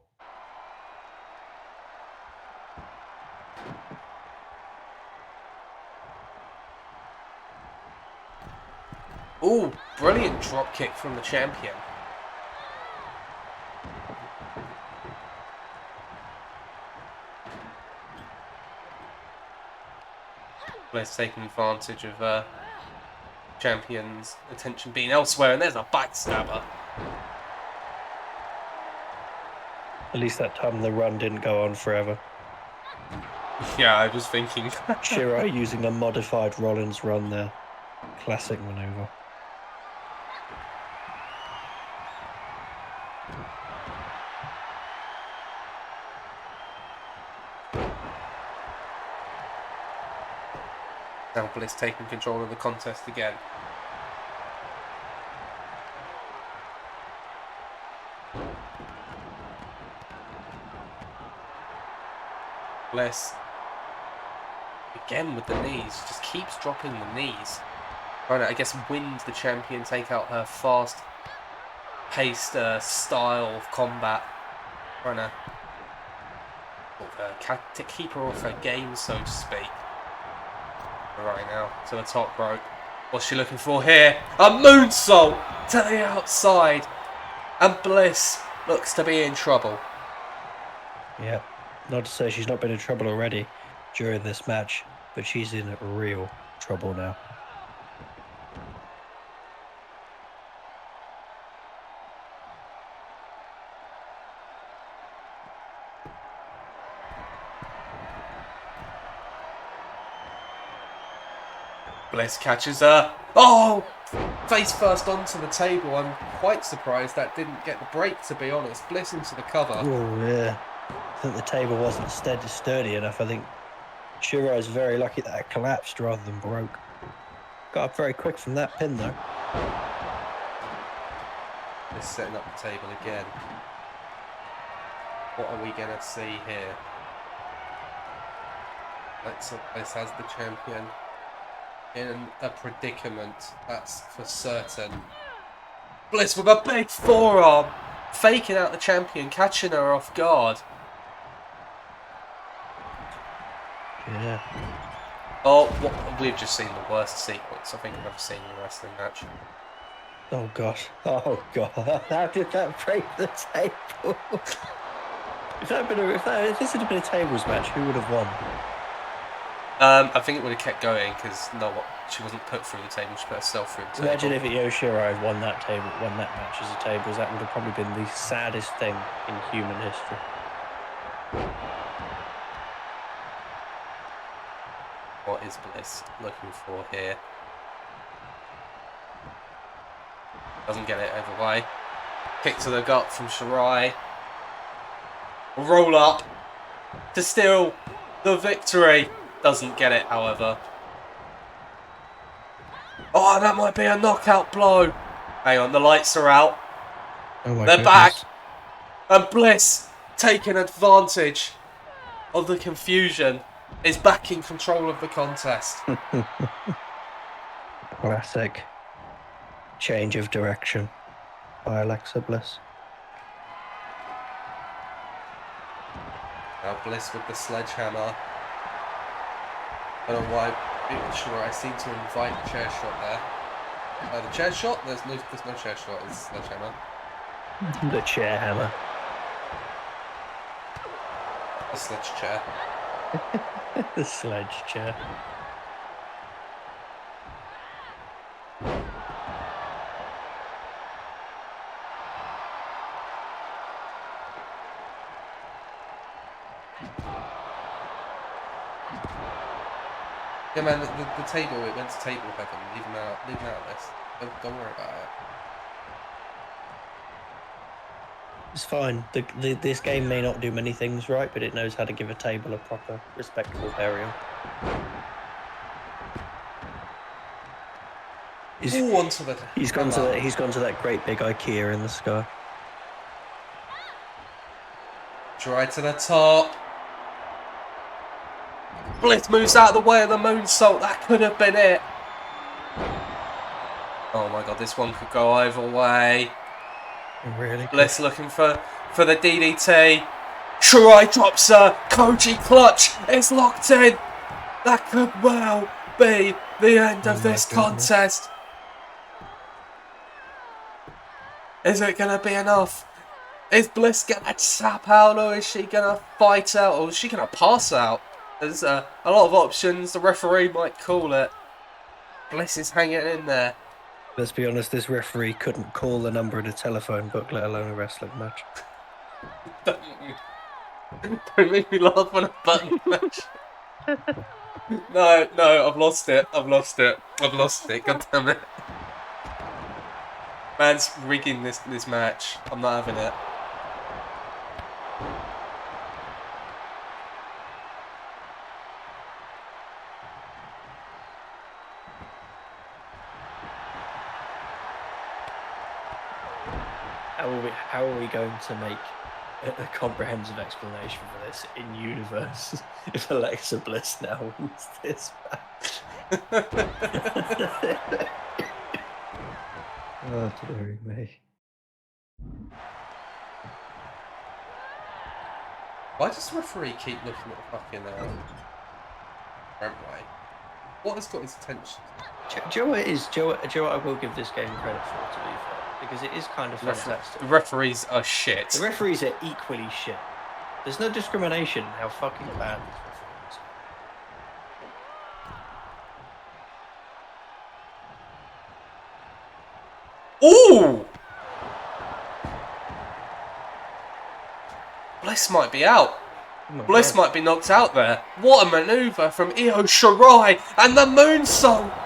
Ooh, brilliant drop kick from the champion. Bliss taking advantage of champion's attention being elsewhere, and there's a backstabber. At least that time the run didn't go on forever. Yeah, I was thinking. Shirai using a modified Rollins run there. Classic maneuver. Now Bliss taking control of the contest again. Bliss again with the knees, just keeps dropping the knees. Trying to, I guess, wind the champion, take out her fast-paced style of combat. Trying to keep her off her game, so to speak. Right now, to the top rope. What's she looking for here? A moonsault to the outside. And Bliss looks to be in trouble. Yeah, not to say she's not been in trouble already during this match, but she's in real trouble now. Bliss catches her. Oh! Face first onto the table. I'm quite surprised that didn't get the break, to be honest. Bliss into the cover. Oh, yeah. I think the table wasn't sturdy enough. I think Shiro is very lucky that it collapsed rather than broke. Got up very quick from that pin, though. Bliss setting up the table again. What are we going to see here? Alexa Bliss as the champion. In a predicament, that's for certain. Bliss with a big forearm, faking out the champion, catching her off guard. Yeah. Oh, we've just seen the worst sequence I think I've ever seen in a wrestling match. Oh gosh. Oh god. How did that break the table? if this had been a tables match, who would have won? I think it would have kept going because she wasn't put through the table. She put herself through the table. Imagine if Io Shirai had won that match as a tables. That would have probably been the saddest thing in human history. What is Bliss looking for here? Doesn't get it over the way. Kick to the gut from Shirai. Roll up to steal the victory. Doesn't get it, however. Oh, that might be a knockout blow. Hang on, the lights are out. Oh my They're goodness. back. And Bliss, taking advantage of the confusion, is back in control of the contest. Classic change of direction by Alexa Bliss. Now Bliss with the sledgehammer. I don't know why Shirai seemed to invite the chair shot there. The chair shot? There's no chair shot, it's sledgehammer. The chair hammer. The sledge chair. The sledge chair. Yeah, man, the table, it went to table heaven. Leave him out of this. Don't worry about it. It's fine. This game may not do many things right, but it knows how to give a table a proper, respectable burial. He's gone to that great big IKEA in the sky. Try to the top. Bliss moves out of the way of the moonsault. That could have been it. Oh my god, this one could go either way. Really? Bliss looking for the DDT. Shirai drops her. Koji clutch. It's locked in. That could well be the end of this contest. Is it going to be enough? Is Bliss going to tap out, or is she going to fight out, or is she going to pass out? There's a lot of options. The referee might call it. Bliss is hanging in there. Let's be honest, this referee couldn't call the number in a telephone book, let alone a wrestling match. Don't make me laugh on a button match. No, I've lost it. God damn it. Man's rigging this match. I'm not having it. How are we going to make a comprehensive explanation for this in universe if Alexa Bliss now wins this match? Oh, dearie me. Why does the referee keep looking at the fucking Brentway? What has got his attention? Do you know what it is? Do you know what I will give this game credit for, to be fair? Because it is kind of fantastic. The referees are shit. The referees are equally shit. There's no discrimination in how fucking bad these referees are. Ooh! Bliss might be out. Oh Bliss might be knocked out there. What a manoeuvre from Io Shirai and the moonsault.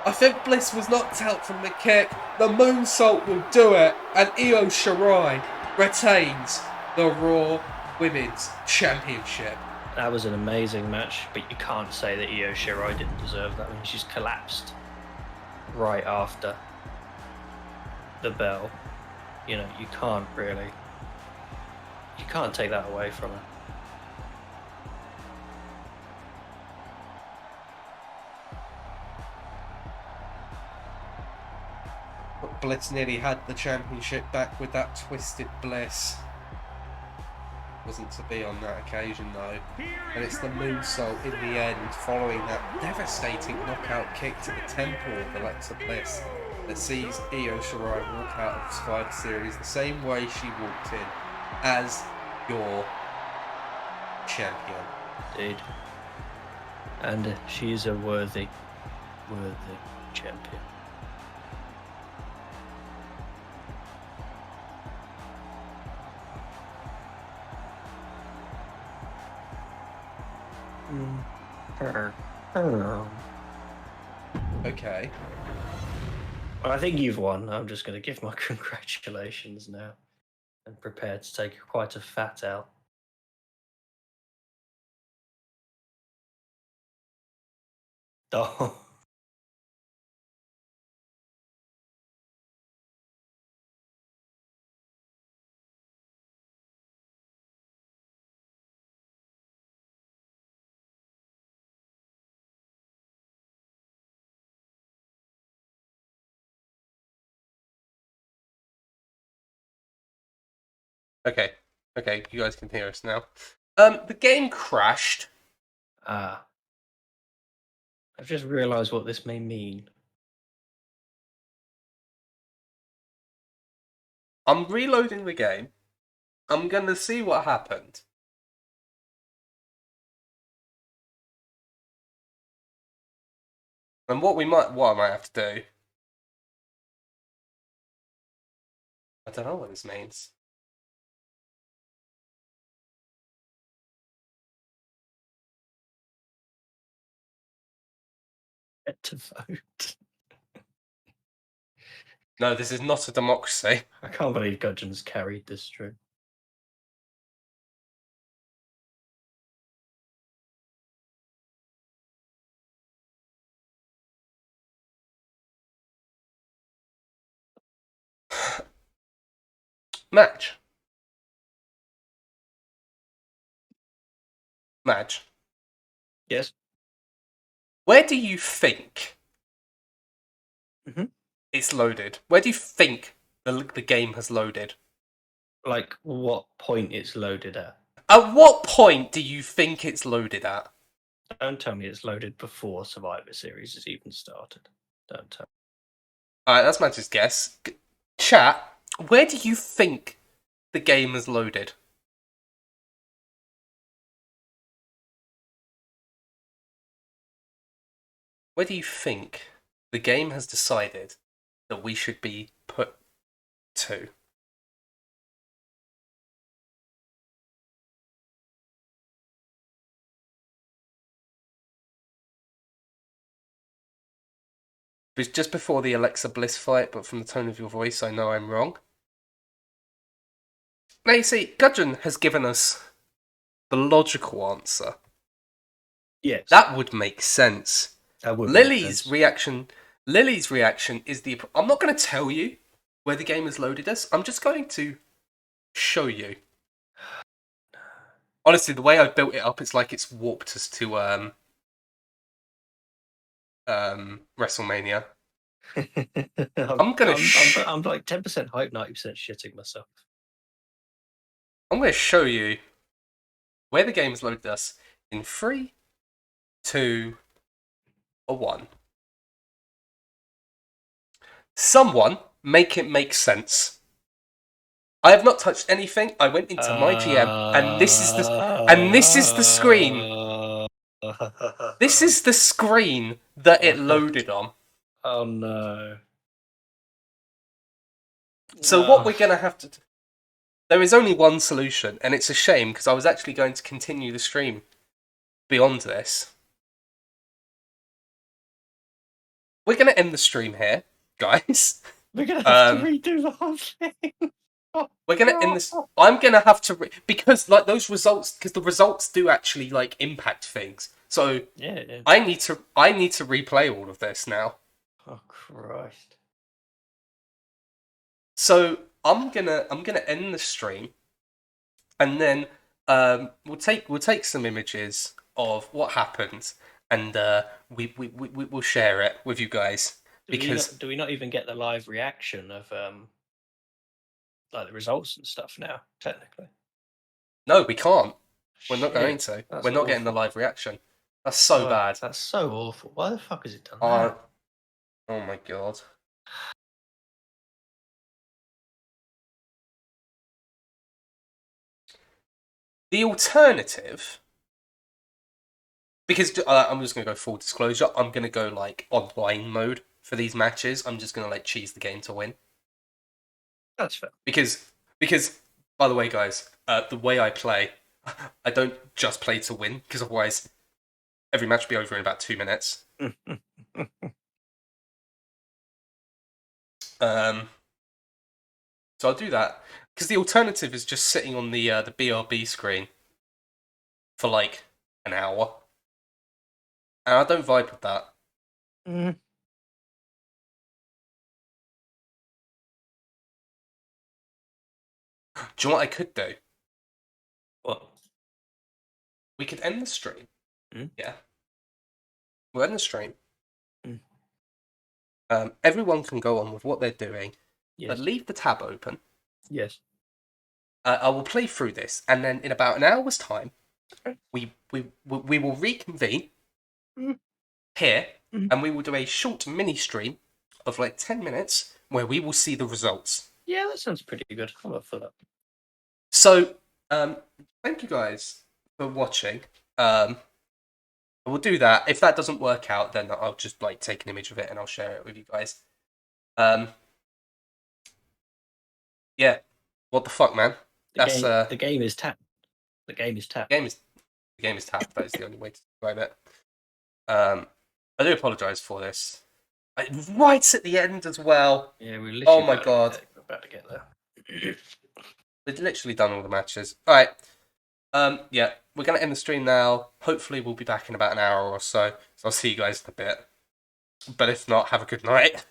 I think Bliss was knocked out from the kick. The moonsault will do it, and Io Shirai retains the Raw Women's Championship. That was an amazing match, but you can't say that Io Shirai didn't deserve that. I mean, she's collapsed right after the bell. You know, you can't take that away from her. But Bliss nearly had the championship back with that twisted Bliss. Wasn't to be on that occasion though. And it's the moonsault in the end, following that devastating knockout kick to the temple of Alexa Bliss, that sees Io Shirai walk out of Survivor Series the same way she walked in, as your champion. Indeed. And she's a worthy champion. Okay. Well, I think you've won. I'm just going to give my congratulations now and prepare to take quite a fat L. Oh. Okay, you guys can hear us now. The game crashed. I've just realised what this may mean. I'm reloading the game. I'm gonna see what happened. And what I might have to do. I don't know what this means. Get to vote. No, this is not a democracy. I can't believe Gudgeon's carried this through. Match. Yes. Where do you think Mm-hmm. it's loaded? Where do you think the game has loaded? Like, what point it's loaded at? At what point do you think it's loaded at? Don't tell me it's loaded before Survivor Series has even started. Don't tell me. Alright, that's my just guess. Chat, where do you think the game has loaded? Where do you think the game has decided that we should be put to? It was just before the Alexa Bliss fight, but from the tone of your voice, I know I'm wrong. Now you see, Gudgeon has given us the logical answer. Yes. That would make sense. That would Lily's reaction is the... I'm not going to tell you where the game has loaded us. I'm just going to show you. Honestly, the way I built it up, it's like it's warped us to WrestleMania. I'm like 10% hype, 90% shitting myself. I'm going to show you where the game has loaded us in 3, 2, or 1. Someone make it make sense. I have not touched anything. I went into MyGM, and this is the screen. This is the screen that it loaded on. Oh no. So what we're going to have to do... There is only one solution, and it's a shame, because I was actually going to continue the stream beyond this. We're going to end the stream here, guys. We're going to have to redo the whole thing. We're going to end this... I'm going to have to... because, like, those results... Because the results do actually, like, impact things. So, yeah. I need to replay all of this now. Oh, Christ. So, I'm gonna end the stream, and then we'll take some images of what happened, and we'll share it with you guys. Do we not even get the live reaction of like the results and stuff now? Technically, no, we can't. We're not going to. That's We're not getting the live reaction. That's so bad. That's so awful. Why the fuck has it done that? Oh my god. The alternative, because I'm just going to go full disclosure, I'm going to go like online mode for these matches. I'm just going to like cheese the game to win. That's fair. Because by the way, guys, the way I play, I don't just play to win, because otherwise every match will be over in about 2 minutes. So I'll do that. Because the alternative is just sitting on the BRB screen for like an hour. And I don't vibe with that. Mm. Do you know what I could do? What? We could end the stream. Mm. Yeah. We'll end the stream. Mm. Everyone can go on with what they're doing. Yes. But leave the tab open. Yes. I will play through this, and then in about an hour's time, we will reconvene here, and we will do a short mini stream of like 10 minutes where we will see the results. Yeah, that sounds pretty good. I'm up for that. So, thank you guys for watching. We'll do that. If that doesn't work out, then I'll just like take an image of it and I'll share it with you guys. Yeah. What the fuck, man? The game is tapped. The game is tapped. The game is tapped. That is the only way to describe it. I do apologise for this. Right at the end as well. Yeah, we literally. Oh my god. We're about to get there. We've literally done all the matches. Alright. Yeah, we're going to end the stream now. Hopefully we'll be back in about an hour or so. So I'll see you guys in a bit. But if not, have a good night.